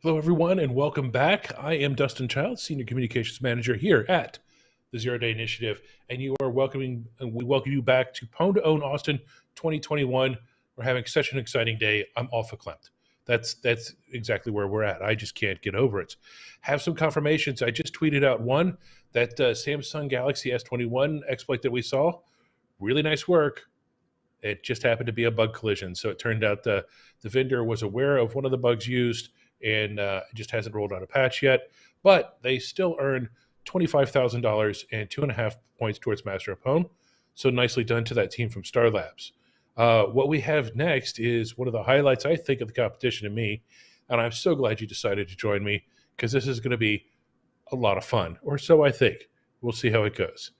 Hello, everyone, and welcome back. I am Dustin Childs, Senior Communications Manager here at the Zero Day Initiative, and we welcome you back to PWN2OWN Austin 2021. We're having such an exciting day. I'm all verklempt. That's exactly where we're at. I just can't get over it. Have some confirmations. I just tweeted out one, that Samsung Galaxy S21 exploit that we saw. Really nice work. It just happened to be a bug collision. So it turned out the vendor was aware of one of the bugs used, and it just hasn't rolled out a patch yet. But they still earned $25,000 and 2.5 points towards Master of Pwn. So nicely done to that team from Star Labs. What we have next is one of the highlights, I think, of the competition to me. And I'm so glad you decided to join me, because this is going to be a lot of fun, or so I think. We'll see how it goes.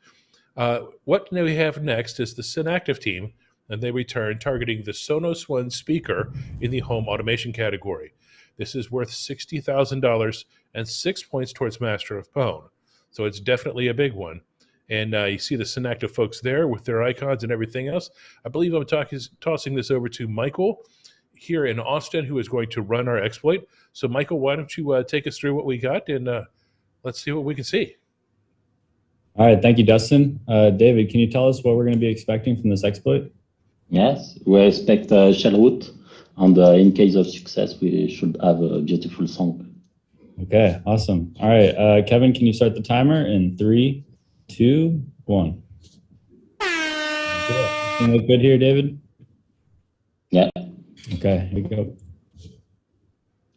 What we have next is the Synactive team, and they return targeting the Sonos One speaker in the home automation category. This is worth $60,000 and 6 points towards Master of Pwn. So it's definitely a big one. And you see the Synactive folks there with their icons and everything else. I believe I'm tossing this over to Michael here in Austin, who is going to run our exploit. So Michael, why don't you take us through what we got, and let's see what we can see. All right, thank you, Dustin. David, can you tell us what we're going to be expecting from this exploit? Yes, we expect shell root, and in case of success, we should have a beautiful song. Okay, awesome. All right, Kevin, can you start the timer in 3, 2, 1. Everything look good here, David? Yeah. Okay, here we go.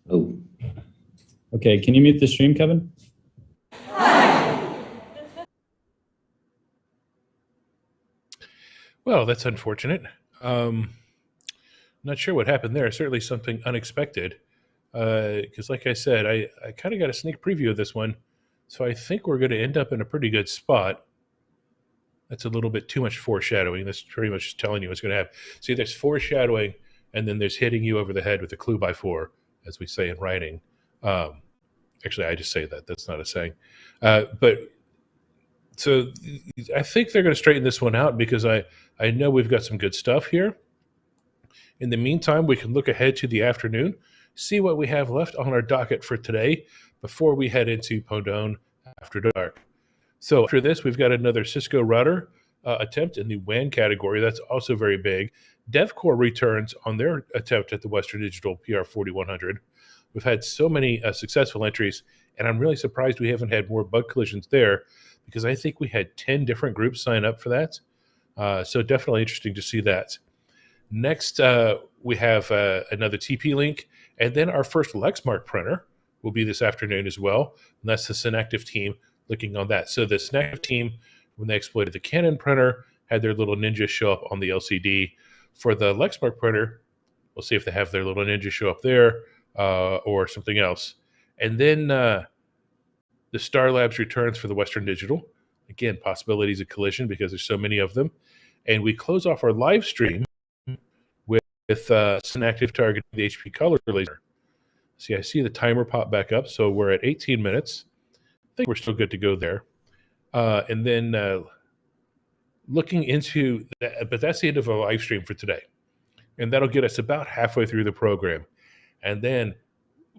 Oh. Okay, can you mute the stream, Kevin? Well, that's unfortunate. Not sure what happened there. Certainly something unexpected. Because like I said, I kind of got a sneak preview of this one. So I think we're going to end up in a pretty good spot. That's a little bit too much foreshadowing. That's pretty much telling you what's going to happen. See, there's foreshadowing, and then there's hitting you over the head with a clue by 4, as we say in writing. Actually, I just say that. That's not a saying. So I think they're going to straighten this one out, because I know we've got some good stuff here. In the meantime, we can look ahead to the afternoon, see what we have left on our docket for today before we head into PWN2OWN After Dark. So after this, we've got another Cisco router attempt in the WAN category. That's also very big. DevCore returns on their attempt at the Western Digital PR4100. We've had so many successful entries, and I'm really surprised we haven't had more bug collisions there, because I think we had 10 different groups sign up for that. So definitely interesting to see that. Next, we have another TP-Link, and then our first Lexmark printer will be this afternoon as well, and that's the Synactive team looking on that. So the Synactive team, when they exploited the Canon printer, had their little ninja show up on the LCD. For the Lexmark printer, we'll see if they have their little ninja show up there or something else. And then the Star Labs returns for the Western Digital. Again, possibilities of collision because there's so many of them. And we close off our live stream with Synactive targeting the HP color laser. See, I see the timer pop back up, so we're at 18 minutes. I think we're still good to go there. And then looking into that, but that's the end of our live stream for today. And that'll get us about halfway through the program. And then,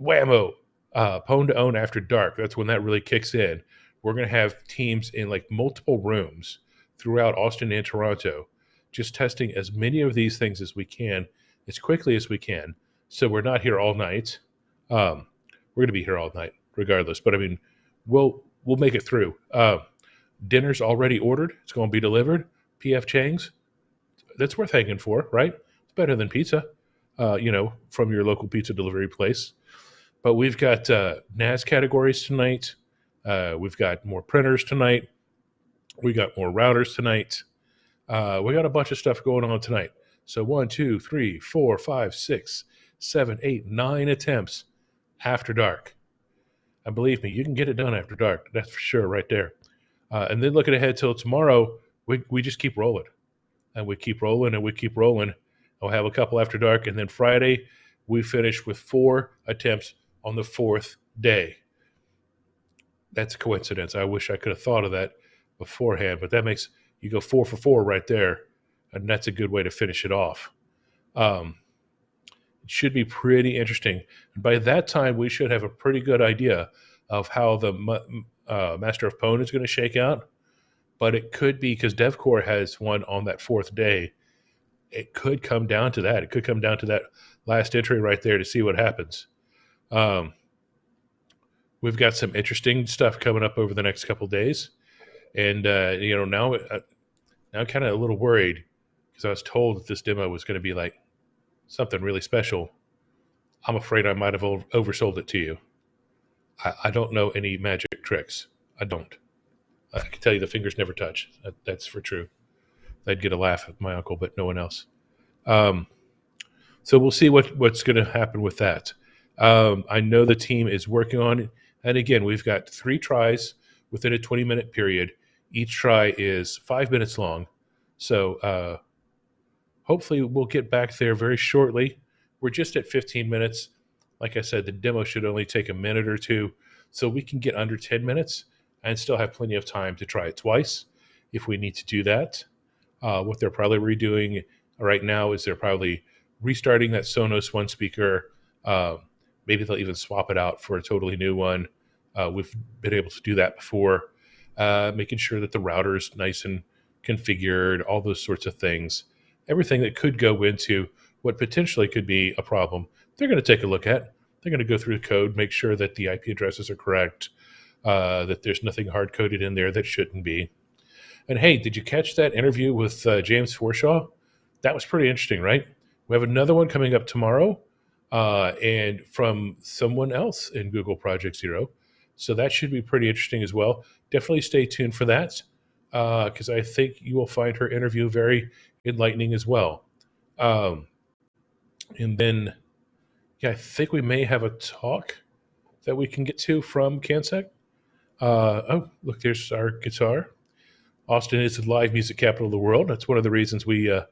whammo, PWN2OWN After Dark. That's when that really kicks in. We're going to have teams in like multiple rooms throughout Austin and Toronto, just testing as many of these things as we can, as quickly as we can. So we're not here all night. We're going to be here all night regardless. But I mean, we'll make it through. Dinner's already ordered. It's going to be delivered. PF Chang's. That's worth hanging for, right? It's better than pizza, from your local pizza delivery place. But we've got NAS categories tonight. We've got more printers tonight. We got more routers tonight. We got a bunch of stuff going on tonight. So 1, 2, 3, 4, 5, 6, 7, 8, 9 attempts after dark. And believe me, you can get it done after dark. That's for sure right there. And then looking ahead till tomorrow, we just keep rolling. And we keep rolling and we keep rolling. We'll have a couple after dark. And then Friday, we finish with 4 attempts on the 4th day. That's a coincidence. I wish I could have thought of that beforehand, but that makes you go 4 for 4 right there, and that's a good way to finish it off. It should be pretty interesting. And by that time, we should have a pretty good idea of how the Master of Pwn is going to shake out. But it could be, because DevCore has one on that 4th day, it could come down to that. It could come down to that last entry right there to see what happens. We've got some interesting stuff coming up over the next couple of days. And, now I'm kind of a little worried because I was told that this demo was going to be like something really special. I'm afraid I might have oversold it to you. I don't know any magic tricks. I don't. I can tell you the fingers never touch. That's for true. I'd get a laugh at my uncle, but no one else. So we'll see what's going to happen with that. I know the team is working on it. And again, we've got 3 tries within a 20-minute period. Each try is 5 minutes long. So hopefully we'll get back there very shortly. We're just at 15 minutes. Like I said, the demo should only take a minute or two. So we can get under 10 minutes and still have plenty of time to try it twice if we need to do that. What they're probably redoing right now is they're probably restarting that Sonos 1 speaker. Maybe they'll even swap it out for a totally new one. We've been able to do that before. Making sure that the router is nice and configured, all those sorts of things. Everything that could go into what potentially could be a problem, they're going to take a look at. They're going to go through the code, make sure that the IP addresses are correct, that there's nothing hard-coded in there that shouldn't be. And hey, did you catch that interview with James Forshaw? That was pretty interesting, right? We have another one coming up tomorrow, and from someone else in Google Project Zero. So that should be pretty interesting as well. Definitely stay tuned for that, because I think you will find her interview very enlightening as well. And then, I think we may have a talk that we can get to from PACSEC. Oh, look, there's our guitar. Austin is the live music capital of the world. That's one of the reasons we are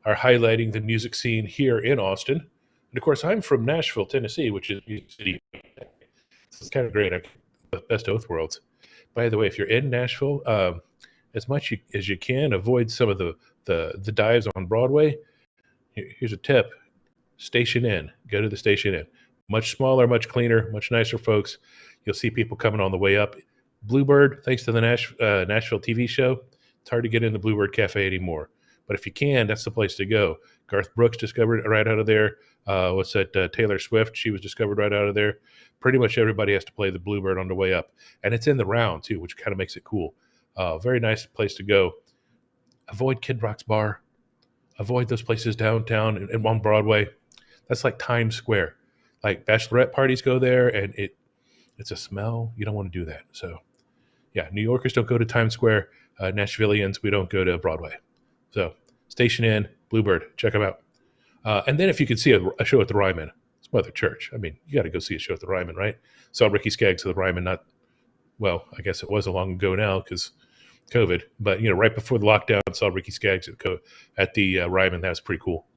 highlighting the music scene here in Austin. And of course, I'm from Nashville, Tennessee, which is Music City. It's kind of great. I'm the best of both worlds. By the way, if you're in Nashville, as much as you can, avoid some of the dives on Broadway. Here's a tip. Station Inn. Go to the Station Inn. Much smaller, much cleaner, much nicer folks. You'll see people coming on the way up. Bluebird, thanks to the Nashville TV show, it's hard to get in the Bluebird Cafe anymore. But if you can, that's the place to go. Garth Brooks discovered it right out of there. Taylor Swift, she was discovered right out of there. Pretty much everybody has to play the Bluebird on the way up. And it's in the round, too, which kind of makes it cool. Very nice place to go. Avoid Kid Rock's Bar. Avoid those places downtown and on Broadway. That's like Times Square. Like bachelorette parties go there, and it's a smell. You don't want to do that. So, yeah, New Yorkers don't go to Times Square. Nashvillians, we don't go to Broadway. So, Station Inn, Bluebird, check them out. And then if you could see a show at the Ryman, it's Mother Church. I mean, you got to go see a show at the Ryman, right? Saw Ricky Skaggs at the Ryman, I guess it was a long ago now because COVID. But, right before the lockdown, saw Ricky Skaggs at the Ryman. That was pretty cool.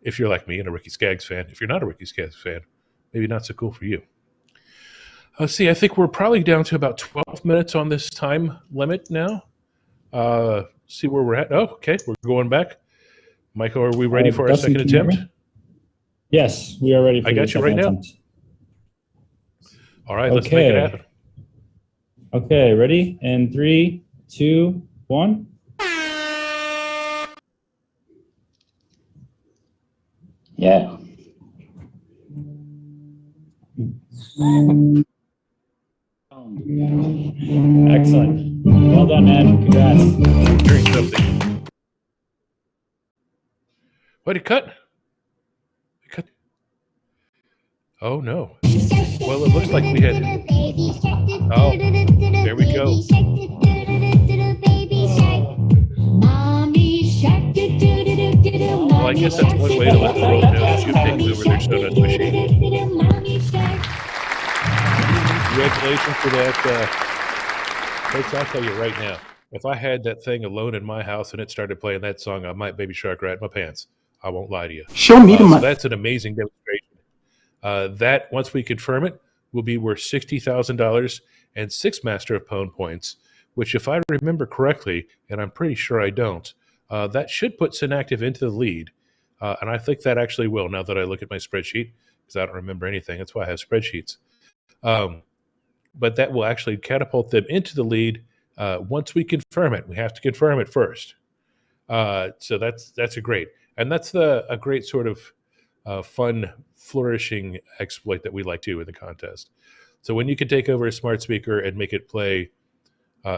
If you're like me and a Ricky Skaggs fan. If you're not a Ricky Skaggs fan, maybe not so cool for you. Let's see, I think we're probably down to about 12 minutes on this time limit now. See where we're at. Oh, okay, we're going back. Michael, are we ready for our second attempt? Yes, we are ready for I got you right now. All right, let's make it happen. Okay, ready? And 3, 2, 1. Yeah. Excellent. Well done, man. Congrats. Hearing something. What, it cut? It cut? Oh, no. Well, it looks like we had... Oh, there we go. Well, I guess that's one way to let the world know that you've taken over their Sonos machine. Congratulations for that. Folks, I'll tell you right now, if I had that thing alone in my house and it started playing that song, I might Baby Shark right in my pants. I won't lie to you. Show me the so that's an amazing demonstration. That, once we confirm it, will be worth $60,000 and 6 Master of Pwn points, which, if I remember correctly, and I'm pretty sure I don't, that should put Synactive into the lead. And I think that actually will, now that I look at my spreadsheet, because I don't remember anything. That's why I have spreadsheets. But that will actually catapult them into the lead once we confirm it. We have to confirm it first. So that's a great, and that's a great sort of fun, flourishing exploit that we like to do in the contest. So when you can take over a smart speaker and make it play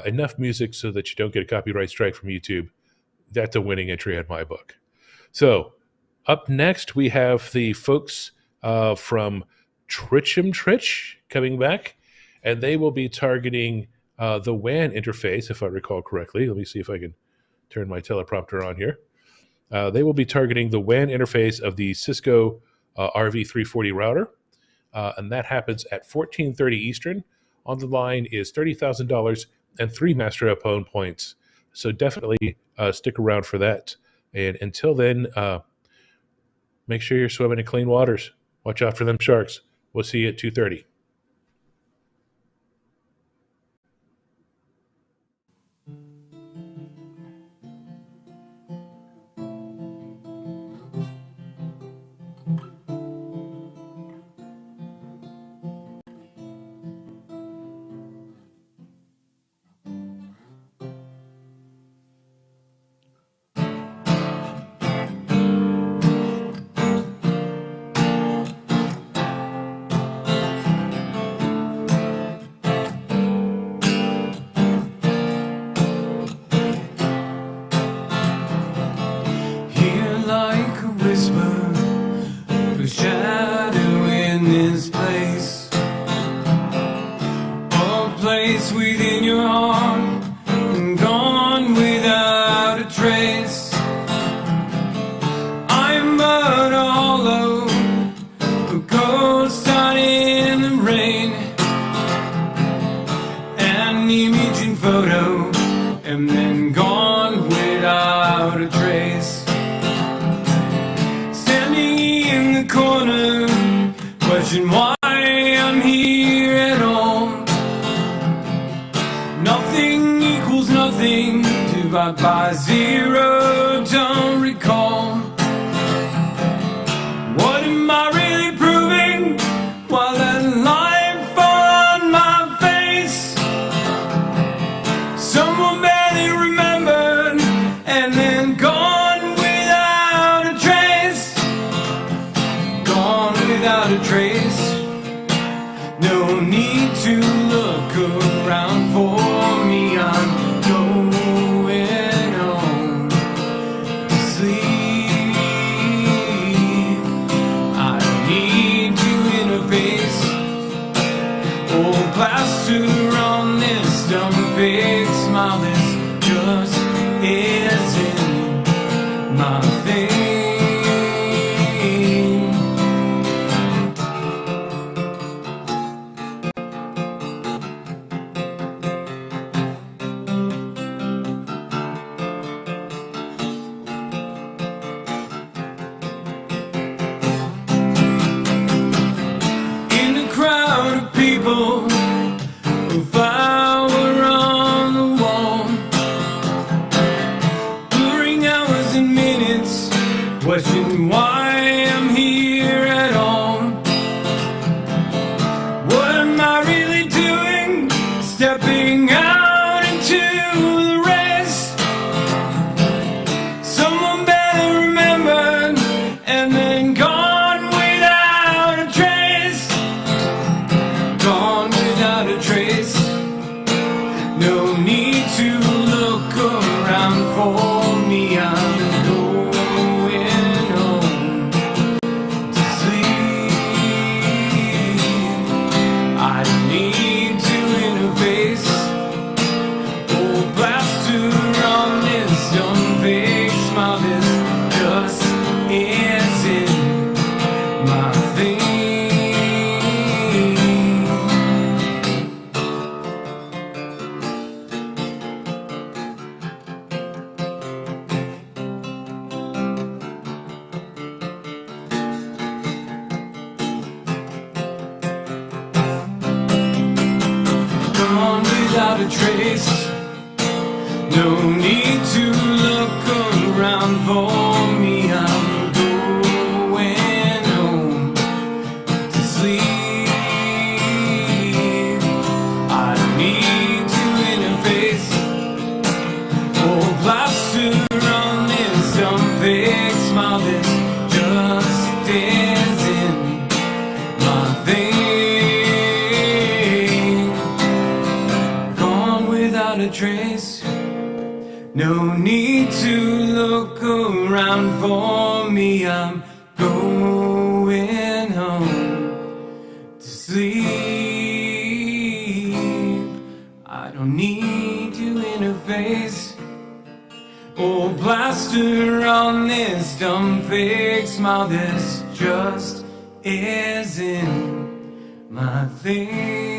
enough music so that you don't get a copyright strike from YouTube, that's a winning entry in my book. So up next, we have the folks from Trich coming back, and they will be targeting the WAN interface, if I recall correctly. Let me see if I can turn my teleprompter on here. They will be targeting the WAN interface of the Cisco RV340 router, and that happens at 14:30 Eastern. On the line is $30,000 and 3 Master Opponent points. So definitely stick around for that. And until then, make sure you're swimming in clean waters. Watch out for them sharks. We'll see you at 2:30. without a trace. No need to look around for me. I'm going. smile, this just isn't my thing. Gone without a trace, no need to look around for me. I'm going home to sleep. I don't need to interface or plaster on this dumb fake smile. This just isn't my thing.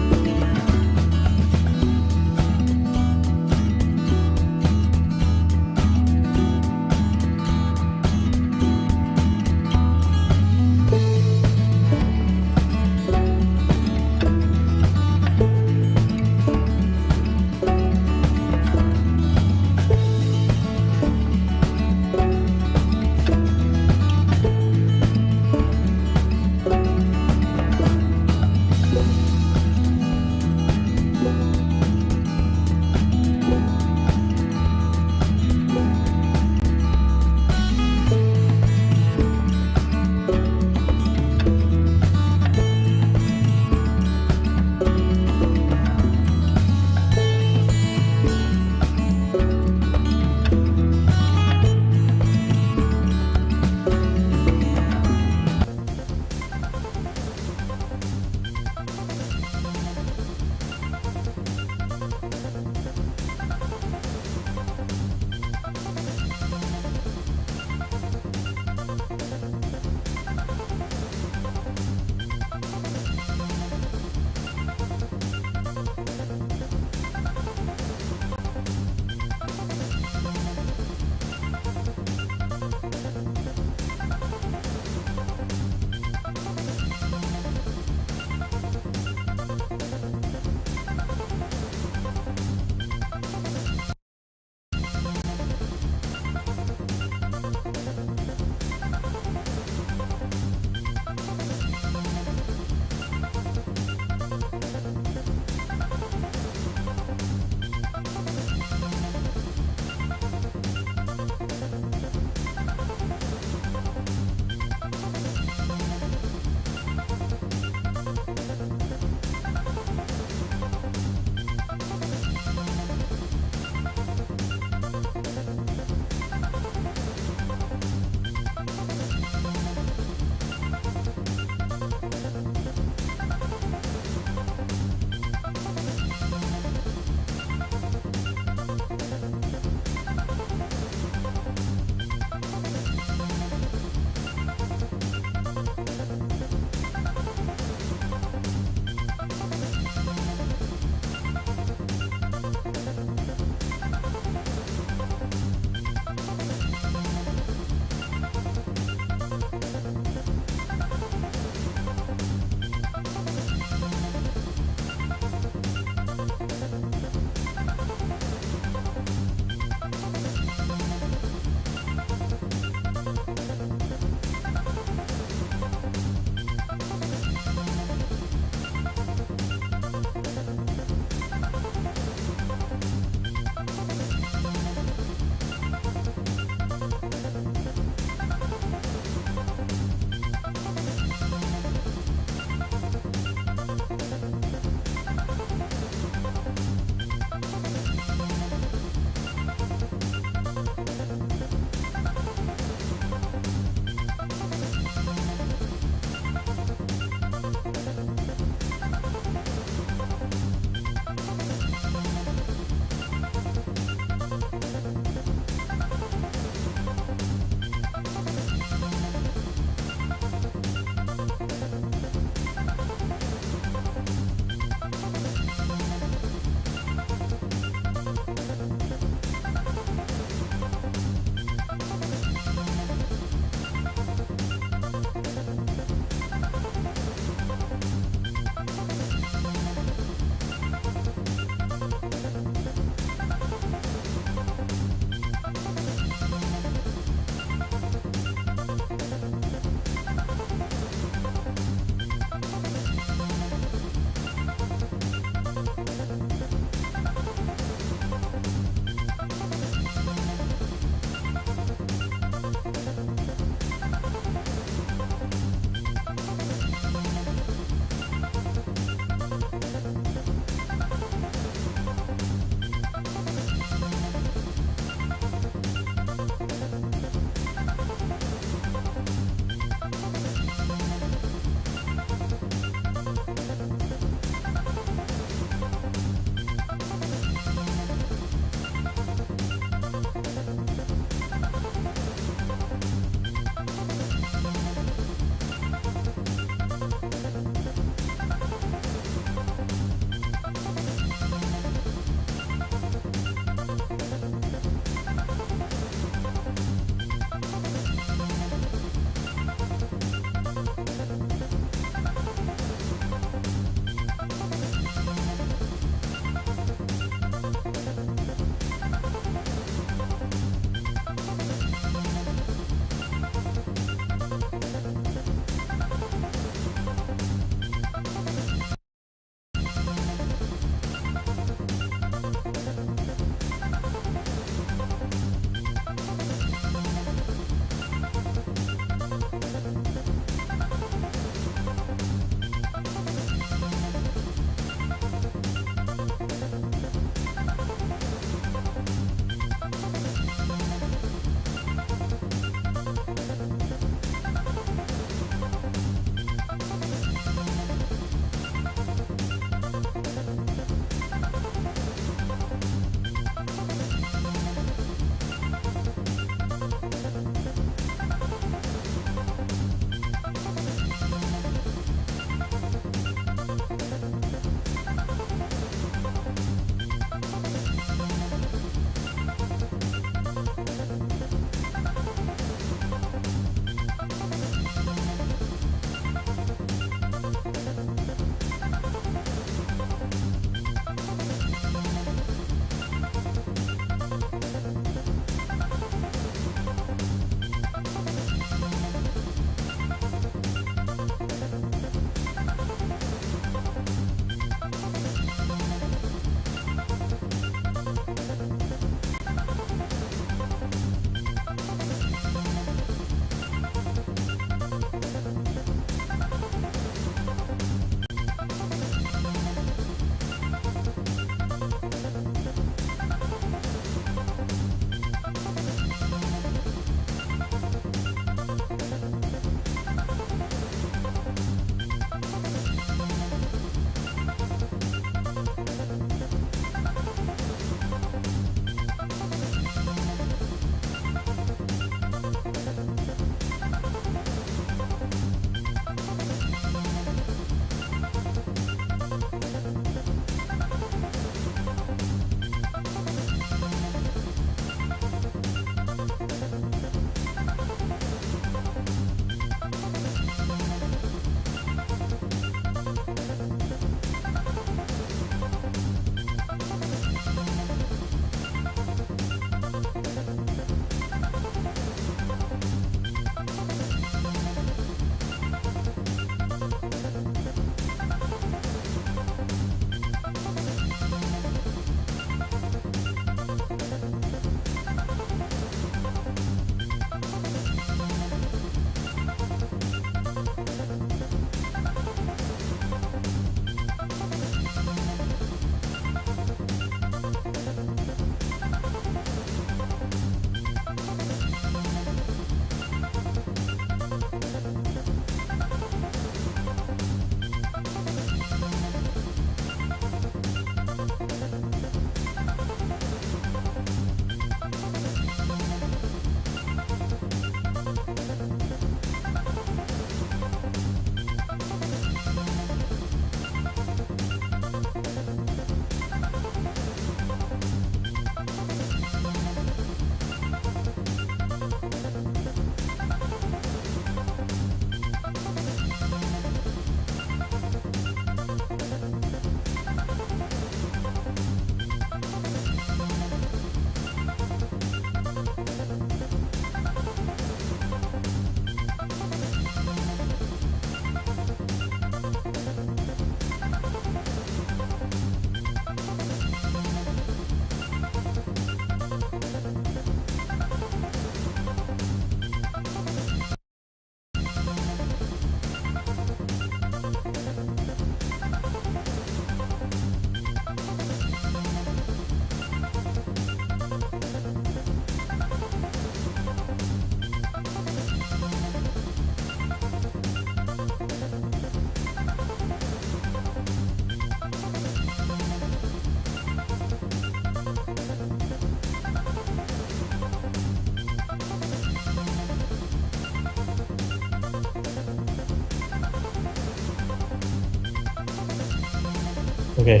Okay.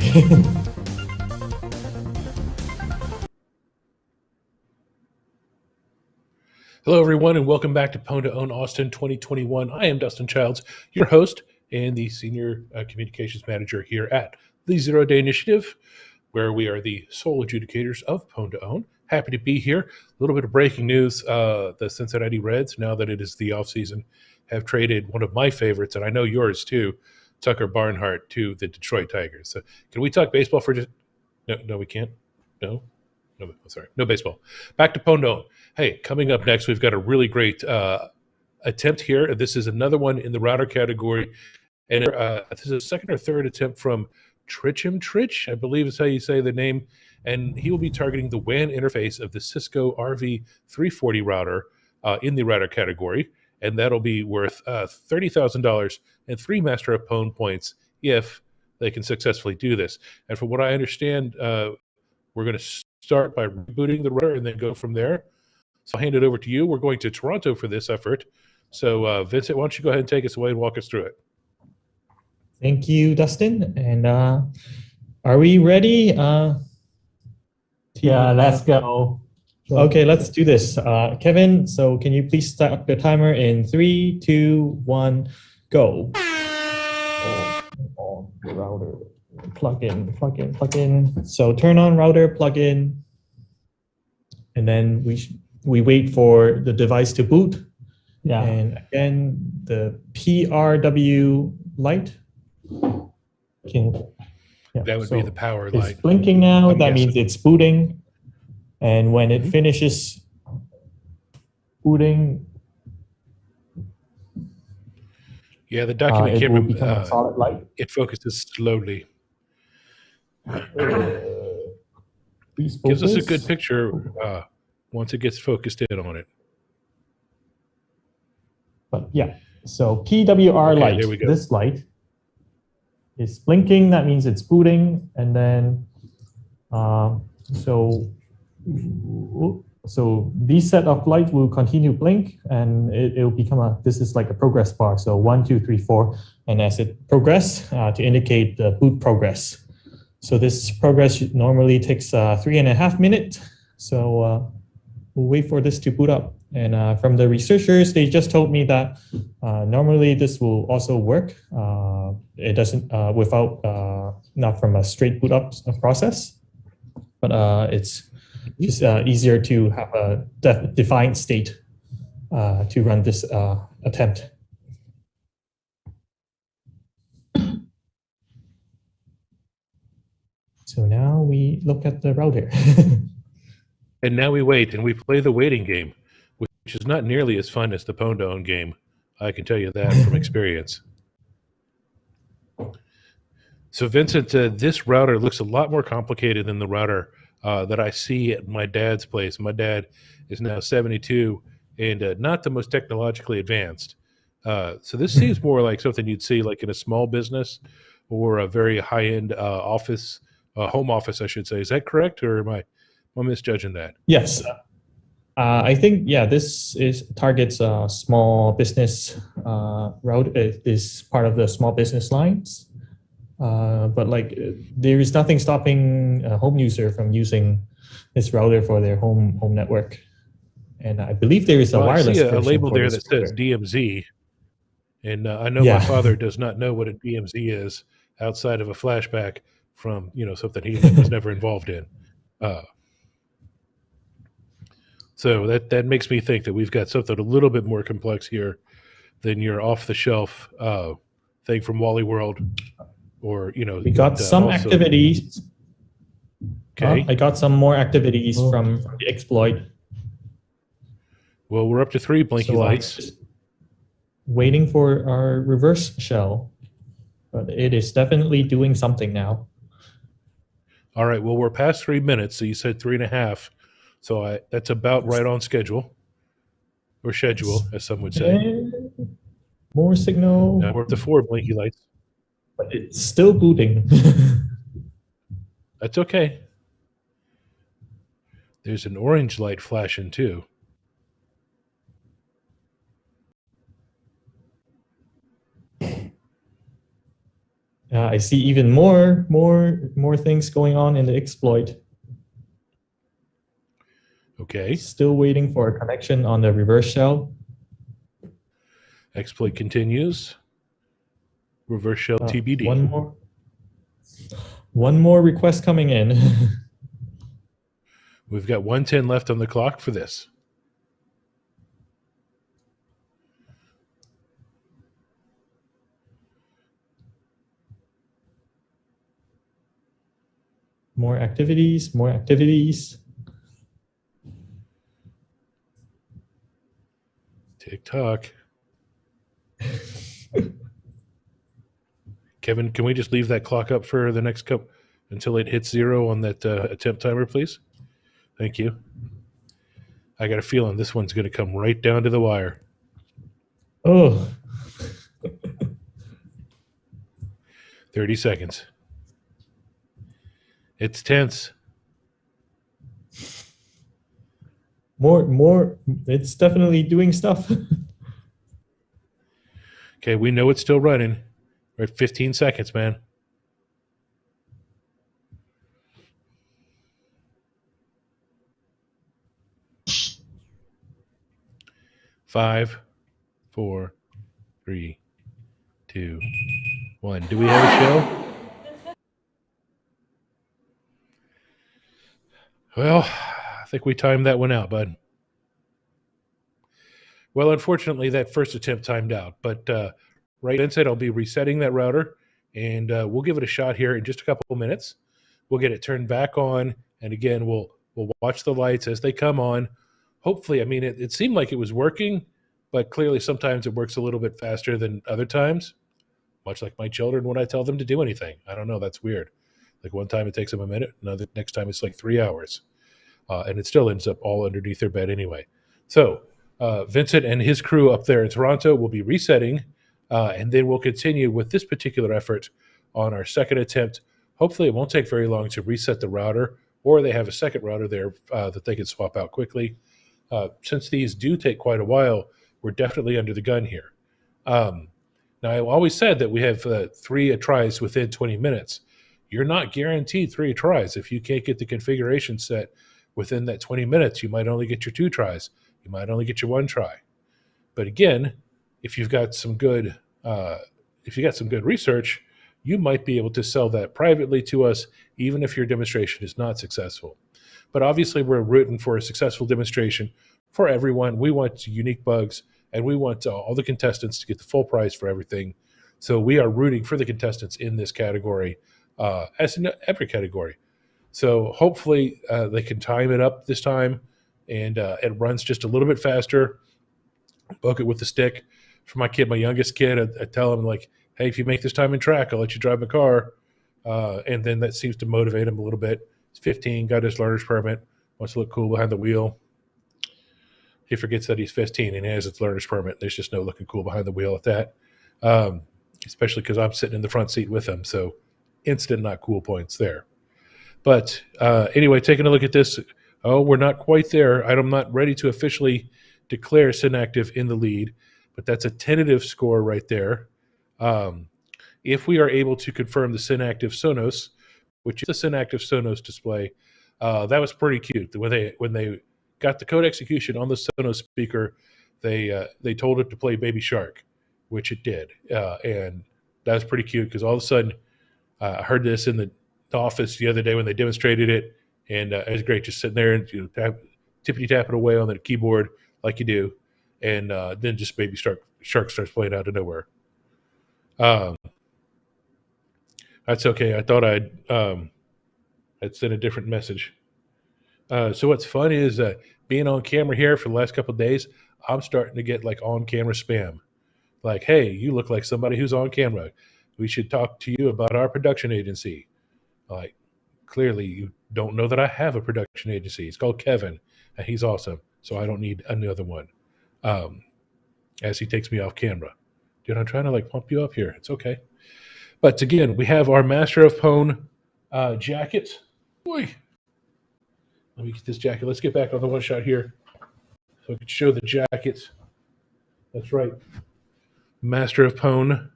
Hello, everyone, and welcome back to PWN2OWN Austin 2021. I am Dustin Childs, your host and the Senior Communications Manager here at the Zero Day Initiative, where we are the sole adjudicators of PWN2OWN. Happy to be here. A little bit of breaking news. The Cincinnati Reds, now that it is the offseason, have traded one of my favorites, and I know yours too, Tucker Barnhart, to the Detroit Tigers. So can we talk baseball for just... No, we can't? No, sorry. No baseball. Back to PWN2OWN. Hey, coming up next, we've got a really great attempt here. This is another one in the router category. And this is a second or third attempt from Trich, I believe is how you say the name. And he will be targeting the WAN interface of the Cisco RV340 router in the router category. And that'll be worth $30,000 and 3 Master of PWN points if they can successfully do this. And from what I understand, we're going to start by rebooting the router and then go from there. So I'll hand it over to you. We're going to Toronto for this effort. So Vincent, why don't you go ahead and take us away and walk us through it? Thank you, Dustin. And are we ready? Yeah, let's go. Okay, let's do this. Kevin, so can you please start the timer in 3, 2, 1, go. On the router. Plug in. So turn on router, plug in. And then we wait for the device to boot. Yeah. And again, the PRW light. That would be the power light. It's blinking now. I'm that guessing. means it's booting. And when it finishes booting, yeah, the document it camera, will become a solid light. it focuses slowly. Please Gives us a focus. good picture once it gets focused in on it. But yeah, so PWR Okay, light, there we go. this light is blinking. That means it's booting. And then, so this set of lights will continue blink, and it'll become this is like a progress bar. So 1, 2, 3, 4. And as it progress, to indicate the boot progress. So this progress normally takes 3.5 minutes. So we'll wait for this to boot up. And from the researchers, they just told me that normally this will also work. It doesn't not from a straight boot up process, but it's just easier to have a defined state to run this attempt. So now we look at the router. And now we wait, and we play the waiting game, which is not nearly as fun as the PWN2OWN game. I can tell you that from experience. So Vincent, this router looks a lot more complicated than the router that I see at my dad's place. My dad is now 72 and not the most technologically advanced. So this seems more like something you'd see like in a small business or a very high-end office, home office, I should say. Is that correct, or am I misjudging that? Yes. I think, yeah, this targets small business route. It is part of the small business lines. But like there is nothing stopping a home user from using this router for their home network. And I believe there is a wireless I see a version label for there this that says router. DMZ. And I know Yeah. my father does not know what a DMZ is outside of a flashback from, something he was never involved in. So that makes me think that we've got something a little bit more complex here than your off-the-shelf thing from Wally World, or We got some also, activities. Okay. I got some more activities from the exploit. Well, we're up to 3 blinky So I'm lights. just waiting for our reverse shell, but it is definitely doing something now. All right. Well, we're past 3 minutes, so you said 3.5. So that's about right on schedule, or schedule, as some would say. And more signal. Now we're up to 4 blinky lights. But it's still booting. That's okay. There's an orange light flashing too. I see even more things going on in the exploit. Okay. Still waiting for a connection on the reverse shell. Exploit continues. Reverse shell TBD. One more request coming in. We've got 1:10 left on the clock for this. More activities, more activities. TikTok. Kevin, can we just leave that clock up for the next couple until it hits 0 on that attempt timer, please? Thank you. I got a feeling this one's going to come right down to the wire. Oh. 30 seconds. It's tense. More. It's definitely doing stuff. Okay, we know it's still running. We're at 15 seconds, man. Five, 4, 3, 2, 1. Do we have a show? Well, I think we timed that one out, bud. Well, unfortunately, that first attempt timed out. But right inside, I'll be resetting that router, and we'll give it a shot here in just a couple of minutes. We'll get it turned back on, and again, we'll watch the lights as they come on. Hopefully, I mean, it seemed like it was working, but clearly sometimes it works a little bit faster than other times, much like my children when I tell them to do anything. I don't know. That's weird. Like one time it takes them a minute, next time it's like 3 hours. And it still ends up all underneath their bed anyway. So Vincent and his crew up there in Toronto will be resetting, and then we'll continue with this particular effort on our second attempt. Hopefully it won't take very long to reset the router, or they have a second router there that they can swap out quickly. Since these do take quite a while, we're definitely under the gun here. Now, I always said that we have 3 tries within 20 minutes. You're not guaranteed 3 tries. If you can't get the configuration set within that 20 minutes, you might only get your 2 tries. You might only get your 1 try. But again, if you've got some good, research, you might be able to sell that privately to us, even if your demonstration is not successful. But obviously, we're rooting for a successful demonstration for everyone. We want unique bugs, and we want all the contestants to get the full price for everything. So we are rooting for the contestants in this category, as in every category. So hopefully they can time it up this time, and it runs just a little bit faster. Book it with the stick. For my kid, my youngest kid, I tell him, like, hey, if you make this time in track, I'll let you drive my car. And then that seems to motivate him a little bit. He's 15, got his learner's permit, wants to look cool behind the wheel. He forgets that he's 15 and he has his learner's permit. There's just no looking cool behind the wheel at that, especially because I'm sitting in the front seat with him. So instant not cool points there. But anyway, taking a look at this, we're not quite there. I'm not ready to officially declare Synactive in the lead, but that's a tentative score right there. If we are able to confirm the Synactive Sonos, which is the Synactive Sonos display, that was pretty cute. When they got the code execution on the Sonos speaker, they told it to play Baby Shark, which it did, and that was pretty cute because all of a sudden I heard this in the office the other day when they demonstrated it, and it was great, just sitting there and tippity tapping away on the keyboard like you do, and then just Baby Shark starts playing out of nowhere. That's okay. I thought I'd send a different message. So what's fun is being on camera here for the last couple of days, I'm starting to get like on-camera spam. Like, hey, you look like somebody who's on camera. We should talk to you about our production agency. Like, clearly you don't know that I have a production agency. It's called Kevin, and he's awesome. So I don't need another one. As he takes me off camera. Dude, I'm trying to like pump you up here. It's okay. But again, we have our Master of PWN jacket. Boy. Let me get this jacket. Let's get back on the one shot here so I can show the jacket. That's right. Master of PWN.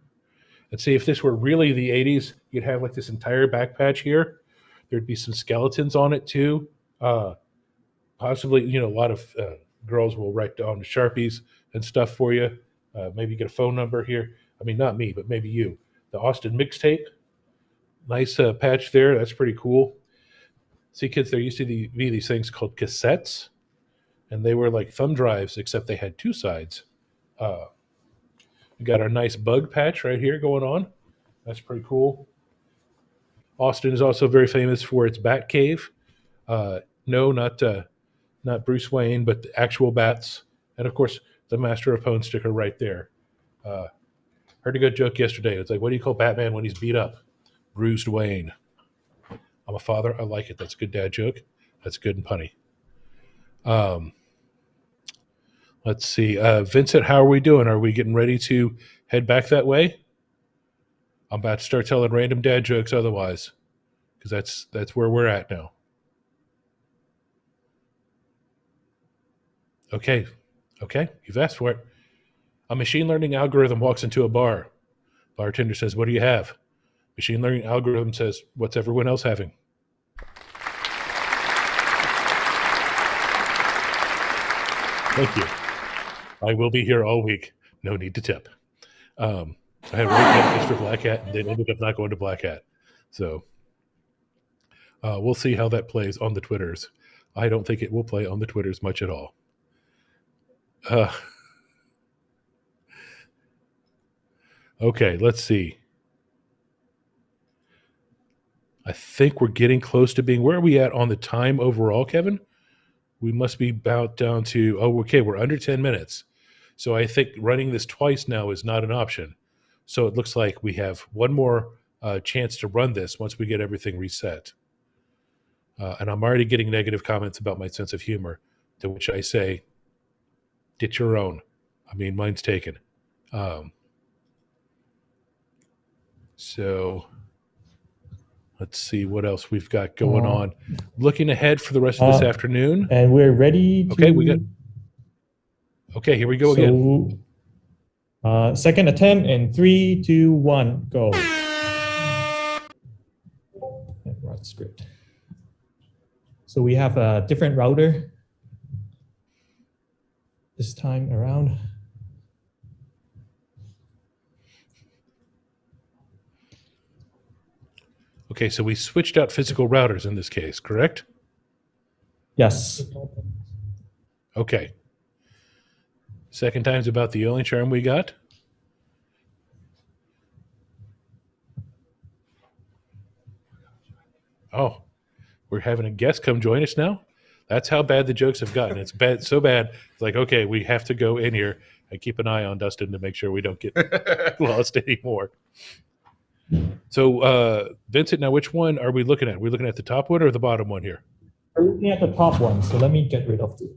And see, if this were really the 80s, you'd have like this entire back patch here. There'd be some skeletons on it too. Possibly, you know, a lot of girls will write down the Sharpies and stuff for you. Maybe get a phone number here. I mean, not me, but maybe you. The Austin mixtape. Nice patch there. That's pretty cool. See, kids, there used to be these things called cassettes, and they were like thumb drives, except they had two sides. We got our nice bug patch right here going on. That's pretty cool. Austin is also very famous for its bat cave. No, not Bruce Wayne, but the actual bats. And of course, the Master of Pwn sticker right there. Heard a good joke yesterday. It's like, what do you call Batman when he's beat up? Bruised Wayne. I'm a father. I like it. That's a good dad joke. That's good and punny. Let's see. Vincent, how are we doing? Are we getting ready to head back that way? I'm about to start telling random dad jokes otherwise, because that's where we're at now. Okay, you've asked for it. A machine learning algorithm walks into a bar. Bartender says, "What do you have?" Machine learning algorithm says, "What's everyone else having?" Thank you. I will be here all week. No need to tip. I had right for Black Hat, and then ended up not going to Black Hat. So we'll see how that plays on the Twitters. I don't think it will play on the Twitters much at all. Okay, let's see. I think we're getting close to being, where are we at on the time overall, Kevin? We must be about down to, we're under 10 minutes. So I think running this twice now is not an option. So it looks like we have one more chance to run this once we get everything reset. And I'm already getting negative comments about my sense of humor, to which I say, get your own. I mean, mine's taken. So let's see what else we've got going on. Looking ahead for the rest of this afternoon. And we're ready to... Okay, here we go again. Second attempt in 3, 2, 1, go. And run script. So we have a different router this time around. Okay, so we switched out physical routers in this case, correct? Yes. Okay. Second time's about the only charm we got. Oh, we're having a guest come join us now? That's how bad the jokes have gotten. It's bad, so bad. It's like, okay, we have to go in here and keep an eye on Dustin to make sure we don't get lost anymore. So, Vincent, now which one are we looking at? Are we looking at the top one or the bottom one here? We're looking at the top one, so let me get rid of the...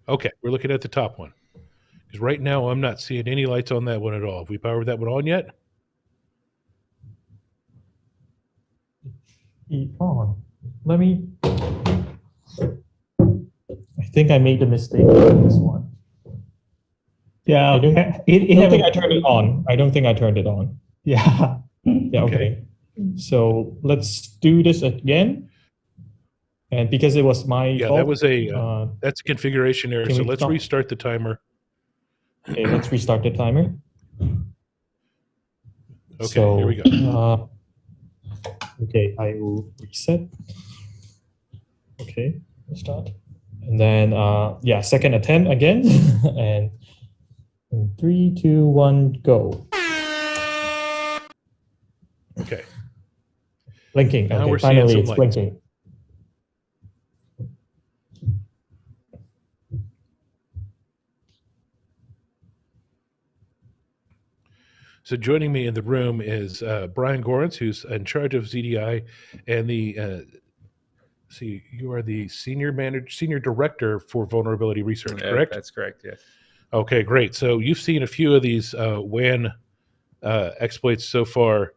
Okay, we're looking at the top one. Because right now I'm not seeing any lights on that one at all. Have we powered that one on yet? On. Let me... I think I made a mistake on this one. Yeah, I don't think I turned it on. I don't think I turned it on. Yeah. Yeah, okay. So let's do this again. And because it was my fault, that was that's a configuration error. So let's restart the timer. Okay, let's restart the timer. Okay, so, here we go. Okay, I will reset. Okay, start. And then, second attempt again. And 3, 2, 1, go. Okay. Blinking. Now okay, we're finally seeing it's some lights. blinking. So joining me in the room is Brian Gorence, who's in charge of ZDI, and you are the senior director for vulnerability research, correct? That's correct, yes. Okay, great. So you've seen a few of these WAN exploits so far.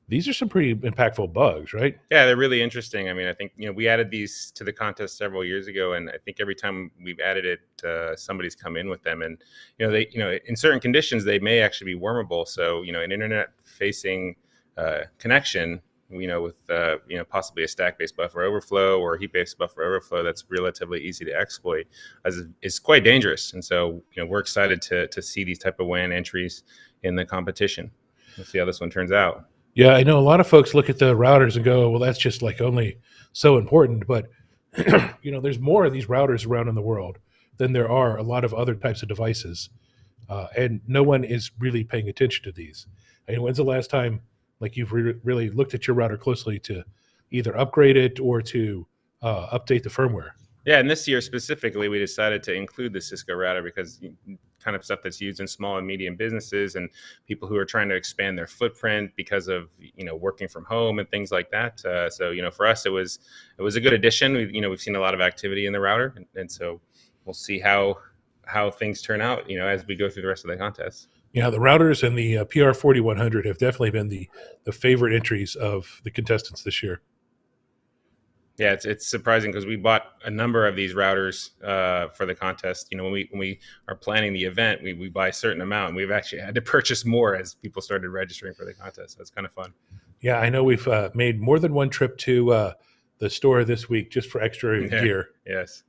these are some pretty impactful bugs, right? Yeah, they're really interesting. I mean, I think, we added these to the contest several years ago, and I think every time we've added it, somebody's come in with them. And, they, in certain conditions, they may actually be wormable. So, an internet-facing connection, with, possibly a stack-based buffer overflow or a heap-based buffer overflow that's relatively easy to exploit is quite dangerous. And so, we're excited to see these type of WAN entries in the competition. We'll see how this one turns out. Yeah, I know a lot of folks look at the routers and go, well, that's just like only so important. But, there's more of these routers around in the world than there are a lot of other types of devices. And no one is really paying attention to these. I mean, when's the last time you've really looked at your router closely to either upgrade it or to update the firmware? Yeah, and this year specifically, we decided to include the Cisco router because kind of stuff that's used in small and medium businesses and people who are trying to expand their footprint because of working from home and things like that. So for us, it was a good addition. We've seen a lot of activity in the router, and so we'll see how things turn out as we go through the rest of the contest. Yeah, the routers and the PR4100 have definitely been the favorite entries of the contestants this year. Yeah, it's surprising because we bought a number of these routers for the contest. When we are planning the event, we buy a certain amount, and we've actually had to purchase more as people started registering for the contest. So it's kind of fun. Yeah, I know we've made more than one trip to the store this week just for extra gear. Yes.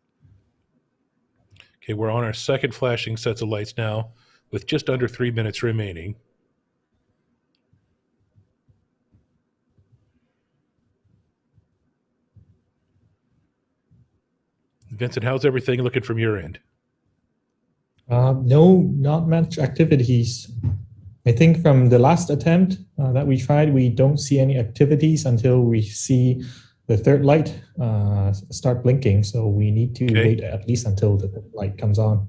Okay, we're on our second flashing sets of lights now with just under 3 minutes remaining. Vincent, how's everything looking from your end? No, not much activities. I think from the last attempt that we tried, we don't see any activities until we see the third light start blinking. So we need to wait at least until the light comes on.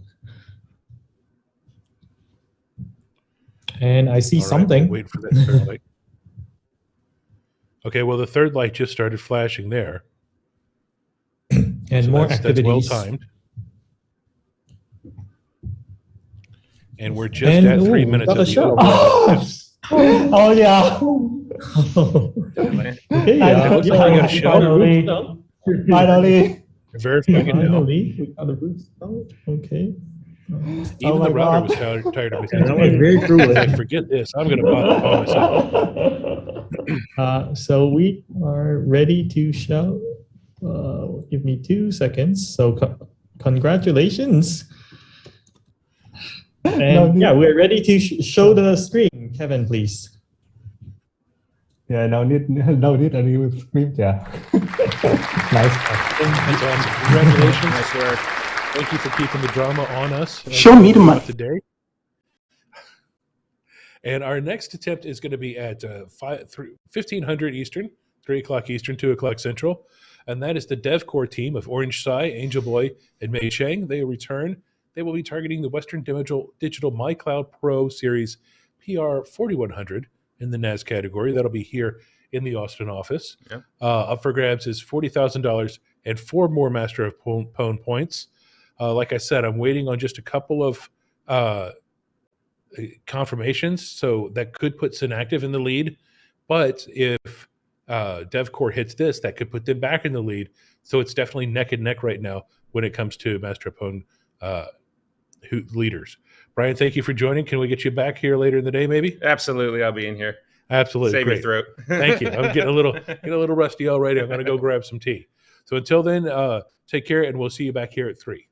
And I see something. We'll wait for that third light. Okay, well, the third light just started flashing there. And so more that's activities. That's well timed. And we're just at 3 minutes of the show. Oh yeah. Okay, yeah, looks like we got a show. Finally. Verifying it now. We got a boost. Okay. Even the router was tired of That was very cruel. I forget this. I'm going to buy myself. So we are ready to show. Give me 2 seconds. So congratulations. And yeah, we're ready to show the screen. Kevin, please. Yeah, no need any with screen. Yeah. Nice. That's awesome. Congratulations. Nice work. Thank you for keeping the drama on us. Show me the mic today. And our next attempt is going to be at 1500 Eastern, 3 o'clock Eastern, 2 o'clock Central. And that is the DevCore team of Orange Sai, Angel Boy, and Mei Chang. They return. They will be targeting the Western Digital MyCloud Pro Series PR4100 in the NAS category. That'll be here in the Austin office. Yep. Up for grabs is $40,000 and 4 more Master of Pwn points. Like I said, I'm waiting on just a couple of confirmations, so that could put Synactive in the lead. But if DevCore hits this, that could put them back in the lead. So it's definitely neck and neck right now when it comes to Master of Pwn leaders. Brian, thank you for joining. Can we get you back here later in the day, maybe? Absolutely, I'll be in here. Absolutely, Save great. your throat. Thank you. I'm getting a little rusty already. I'm going to go grab some tea. So until then, take care, and we'll see you back here at 3.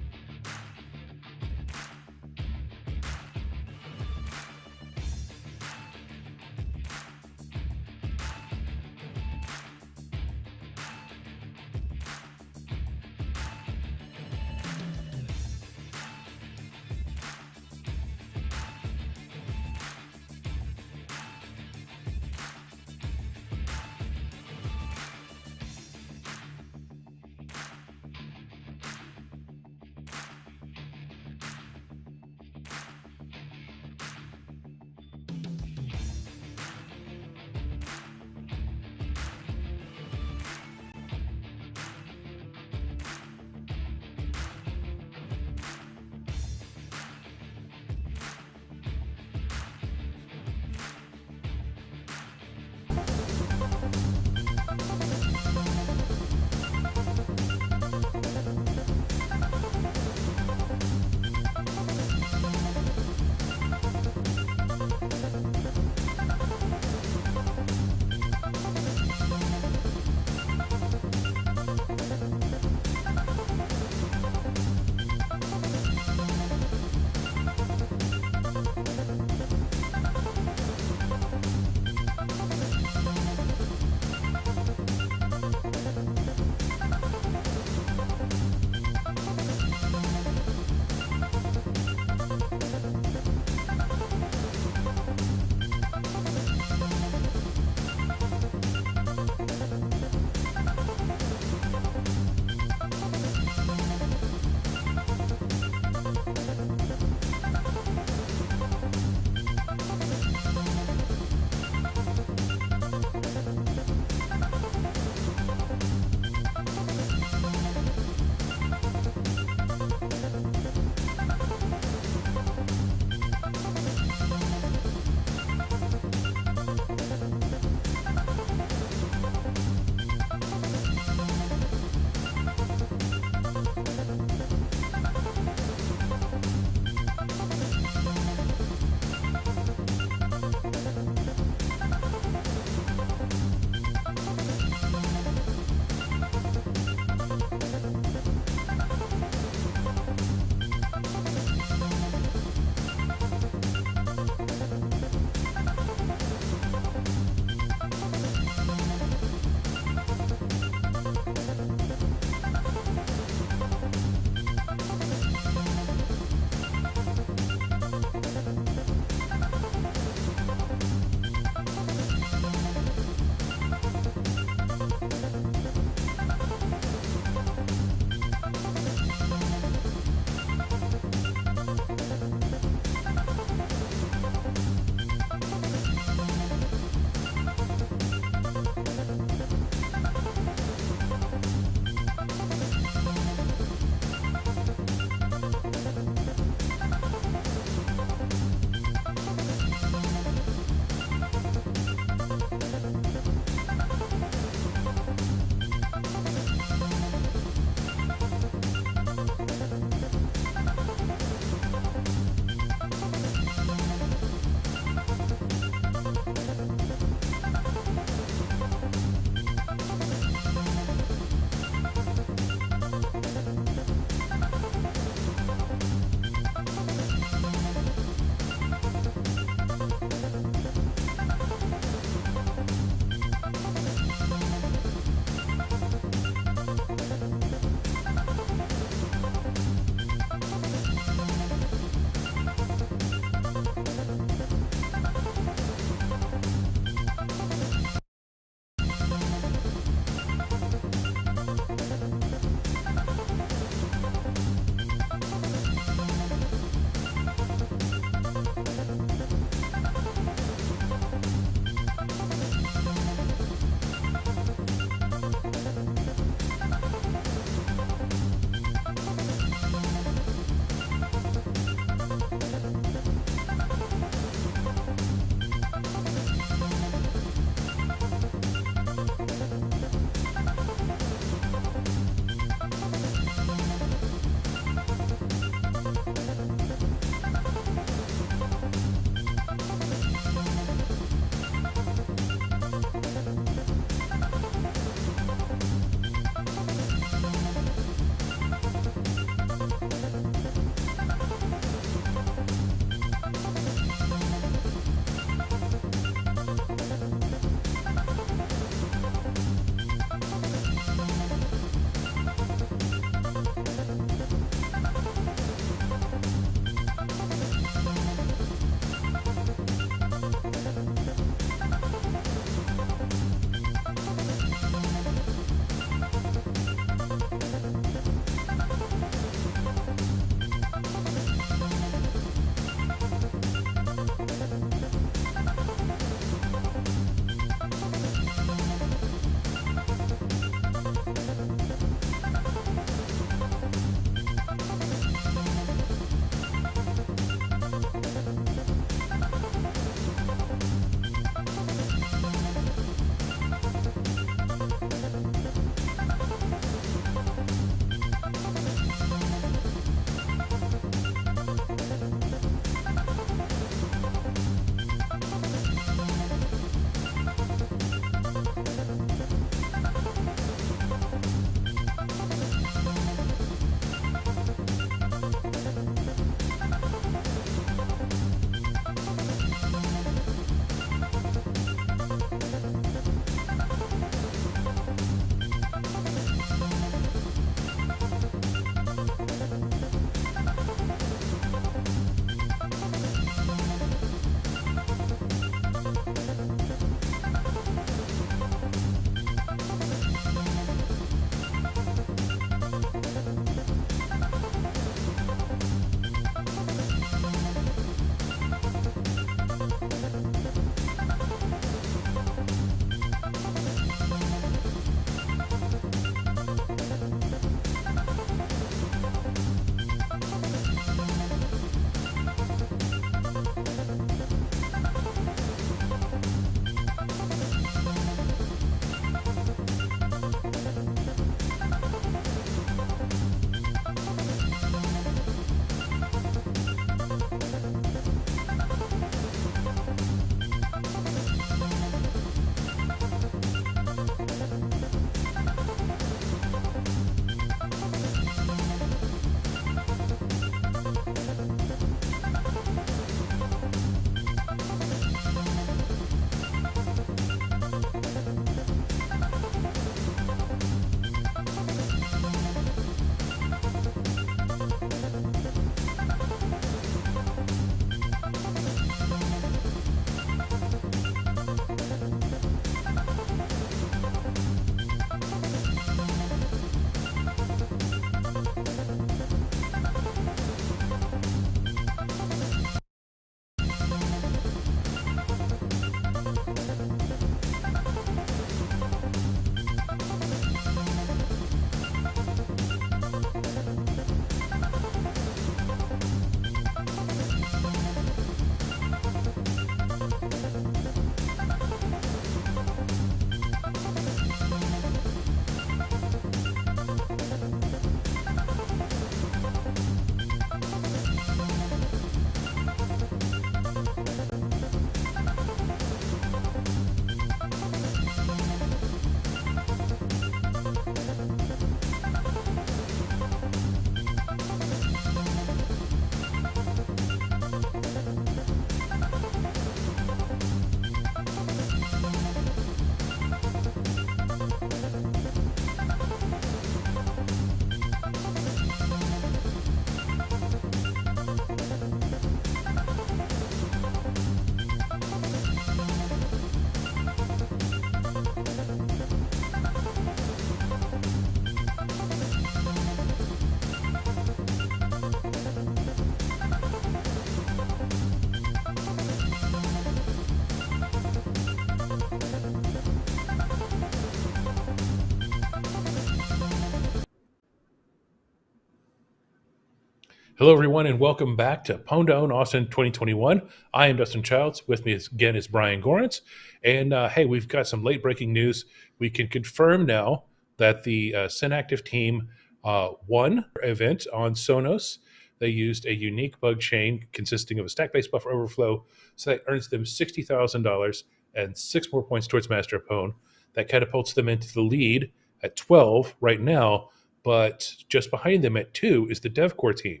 Hello, everyone, and welcome back to PWN2OWN Austin 2021. I am Dustin Childs. With me again is Brian Gorentz. And hey, we've got some late breaking news. We can confirm now that the Synactive team won event on Sonos. They used a unique bug chain consisting of a stack-based buffer overflow, so that earns them $60,000 and 6 more points towards Master of Pwn. That catapults them into the lead at 12 right now, but just behind them at 2 is the DevCore team.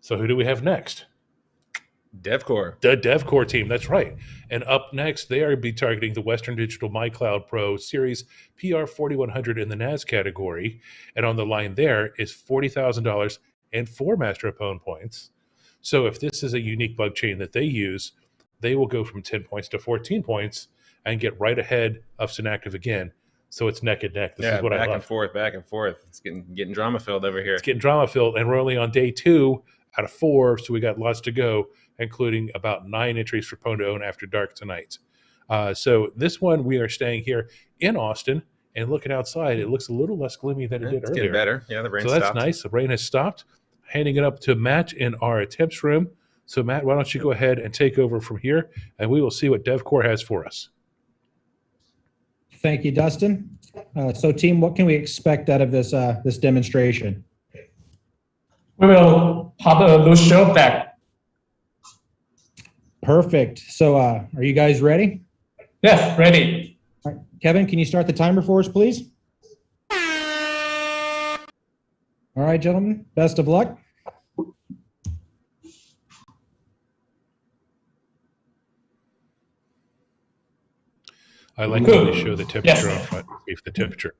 So who do we have next? DevCore. The DevCore team, that's right. And up next, they are be targeting the Western Digital MyCloud Pro Series PR4100 in the NAS category. And on the line there is $40,000 and 4 Master of Pwn points. So if this is a unique bug chain that they use, they will go from 10 points to 14 points and get right ahead of Synactive again. So it's neck and neck. This is what I love. Back and forth. It's getting drama filled over here. It's getting drama filled, and we're only on day 2 out of 4, so we got lots to go, including about 9 entries for PWN2OWN After Dark tonight. So this one, we are staying here in Austin and looking outside. It looks a little less gloomy than it did it's earlier. Getting better. Yeah, the rain so stopped. that's nice. The rain has stopped. Handing it up to Matt in our attempts room. So Matt, why don't you go ahead and take over from here, and we will see what DevCore has for us. Thank you, Dustin. So team, what can we expect out of this this demonstration? We will have a loose show back. Perfect. So are you guys ready? Yes, ready. All right. Kevin, can you start the timer for us, please? All right, gentlemen, best of luck. I like when they show the temperature on front. The temperature.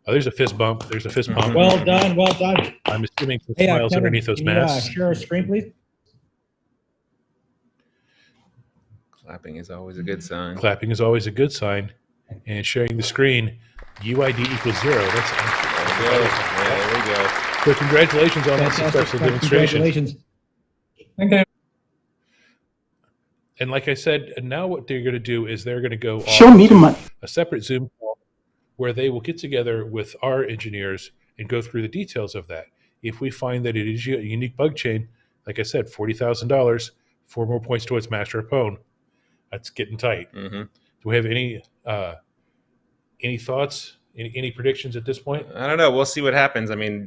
Oh, there's a fist bump. There's a fist bump. Well done. Well done. I'm assuming some Hey, smiles Kevin, underneath those can you, masks. share our screen, please? Clapping is always a good sign. Clapping is always a good sign. And sharing the screen, UID equals 0. That's there we go. So congratulations on that Fantastic. successful demonstration. Congratulations. Thank you. And like I said, now what they're going to do is they're going to go Show off me the to a separate Zoom call where they will get together with our engineers and go through the details of that. If we find that it is a unique bug chain, like I said, $40,000, 4 more points towards Master of Pwn. That's getting tight. Mm-hmm. Do we have any thoughts, any predictions at this point? I don't know. We'll see what happens. I mean,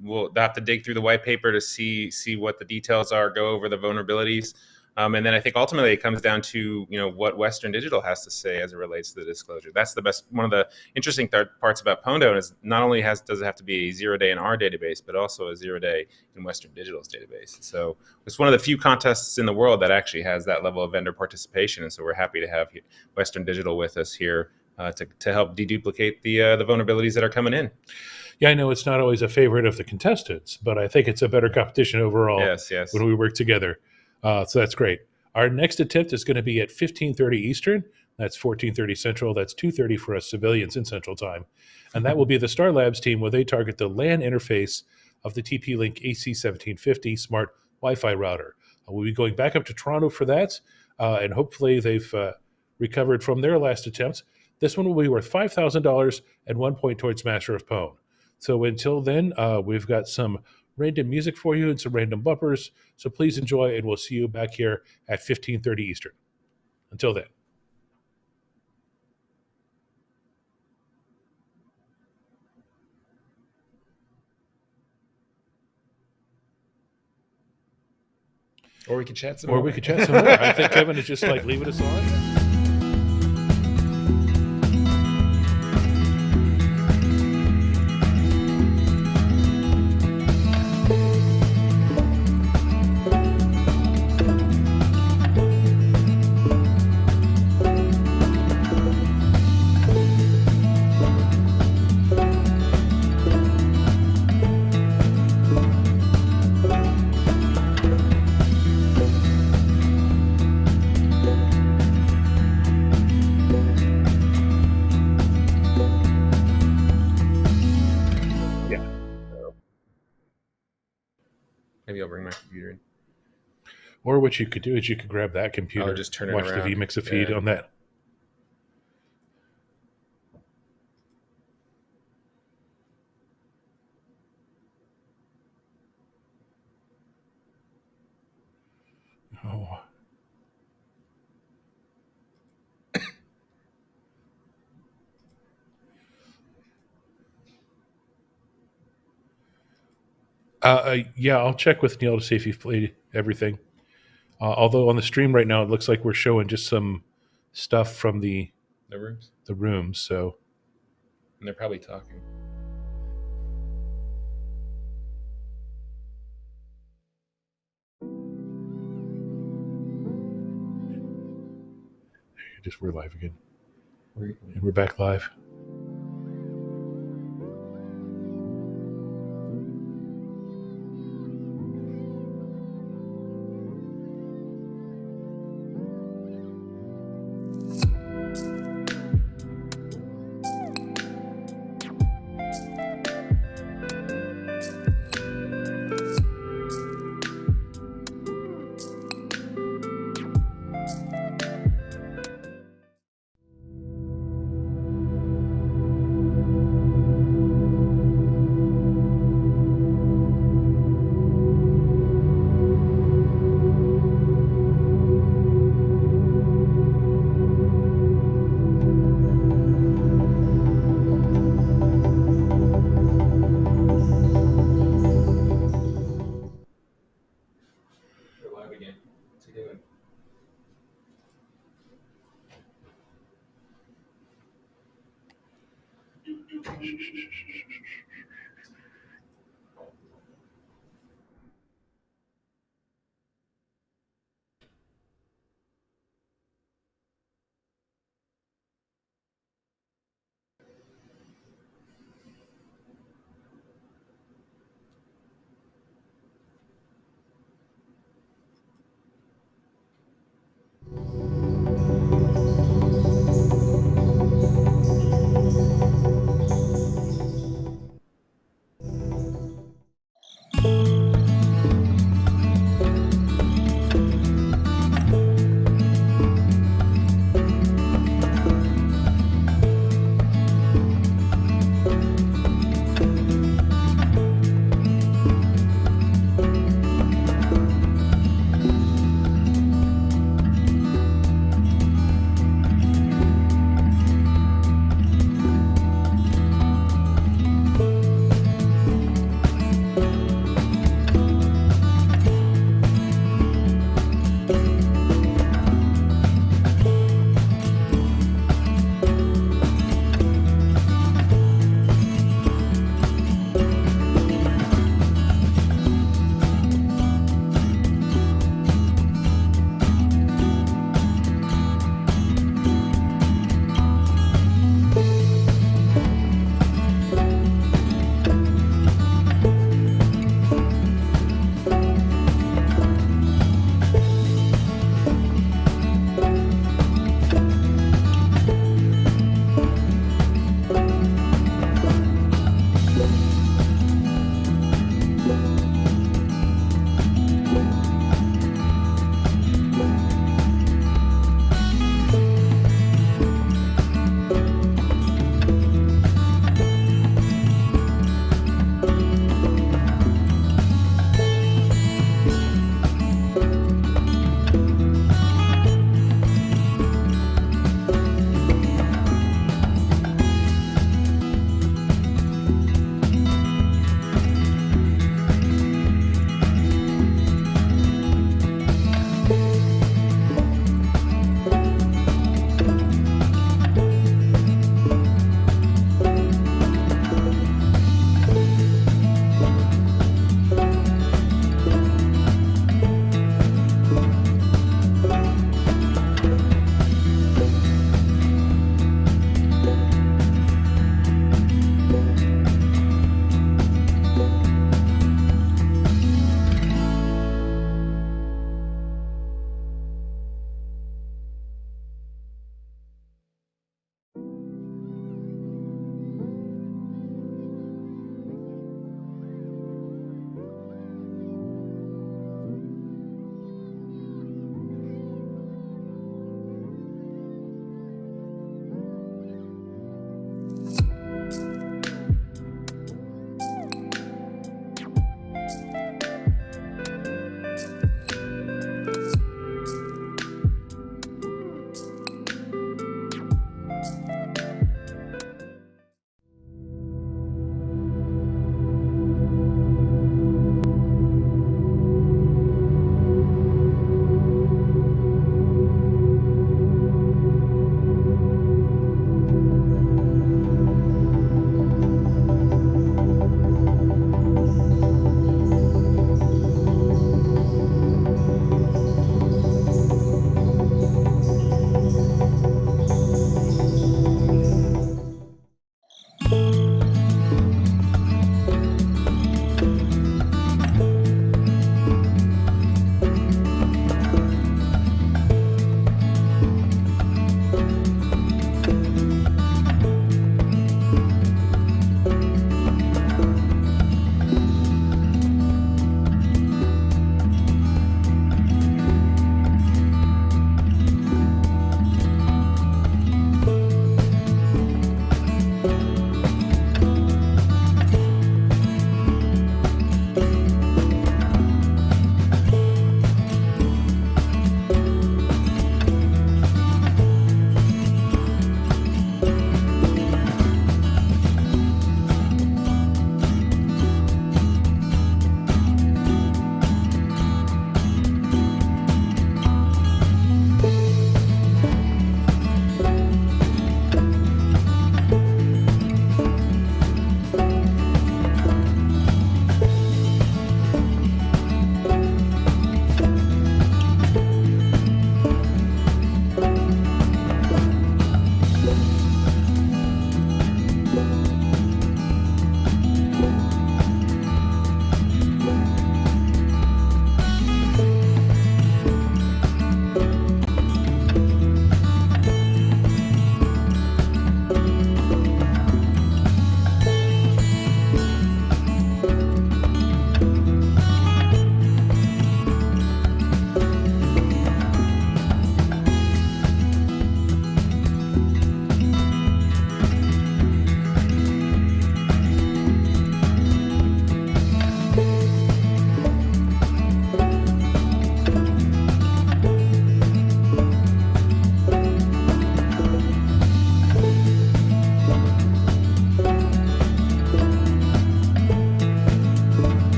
we'll have to dig through the white paper to see what the details are, go over the vulnerabilities. And then I think ultimately it comes down to, what Western Digital has to say as it relates to the disclosure. That's the best. One of the interesting parts about PWN2OWN is not only does it have to be a 0-day in our database, but also a 0-day in Western Digital's database. So it's one of the few contests in the world that actually has that level of vendor participation. And so we're happy to have Western Digital with us here to help deduplicate the vulnerabilities that are coming in. Yeah, I know it's not always a favorite of the contestants, but I think it's a better competition overall. Yes. When we work together. So that's great. Our next attempt is going to be at 15:30 Eastern. That's 14:30 Central. That's 2:30 for us civilians in Central Time. And that will be the Star Labs team where they target the LAN interface of the TP-Link AC1750 smart Wi-Fi router. We'll be going back up to Toronto for that, and hopefully they've recovered from their last attempt. This one will be worth $5,000 and 1 point towards Master of Pwn. So until then, we've got some random music for you and some random bumpers. So please enjoy, and we'll see you back here at 15:30 Eastern. Until then. Or we could chat some more. I think Kevin is just like leaving us on. Maybe I'll bring my computer in. Or what you could do is you could grab that computer, just turn it watch around. the vMix feed on that. Oh. Yeah, I'll check with Neil to see if you've played everything. Although on the stream right now, it looks like we're showing just some stuff from the rooms. The rooms. So, and they're probably talking. just we're live again, and we're back live.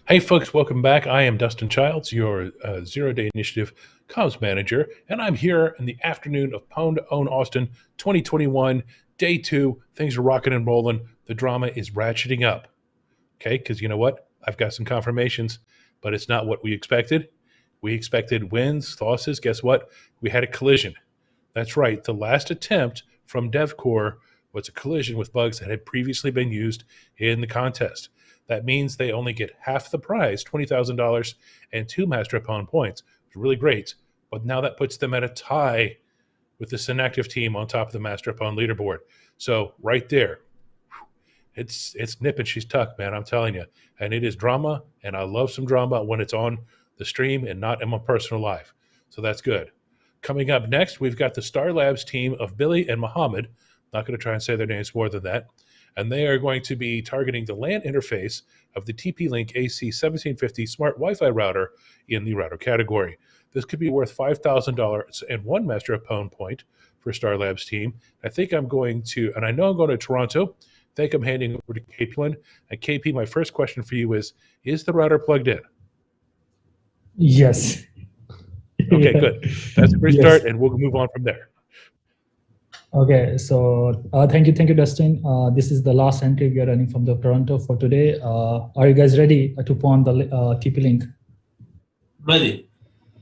Hey, folks, welcome back. I am Dustin Childs, your Zero Day Initiative comms manager, and I'm here in the afternoon of PWN2OWN Austin 2021, day 2. Things are rocking and rolling. The drama is ratcheting up. Okay, because you know what? I've got some confirmations, but it's not what we expected. We expected wins, losses. Guess what? We had a collision. That's right. The last attempt from DevCore was a collision with bugs that had previously been used in the contest. That means they only get half the prize, $20,000, and 2 Master of PWN points. It's really great. But now that puts them at a tie with the Synactive team on top of the Master of PWN leaderboard. So right there, it's nip and she's tucked, man. I'm telling you. And it is drama, and I love some drama when it's on the stream and not in my personal life. So that's good. Coming up next, we've got the Star Labs team of Billy and Mohammed. Not going to try and say their names more than that. And they are going to be targeting the LAN interface of the TP-Link AC1750 smart Wi-Fi router in the router category. This could be worth $5,000 and 1 Master of PWN point for Star Labs team. I think I'm going to, and I know I'm going to Toronto. I think I'm handing over to KP1. And KP, my first question for you is the router plugged in? Yes. Okay, good. That's a great start, and we'll move on from there. Okay, so thank you, Dustin. This is the last entry we are running from the Toronto for today. Are you guys ready to pawn the TP-Link? Ready.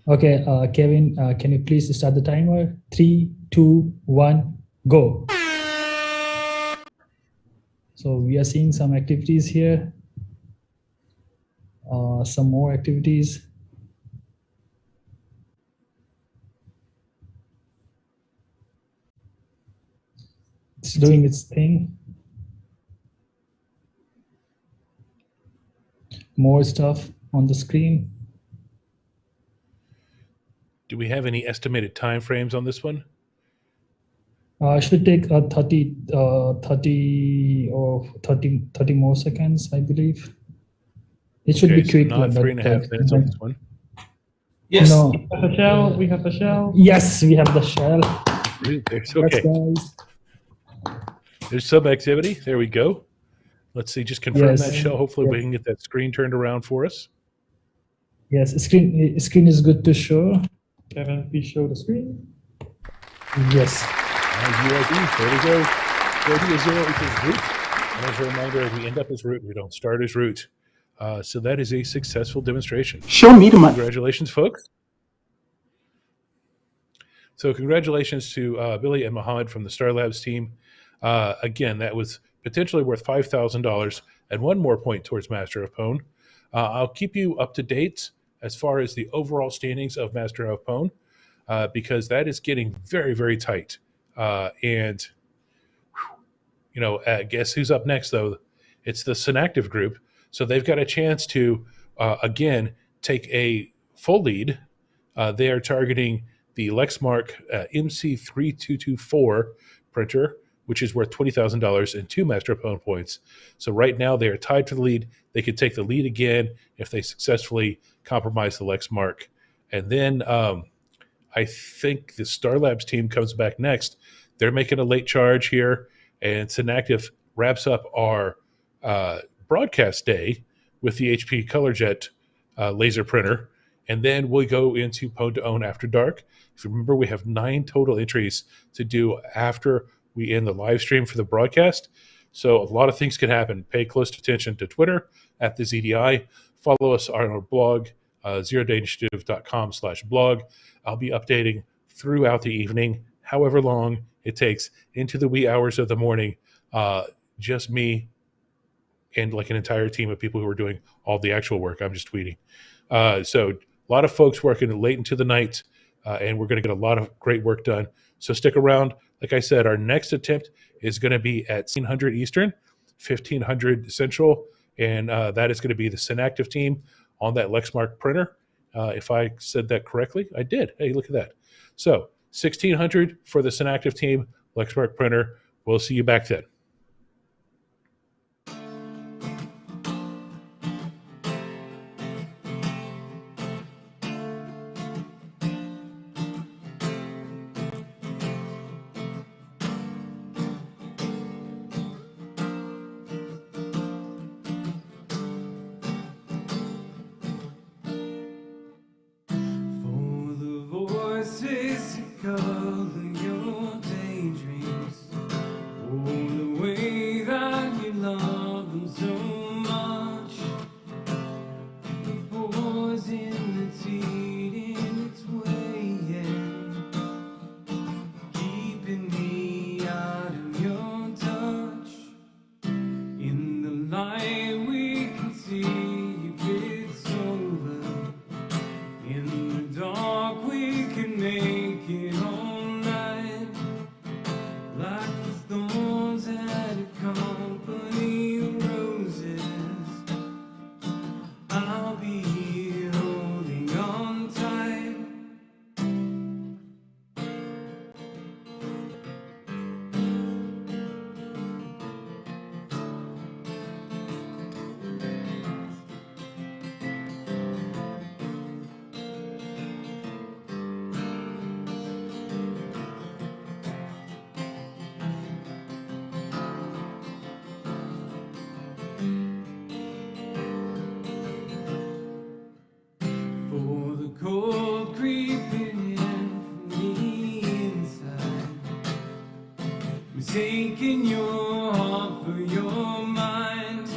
Okay, Kevin, can you please start the timer? 3, 2, 1, go. So we are seeing some activities here. Some more activities. It's doing its thing. More stuff on the screen. Do we have any estimated time frames on this one? Should take 30 more seconds, I believe. It should be quick. So not 3.5 minutes on this one. Yes. No. We have the shell. Yes, we have the shell. There's, okay. Guys. There's some activity. There we go. Let's see. Just confirm that shell. Hopefully we can get that screen turned around for us. Yes, screen is good to show. Kevin, please show the screen. Yes. UID, there we go. UID is 0 equals root. And as a reminder, we end up as root. We don't start as root. So that is a successful demonstration. Show me the money. Congratulations, folks. So congratulations to Billy and Mohammed from the Star Labs team. Again, that was potentially worth $5,000 and 1 more point towards Master of PWN. I'll keep you up to date as far as the overall standings of Master of PWN because that is getting very, very tight. And, you know, guess who's up next, though? It's the Synactive group. So they've got a chance to, again, take a full lead. They are targeting the Lexmark MC3224 printer, which is worth $20,000 and 2 Master of PWN points. So right now they are tied for the lead. They could take the lead again if they successfully compromise the Lexmark. And then I think the Star Labs team comes back next. They're making a late charge here, and Synactive wraps up our broadcast day with the HP ColorJet laser printer. And then we'll go into PWN2OWN After Dark. If you remember, we have 9 total entries to do after we end the live stream for the broadcast. So a lot of things could happen. Pay close attention to Twitter at the ZDI. Follow us on our blog, zerodayinitiative.com/blog. I'll be updating throughout the evening, however long it takes, into the wee hours of the morning. Just me and like an entire team of people who are doing all the actual work. I'm just tweeting. So a lot of folks working late into the night, and we're going to get a lot of great work done. So stick around. Like I said, our next attempt is going to be at 1600 Eastern, 1500 Central, and that is going to be the Synactive team on that Lexmark printer. If I said that correctly, I did. Hey, look at that. So 1600 for the Synactive team, Lexmark printer. We'll see you back then. light we can see if it's over. In the dark we can make it all right. Like the thorns that accompany roses, I'll be here holding on tight. For the cold creeping in from the inside, mistaking your heart for your mind,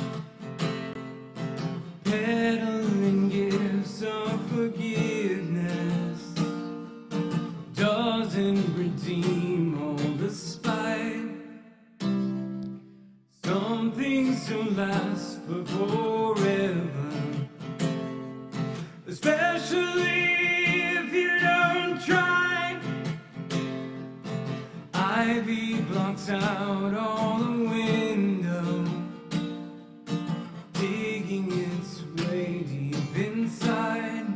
peddling gifts of forgiveness doesn't redeem all the spite. Some things don't last for forever, especially if you don't try. Ivy blocks out all the window, digging its way deep inside.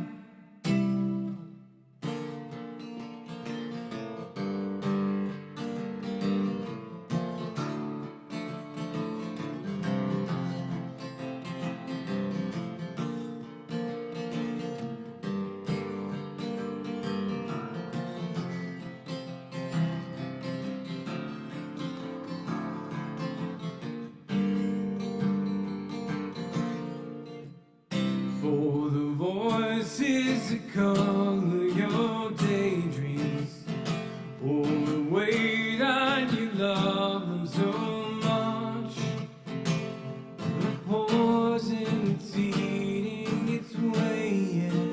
For the voices that color your daydreams, or the way that you love them so much, the poison that's eating its way in,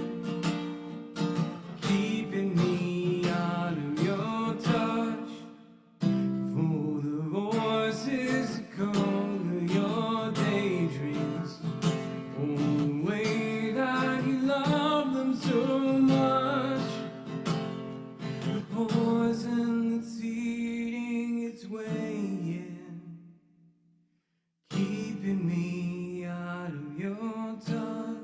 keeping me out of your touch. For the voices that color your daydreams, or the way that you love them so much, the poison that's eating its way in, keeping me out of your touch.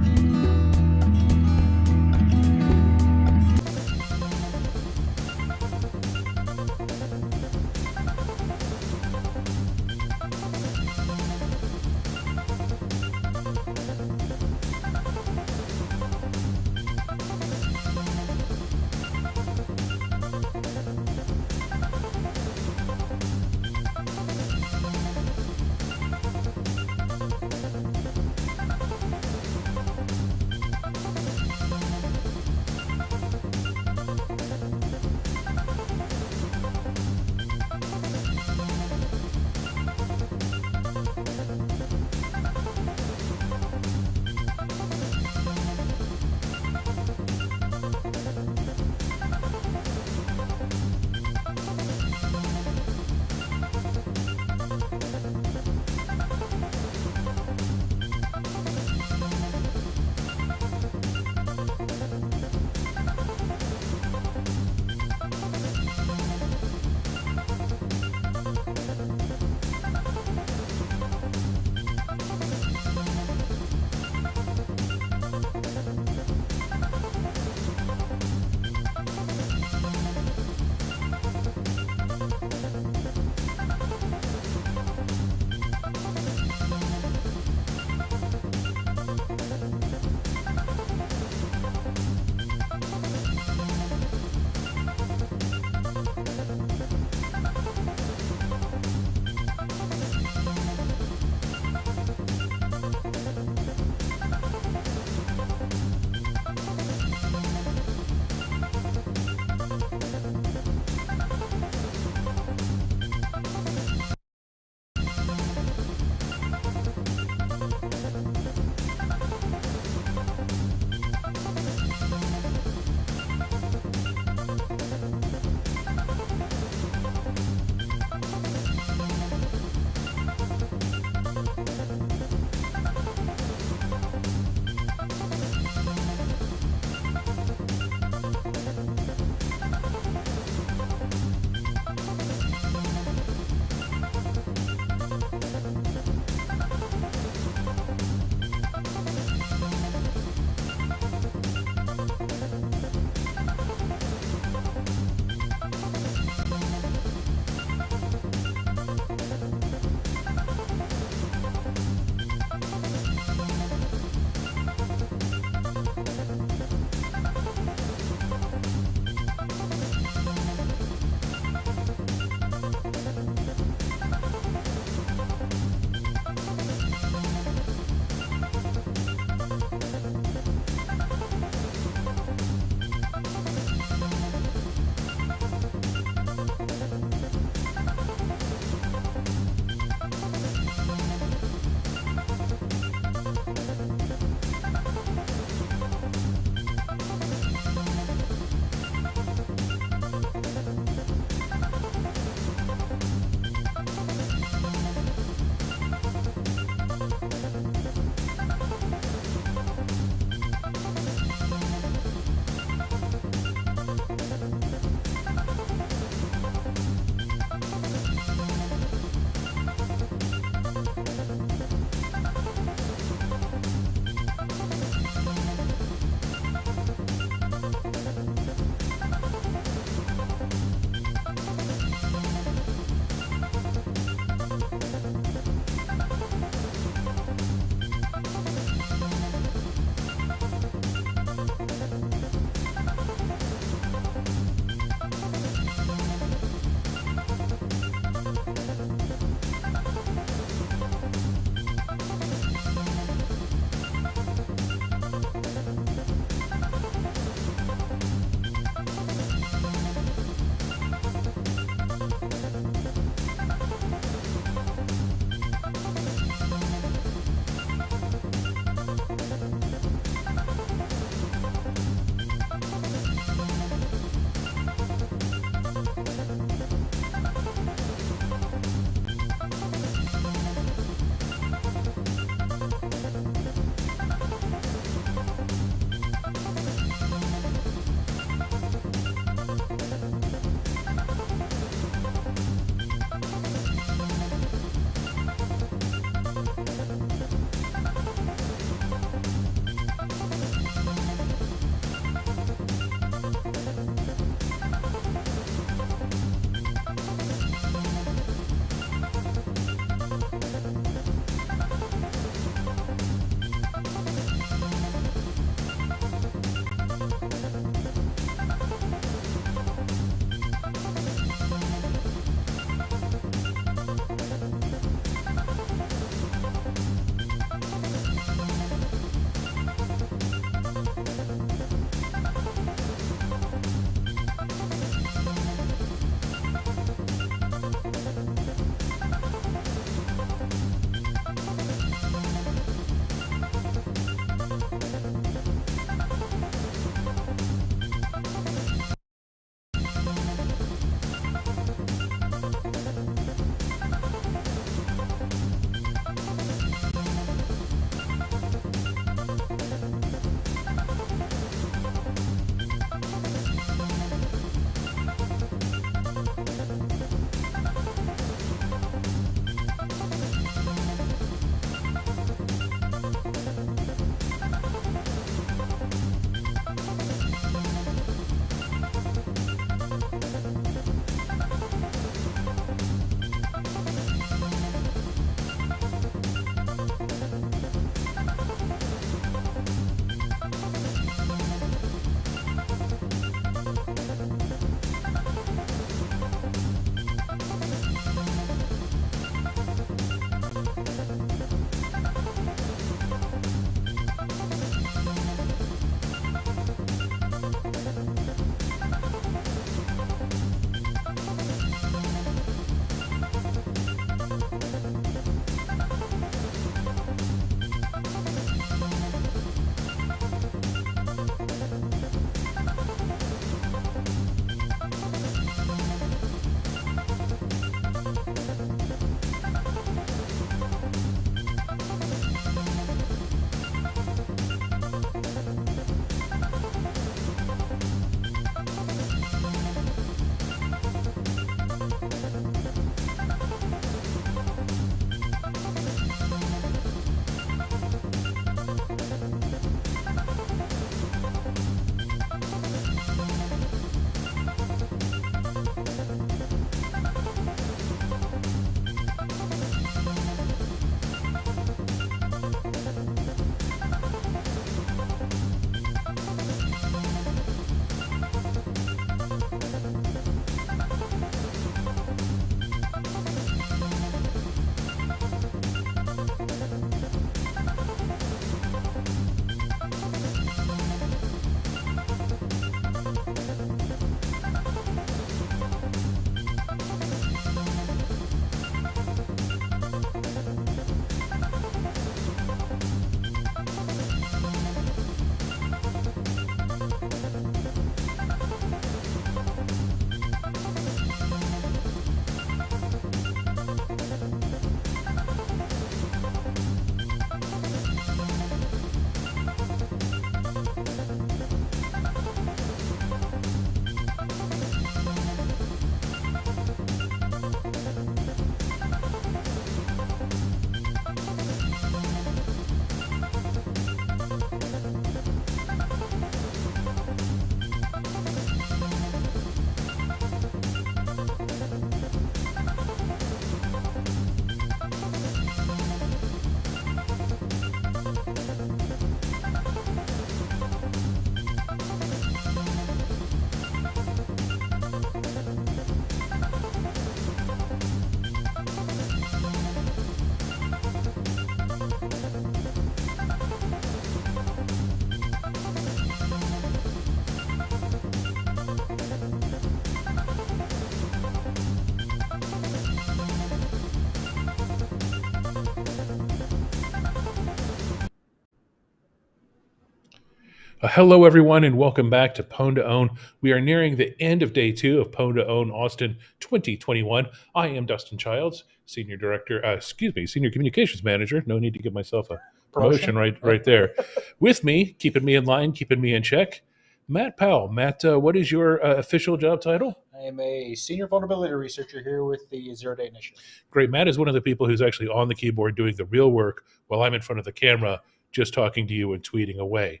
Hello, everyone, and welcome back to PWN2OWN. We are nearing the end of day 2 of PWN2OWN Austin 2021. I am Dustin Childs, Senior Communications Manager. No need to give myself a promotion right there. With me, keeping me in line, keeping me in check, Matt Powell. Matt, what is your official job title? I am a Senior Vulnerability Researcher here with the Zero Day Initiative. Great. Matt is one of the people who's actually on the keyboard doing the real work while I'm in front of the camera just talking to you and tweeting away.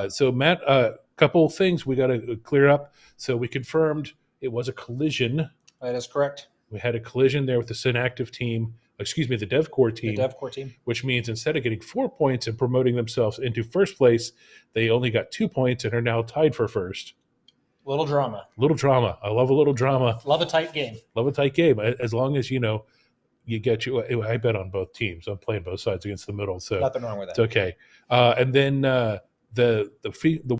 So Matt, a couple things we got to clear up. So we confirmed it was a collision. That is correct. We had a collision there with the Synactive team, the DevCore team. The DevCore team. Which means instead of getting 4 points and promoting themselves into first place, they only got 2 points and are now tied for first. Little drama. Little drama. I love a little drama. Love a tight game. Love a tight game. As long as, you get you. I bet on both teams. I'm playing both sides against the middle. So nothing wrong with that. It's okay. And then the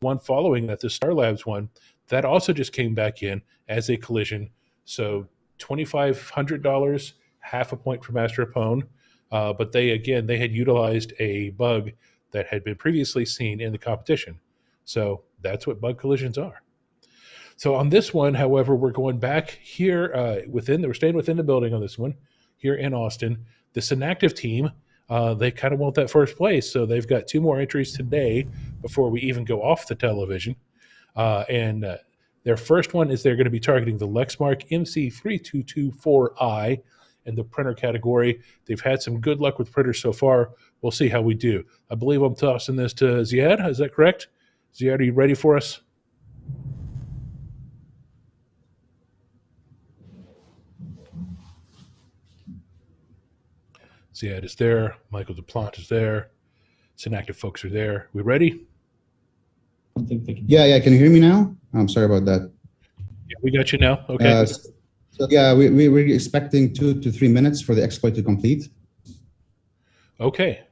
one following that, the Star Labs one, that also just came back in as a collision. So $2,500, half a point for Master Opone. But they had utilized a bug that had been previously seen in the competition. So that's what bug collisions are. So on this one, however, we're going back here we're staying within the building on this one here in Austin. The Synactive team, they kind of want that first place. So they've got 2 more entries today before we even go off the television. And their first one is they're going to be targeting the Lexmark MC3224i in the printer category. They've had some good luck with printers so far. We'll see how we do. I believe I'm tossing this to Ziad. Is that correct? Ziad, are you ready for us? Ziad is there. Michael DuPont is there. Synactive folks are there. We ready? I don't think they can. Yeah. Can you hear me now? I'm sorry about that. Yeah, we got you now. Okay. We're expecting 2 to 3 minutes for the exploit to complete. Okay.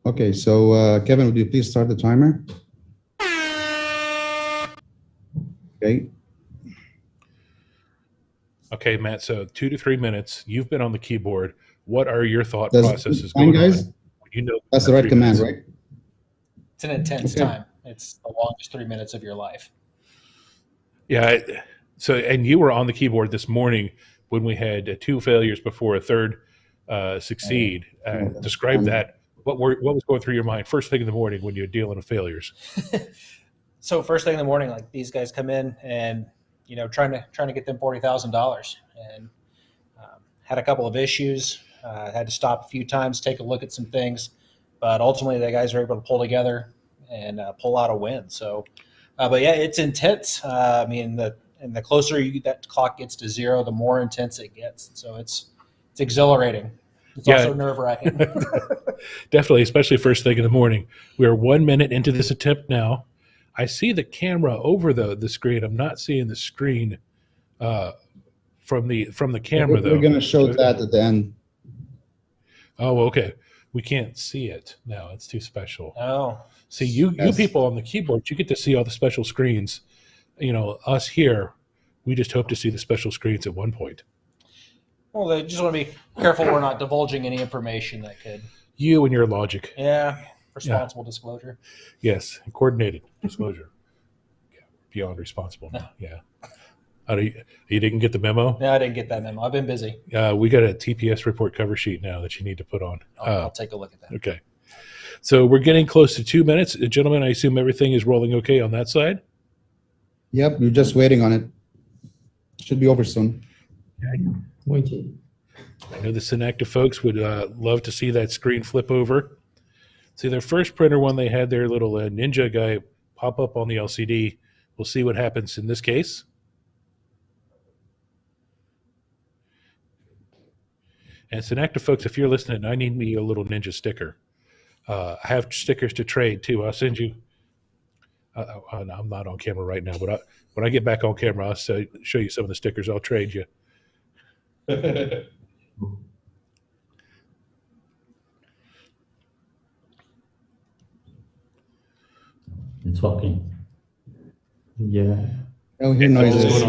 Okay. So Kevin, would you please start the timer? Okay. Okay, Matt. So 2 to 3 minutes. You've been on the keyboard. What are your thought processes going guys? on? That's the right command, right? It's an intense time. It's the longest 3 minutes of your life. Yeah. So, and you were on the keyboard this morning when we had 2 failures before a third succeed. Describe that. What was going through your mind first thing in the morning when you're dealing with failures? So first thing in the morning, like these guys come in and trying to get them $40,000, and had a couple of issues. Had to stop a few times, take a look at some things, but ultimately the guys are able to pull together and pull out a win. So, but yeah, it's intense. I mean, the closer that clock gets to 0, the more intense it gets. So it's exhilarating. It's also nerve-wracking. Definitely, especially first thing in the morning. We are 1 minute into this attempt now. I see the camera over the screen. I'm not seeing the screen from the camera, though. We're going to show that at the end. Oh, okay. We can't see it now. It's too special. Oh. See, you people on the keyboard, you get to see all the special screens. Us here, we just hope to see the special screens at one point. Well, they just want to be careful we're not divulging any information that could. You and your logic. Yeah. Responsible disclosure. Yes. Coordinated disclosure. Beyond responsible. No. Yeah. You didn't get the memo? No, I didn't get that memo. I've been busy. We got a TPS report cover sheet now that you need to put on. I'll take a look at that. Okay. So we're getting close to 2 minutes. Gentlemen, I assume everything is rolling okay on that side? Yep, we're just waiting on it. Should be over soon. Waiting. I know the Synactive folks would love to see that screen flip over. See, their first printer one, they had their little ninja guy pop up on the LCD. We'll see what happens in this case. And Synactive folks, if you're listening, I need me a little ninja sticker. I have stickers to trade too. I'll send you. I'm not on camera right now, but when I get back on camera, I'll show you some of the stickers I'll trade you. It's walking. Yeah. Oh, hear noises.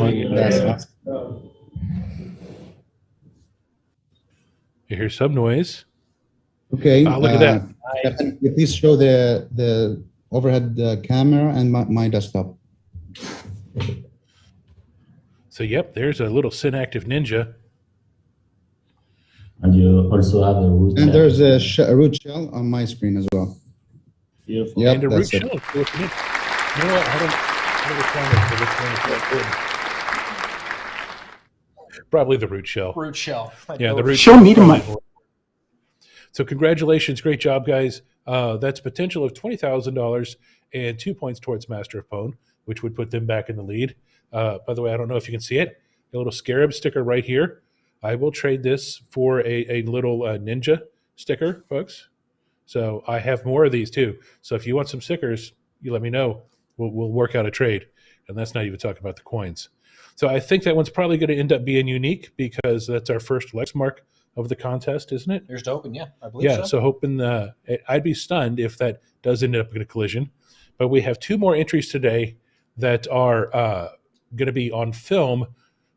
You hear some noise. Okay. Look at that. Please show the overhead camera and my desktop. So, yep, there's a little Synactive Ninja. And you also have a root. And there's a root shell on my screen as well. Beautiful. Yep, And a root that's it. shell. You know what? I don't which one is probably the root shell. Root shell. Yeah, the root Show shell. me the mic. So congratulations, great job, guys. That's potential of $20,000 and 2 points towards Master of Pwn, which would put them back in the lead. By the way, I don't know if you can see it. A little scarab sticker right here. I will trade this for a little ninja sticker, folks. So I have more of these too. So if you want some stickers, you let me know. We'll work out a trade. And that's not even talking about the coins. So I think that one's probably going to end up being unique because that's our first Lex mark of the contest, isn't it? Here's to hoping, yeah, I believe Yeah, so. so hoping I'd be stunned if that does end up in a collision. But we have 2 more entries today that are going to be on film,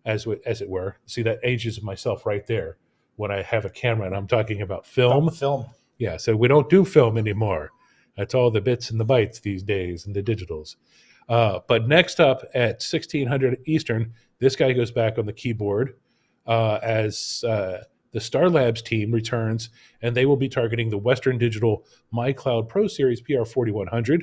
as it were. See, that ages myself right there when I have a camera and I'm talking about film. Film. Yeah, so we don't do film anymore. That's all the bits and the bytes these days and the digitals. But next up at 1600 Eastern, this guy goes back on the keyboard as the Star Labs team returns, and they will be targeting the Western Digital MyCloud Pro Series PR4100,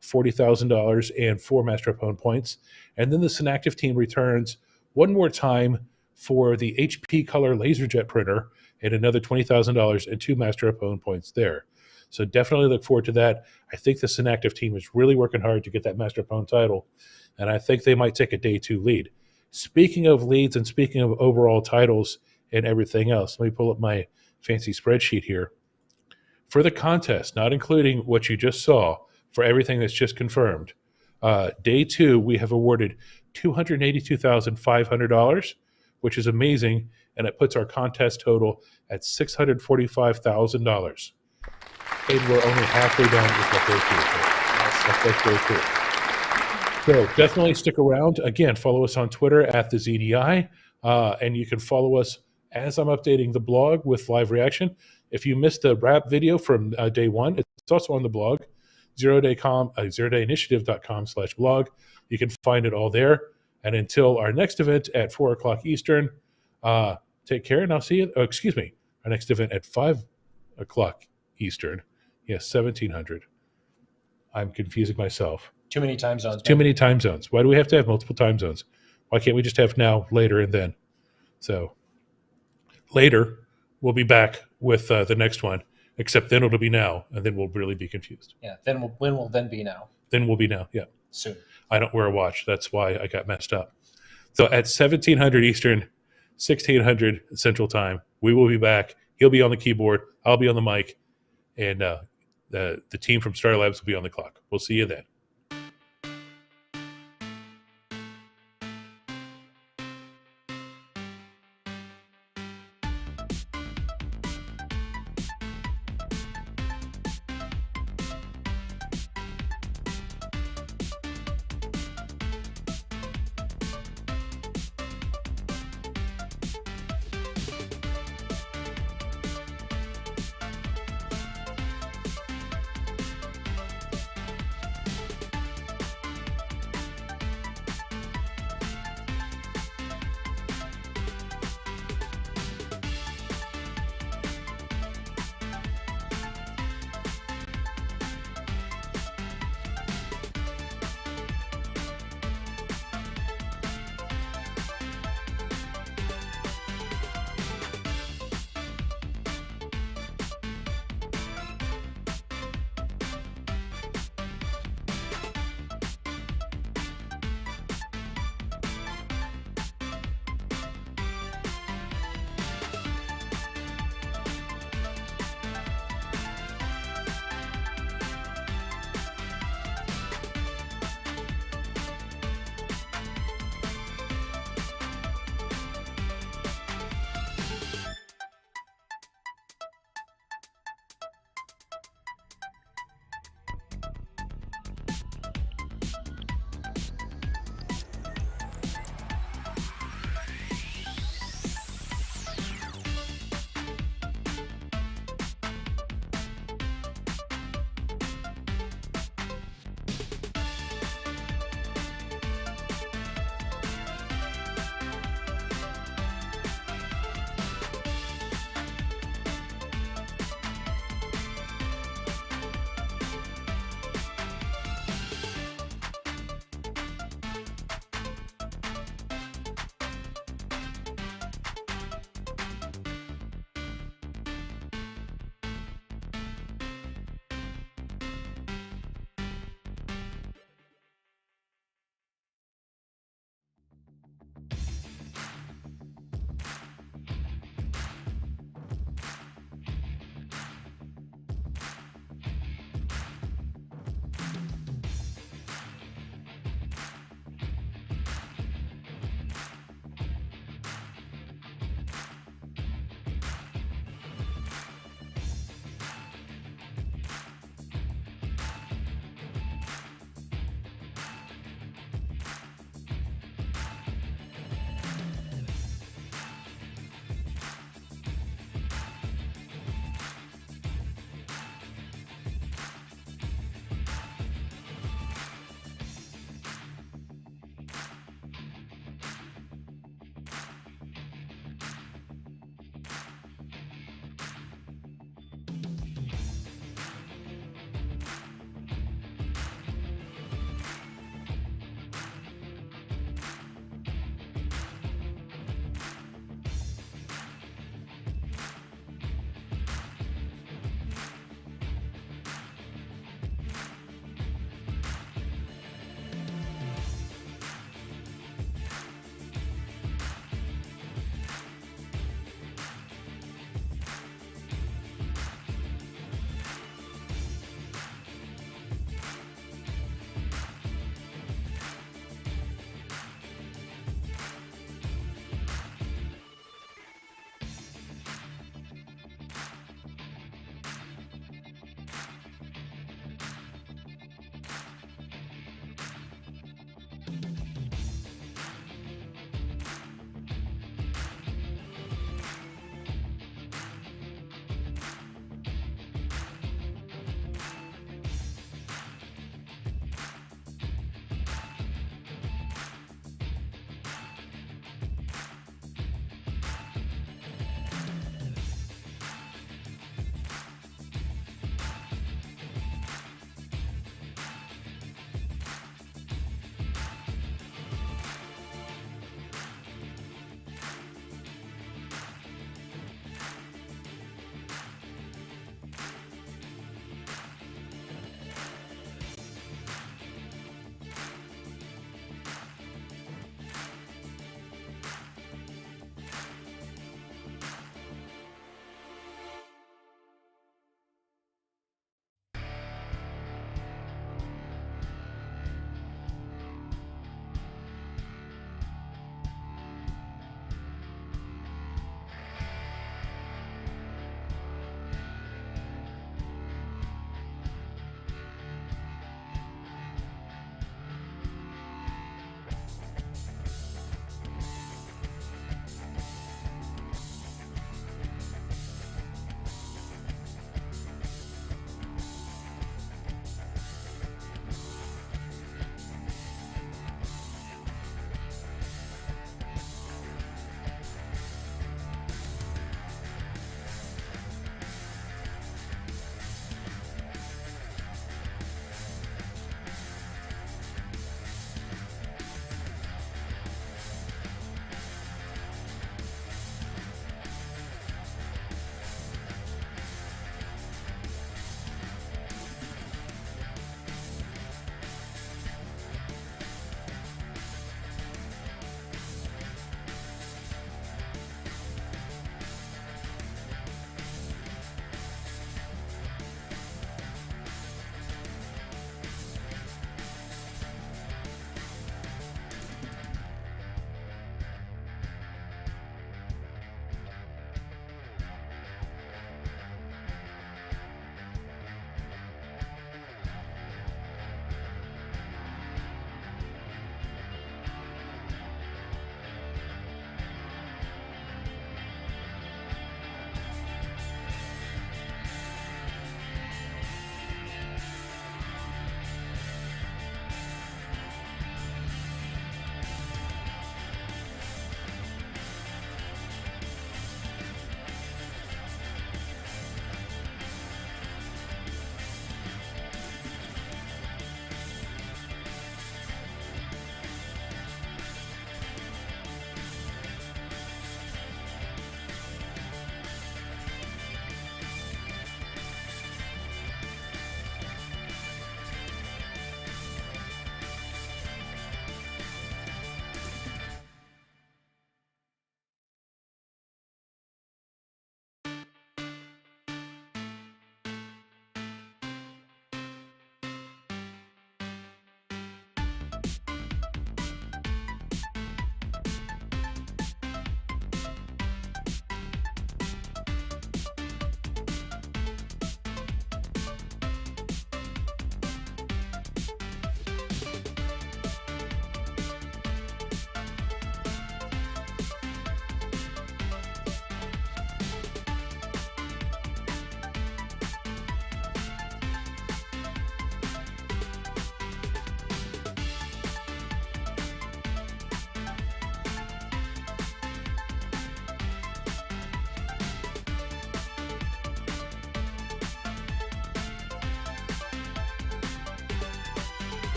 $40,000 and 4 Master of Pwn points. And then the Synactive team returns one more time for the HP Color LaserJet printer and another $20,000 and 2 Master of Pwn points there. So definitely look forward to that. I think the Synactive team is really working hard to get that Master of Pwn title, and I think they might take a day 2 lead. Speaking of leads and speaking of overall titles and everything else, let me pull up my fancy spreadsheet here. For the contest, not including what you just saw, for everything that's just confirmed, day 2, we have awarded $282,500, which is amazing, and it puts our contest total at $645,000. And we're only halfway down with what those two. That's very cool. So definitely stick around. Again, follow us on Twitter at the ZDI, and you can follow us as I'm updating the blog with live reaction. If you missed the wrap video from day 1, it's also on the blog, zerodayinitiative.com/blog. You can find it all there. And until our next event at 4 o'clock Eastern, take care, and I'll see you. Oh, excuse me, our next event at 5 o'clock Eastern. Yes, 1700. I'm confusing myself. Too many time zones. Too many time zones. Why do we have to have multiple time zones? Why can't we just have now, later, and then? So later, we'll be back with the next one, except then it'll be now, and then we'll really be confused. Yeah, then when will then be now? Then we'll be now, yeah. Soon. I don't wear a watch. That's why I got messed up. So at 1700 Eastern, 1600 Central Time, we will be back. He'll be on the keyboard. I'll be on the mic. And the team from Star Labs will be on the clock. We'll see you then.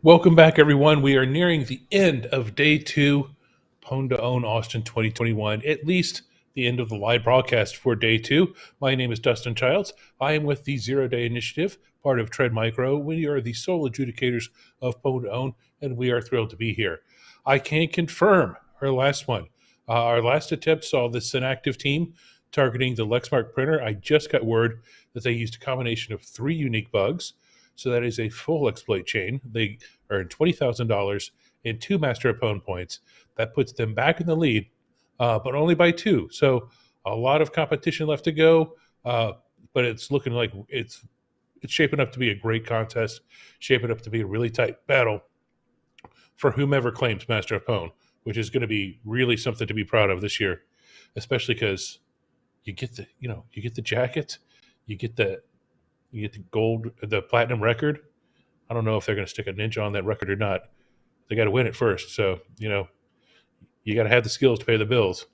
Welcome back, everyone. We are nearing the end of day 2, PWN2OWN Austin 2021, at least the end of the live broadcast for day 2. My name is Dustin Childs. I am with the Zero Day Initiative, part of Tread Micro. We are the sole adjudicators of PWN2OWN, and we are thrilled to be here. I can confirm our last one. Our last attempt saw the Synactive team targeting the Lexmark printer. I just got word that they used a combination of 3 unique bugs. So that is a full exploit chain. They earned $20,000 and 2 master opponent points. That puts them back in the lead, but only by 2. So a lot of competition left to go, but it's looking like it's shaping up to be a great contest, shaping up to be a really tight battle for whomever claims master opponent, which is going to be really something to be proud of this year, especially because you get the jacket, you get the gold, the platinum record. I don't know if they're going to stick a ninja on that record or not. They got to win it first. So, you got to have the skills to pay the bills.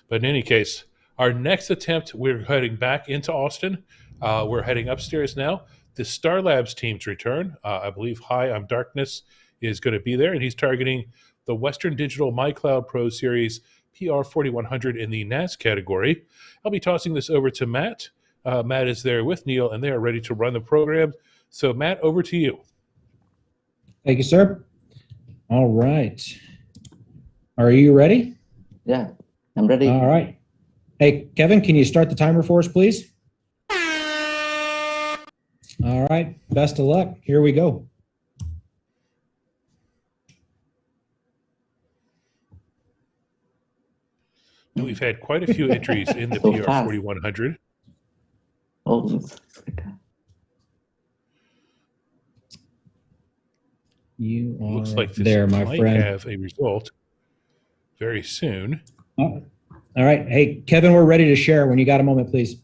But in any case, our next attempt, we're heading back into Austin. We're heading upstairs now. The Star Labs team's return. I believe Hi, I'm Darkness is going to be there, and he's targeting the Western Digital MyCloud Pro Series PR4100 in the NAS category. I'll be tossing this over to Matt. Matt is there with Neil, and they are ready to run the program. So, Matt, over to you. Thank you, sir. All right. Are you ready? Yeah, I'm ready. All right. Hey, Kevin, can you start the timer for us, please? All right. Best of luck. Here we go. And we've had quite a few entries in the PR4100. Oh, you are looks like this there, my might friend. have a result very soon. Oh. All right. Hey, Kevin, we're ready to share when you got a moment, please.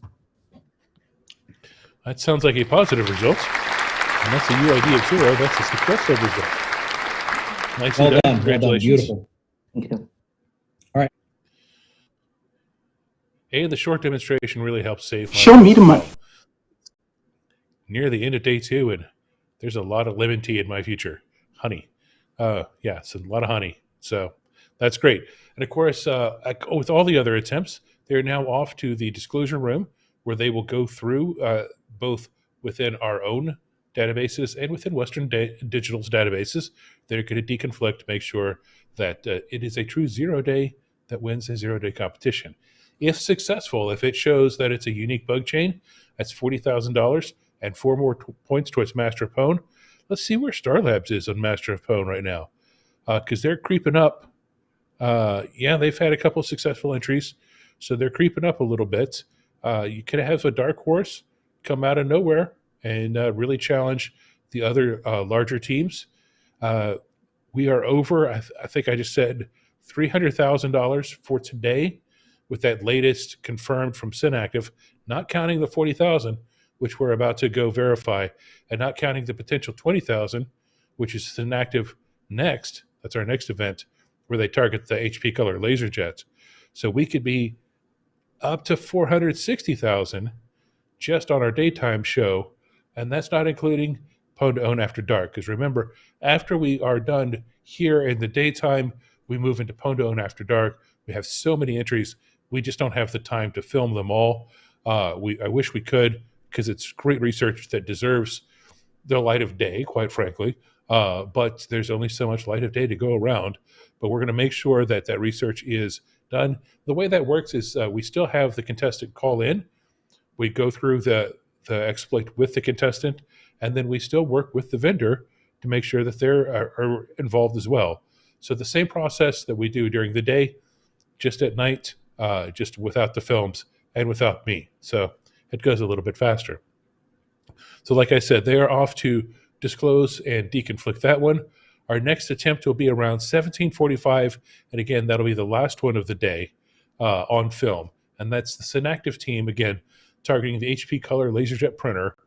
That sounds like a positive result. And that's a UID of 0. That's a successful result. Nicely Well done. done. Congratulations. Beautiful. Thank you. All right. Hey, the short demonstration really helps save my Show me the money. Near the end of day 2, and there's a lot of lemon tea in my future. Honey. Yeah, it's a lot of honey. So that's great. And of course, with all the other attempts, they're now off to the disclosure room where they will go through both within our own databases and within Western Digital's databases. They're going to deconflict, make sure that it is a true 0 day that wins a 0 day competition. If successful, if it shows that it's a unique bug chain, that's $40,000 and 4 more points towards Master of Pwn. Let's see where Star Labs is on Master of Pwn right now, because they're creeping up. Yeah, they've had a couple of successful entries, so they're creeping up a little bit. You could have a dark horse come out of nowhere and really challenge the other larger teams. We are over, I think I just said $300,000 for today with that latest confirmed from Synactive, not counting the 40,000, which we're about to go verify, and not counting the potential 20,000, which is Synactive next. That's our next event where they target the HP color laser jets. So we could be up to 460,000 just on our daytime show, and that's not including PWN2OWN After Dark. Because remember, after we are done here in the daytime, we move into PWN2OWN After Dark. We have so many entries, we just don't have the time to film them all. I wish we could, because it's great research that deserves the light of day, quite frankly. But there's only so much light of day to go around. But we're going to make sure that that research is done. The way that works is we still have the contestant call in. We go through the exploit with the contestant, and then we still work with the vendor to make sure that they're involved as well. So the same process that we do during the day, just at night, just without the films and without me. So it goes a little bit faster. So like I said, they are off to disclose and deconflict that one. Our next attempt will be around 1745, and again, that'll be the last one of the day on film. And that's the Synactive team, again, targeting the HP Color LaserJet printer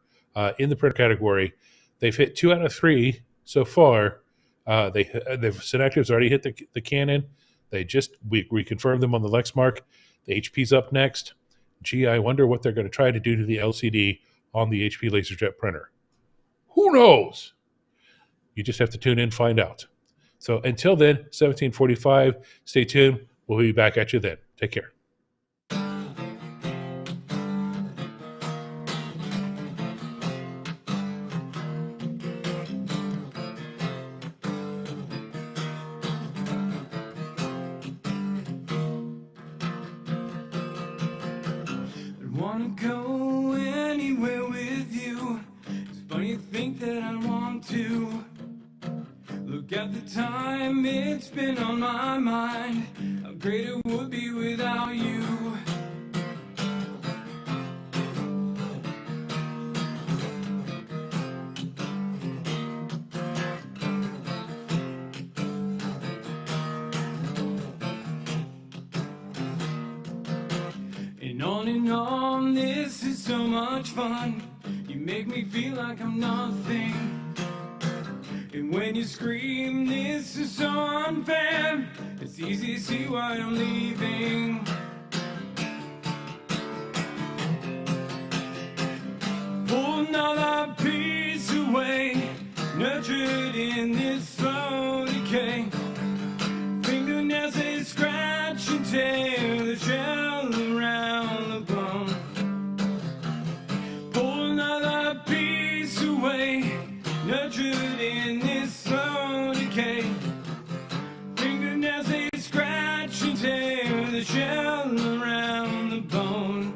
in the printer category. They've hit 2 out of 3 so far. Synactive's already hit the Canon. We confirmed them on the Lexmark. The HP's up next. Gee, I wonder what they're going to try to do to the LCD on the HP LaserJet printer. Who knows? You just have to tune in and find out. So until then, 1745, stay tuned. We'll be back at you then. Take care. Wanna go anywhere with you. It's funny to think that I want to. Look at the time, it's been on my mind. How great it would be without you. And on, this is so much fun. You make me feel like I'm nothing. And when you scream, this is so unfair. It's easy to see why I'm leaving. Pull another piece away, nurtured in this slow decay. Fingernails, they scratch and tear the shell around the bone. Pull another piece away, nurtured in this slow decay. Fingernails, they scratch and tear the shell around the bone.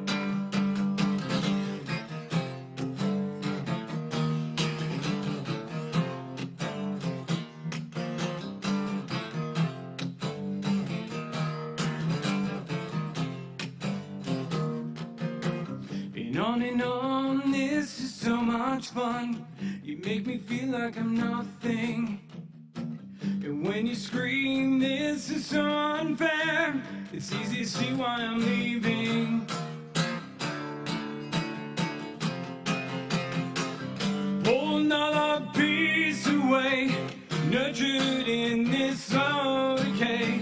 And on, this is so much fun. You make me feel like I'm nothing. And when you scream, this is so unfair. It's easy to see why I'm leaving. Pull another piece away, nurtured in this slow decay.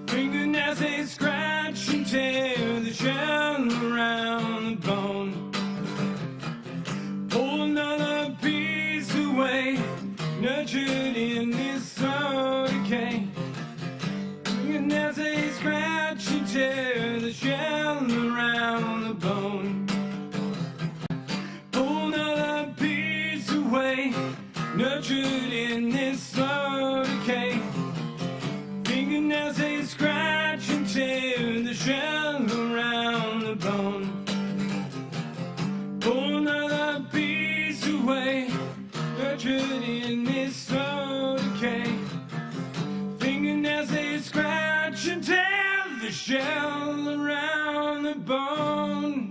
Fingernails, they scratch and tear the shell around the bone. Pull another piece away, nurtured in this slow decay. Fingernails, they scratch and tear the shell around the bone. Pull another piece away, nurtured in this slow decay. Fingernails, they scratch and tear the shell around the bone. Pull another piece away, nurtured in this slow decay. Fingernails, they scratch and tear the shell around the bone.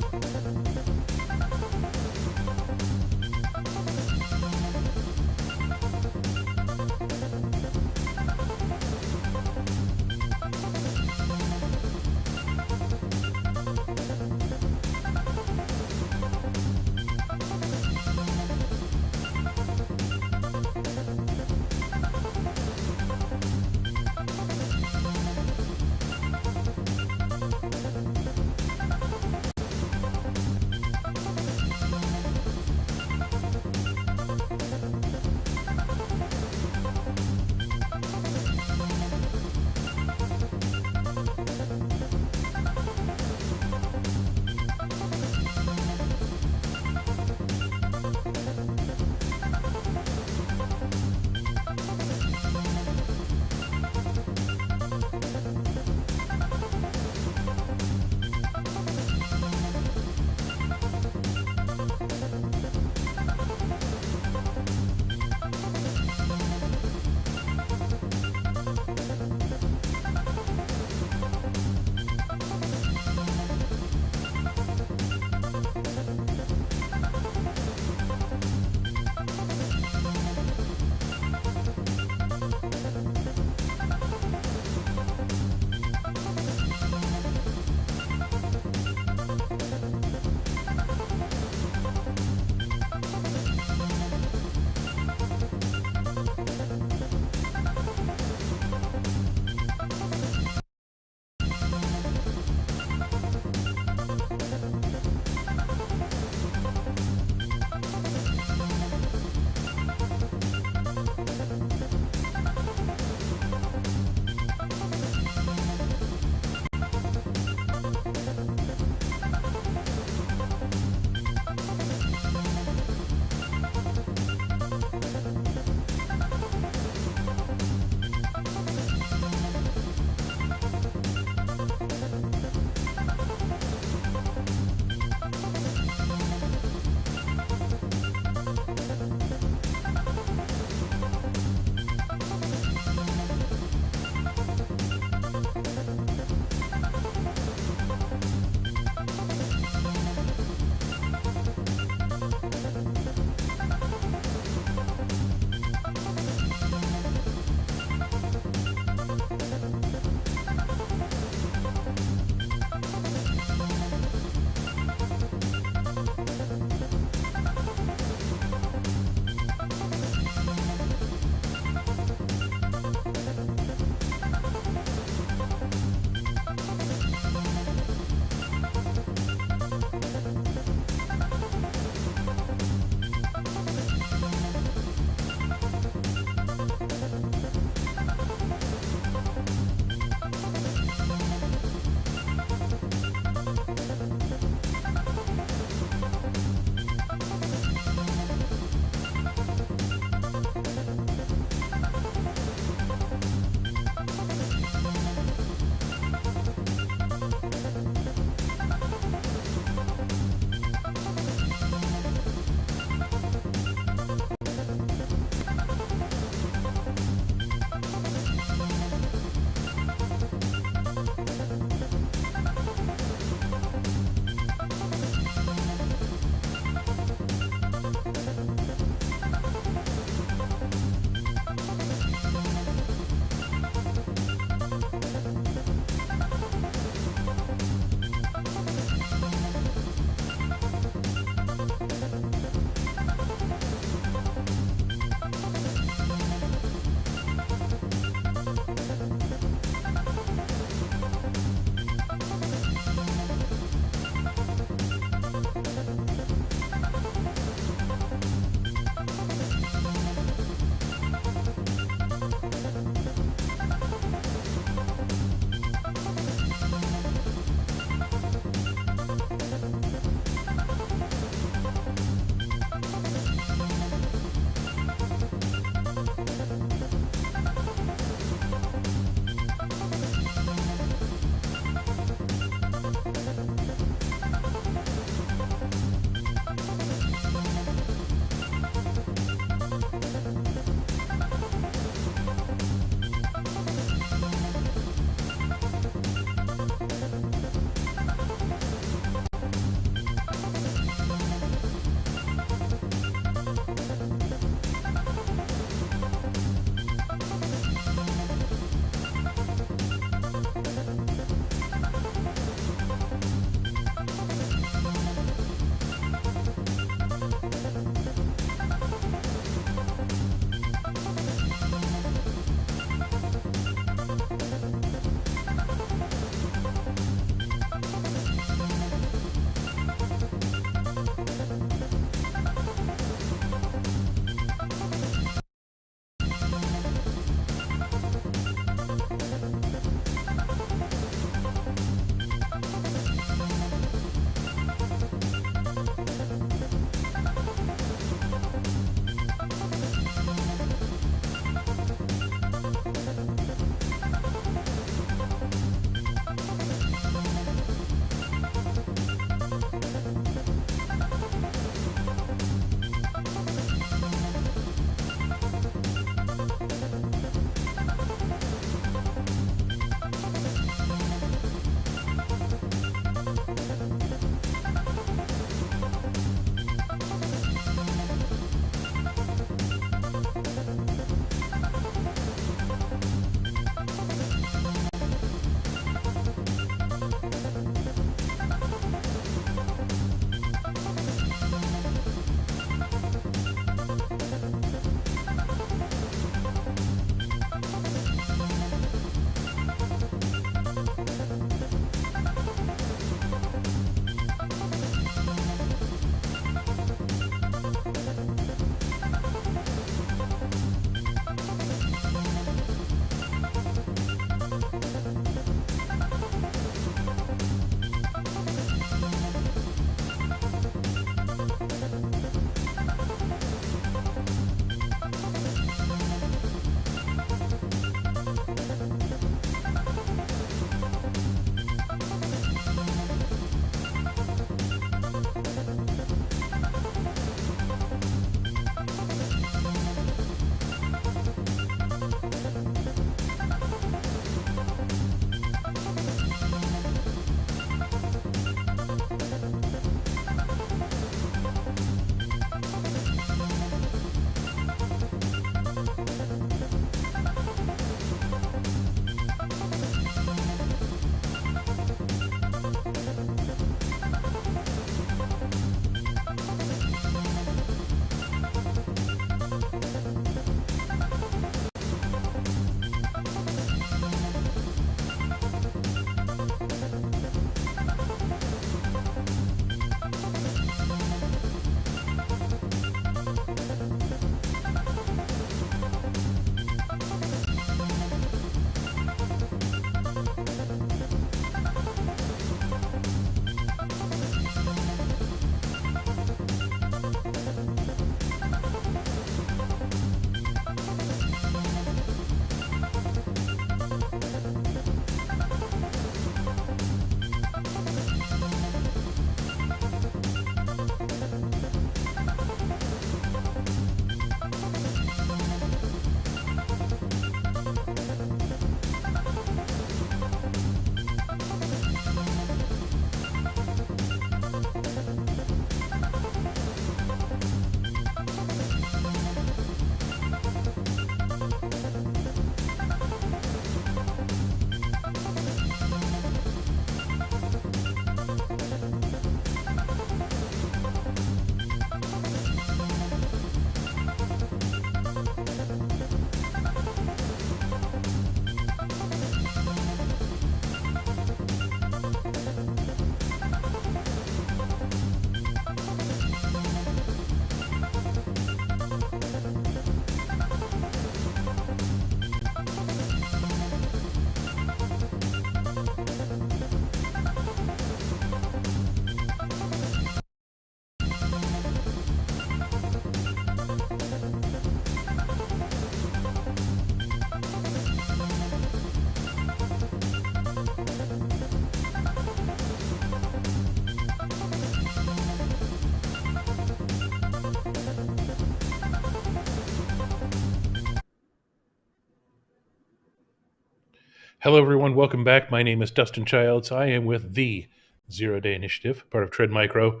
Hello, everyone. Welcome back. My name is Dustin Childs. I am with the 0 Day Initiative, part of Tread Micro.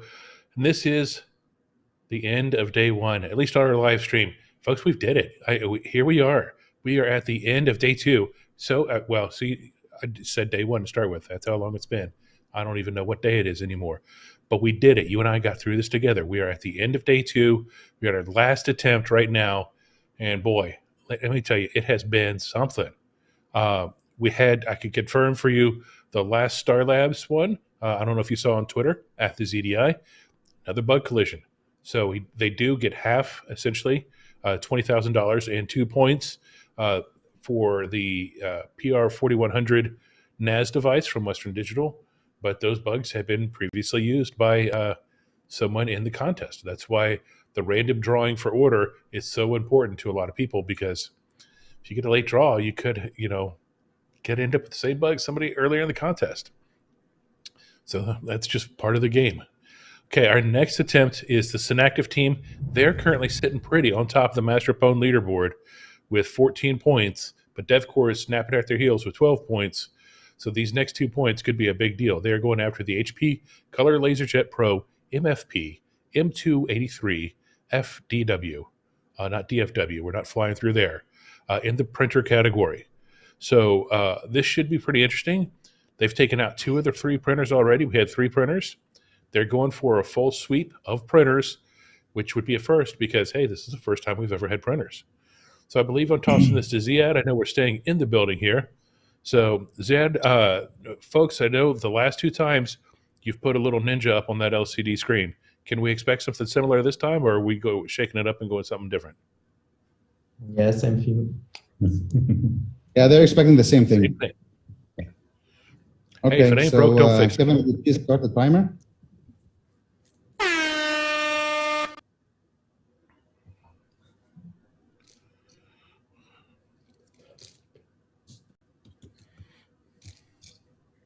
And this is the end of day one, at least on our live stream. Folks, we've did it. Here we are. We are at the end of day two. So, see, I said day one to start with. That's how long it's been. I don't even know what day it is anymore. But we did it. You and I got through this together. We are at the end of day two. We are at our last attempt right now. And boy, let me tell you, it has been something. I could confirm for you the last Star Labs one. I don't know if you saw on Twitter, at the ZDI, another bug collision. So they do get half, essentially, $20,000 and 2 points for the PR4100 NAS device from Western Digital. But those bugs have been previously used by someone in the contest. That's why the random drawing for order is so important to a lot of people, because if you get a late draw, you could, could end up with the same bug somebody earlier in the contest. So that's just part of the game. Okay, our next attempt is the Synactive team. They're currently sitting pretty on top of the Master Pwn leaderboard with 14 points, but DevCore is snapping at their heels with 12 points. So these next 2 points could be a big deal. They're going after the HP Color LaserJet Pro MFP M283 FDW, not DFW. We're not flying through there, in the printer category. So this should be pretty interesting. They've taken out 2 of the 3 printers already. We had 3 printers. They're going for a full sweep of printers, which would be a first because, hey, this is the first time we've ever had printers. So I believe I'm tossing this to Ziad. I know we're staying in the building here. So Ziad, folks, I know the last 2 times you've put a little ninja up on that LCD screen. Can we expect something similar this time, or are we shaking it up and going something different? Yes, same thing. Yeah, they're expecting the same thing. Same thing. Okay, hey, if it ain't so broke, don't fix Kevin, it. would you please start the timer?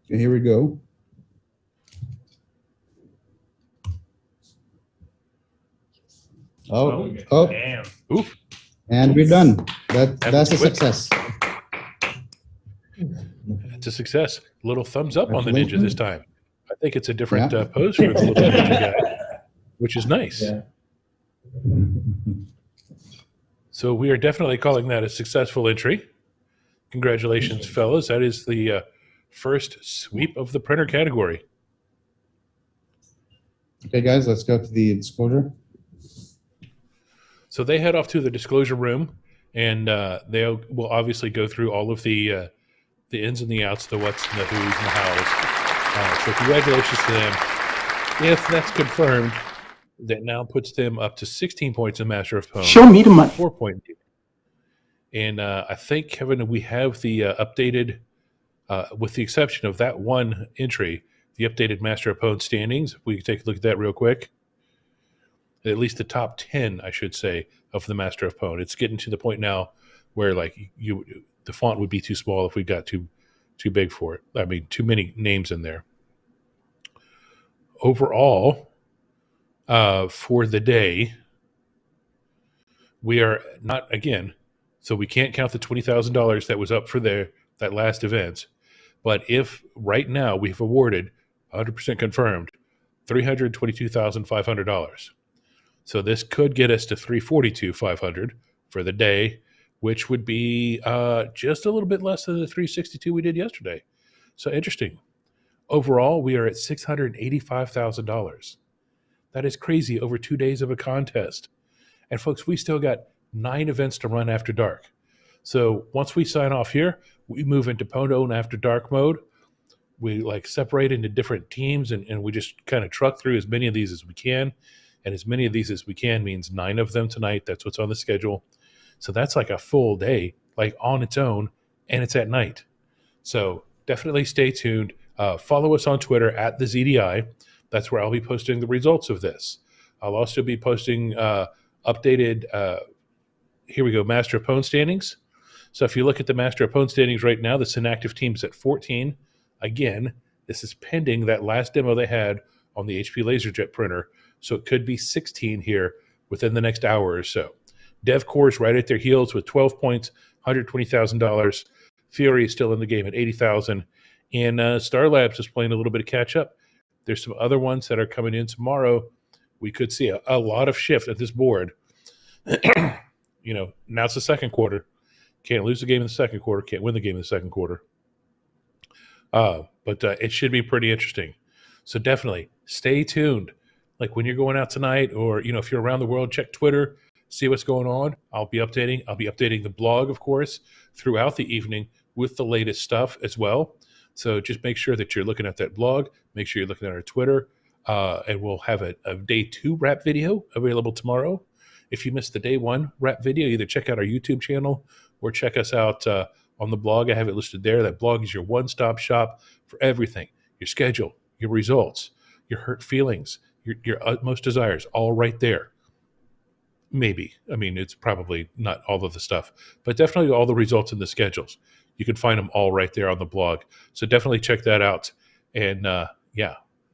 Okay, here we go. Oh, damn. Oof. And we're done. That's a success. It's a success. A little thumbs up on the ninja this time. I think it's a different Yeah. pose for the little ninja guy, which is nice. Yeah. So we are definitely calling that a successful entry. Congratulations, fellas. That is the first sweep of the printer category. Okay, guys, let's go to the disclosure. So they head off to the disclosure room, and they will obviously go through all of the ins and the outs, the whats and the who's and the hows. So congratulations to them. If that's confirmed, that now puts them up to 16 points in Master of Pwn. Show me the money. 4 point. And I think, Kevin, we have the updated, with the exception of that one entry, the updated Master of Pwn standings. We can take a look at that real quick. At least the top 10, I should say, of the Master of Pwn. It's getting to the point now where the font would be too small if we got too big for it. I mean, too many names in there. Overall, for the day, we are not, again, so we can't count the $20,000 that was up for that last event. But if right now we've awarded 100% confirmed $322,500. So this could get us to $342,500 for the day, which would be just a little bit less than the $362,000 we did yesterday. So interesting. Overall, we are at $685,000. That is crazy over 2 days of a contest. And folks, we still got 9 events to run after dark. So once we sign off here, we move into Pwn after dark mode. We separate into different teams and we just kind of truck through as many of these as we can. And as many of these as we can means 9 of them tonight. That's what's on the schedule. So that's like a full day, on its own, and it's at night. So definitely stay tuned. Follow us on Twitter at the ZDI. That's where I'll be posting the results of this. I'll also be posting updated, here we go, Master of Pwn standings. So if you look at the Master of Pwn standings right now, the Synactive team is at 14. Again, this is pending that last demo they had on the HP LaserJet printer. So it could be 16 here within the next hour or so. DevCore is right at their heels with 12 points, $120,000. Fury is still in the game at 80,000. And Star Labs is playing a little bit of catch up. There's some other ones that are coming in tomorrow. We could see a lot of shift at this board. Now it's the second quarter. Can't lose the game in the second quarter. Can't win the game in the second quarter. But it should be pretty interesting. So definitely stay tuned. Like when you're going out tonight, or if you're around the world, check Twitter, see what's going on. I'll be updating the blog, of course, throughout the evening with the latest stuff as well. So just make sure that you're looking at that blog. Make sure you're looking at our Twitter, and we'll have a day 2 wrap video available tomorrow. If you missed the day 1 wrap video, either check out our YouTube channel or check us out on the blog. I have it listed there. That blog is your one-stop shop for everything: your schedule, your results, your hurt feelings, your utmost desires, all right there. Maybe. I mean, it's probably not all of the stuff, but definitely all the results in the schedules. You can find them all right there on the blog. So definitely check that out. And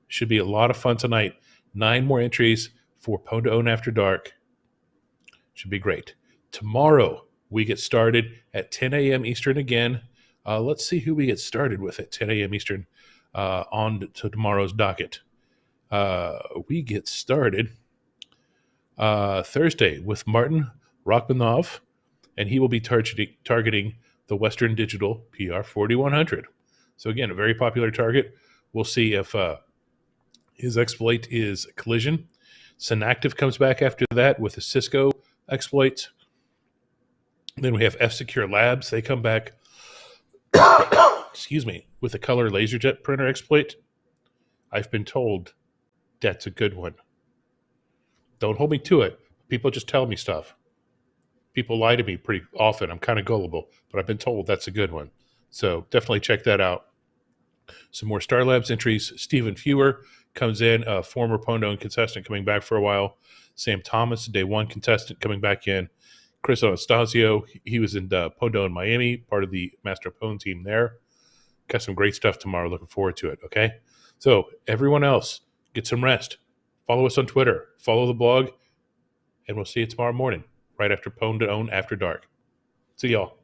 should be a lot of fun tonight. 9 more entries for PWN2OWN After Dark. Should be great. Tomorrow, we get started at 10 a.m. Eastern again. Let's see who we get started with at 10 a.m. Eastern on to tomorrow's docket. We get started Thursday with Martin Rachmanov, and he will be targeting the Western Digital PR4100. So again, a very popular target. We'll see if his exploit is Collision. Synactive comes back after that with a Cisco exploit. Then we have F-Secure Labs. They come back, with a color LaserJet printer exploit. I've been told that's a good one. Don't hold me to it. People just tell me stuff. People lie to me pretty often. I'm kind of gullible, but I've been told that's a good one. So definitely check that out. Some more Star Labs entries. Stephen Fewer comes in, a former PWN2OWN contestant coming back for a while. Sam Thomas, day 1 contestant coming back in. Chris Anastasio, he was in PWN2OWN Miami, part of the Master PWN team there. Got some great stuff tomorrow. Looking forward to it, okay? So everyone else, get some rest. Follow us on Twitter. Follow the blog. And we'll see you tomorrow morning, right after PWN2OWN After Dark. See y'all.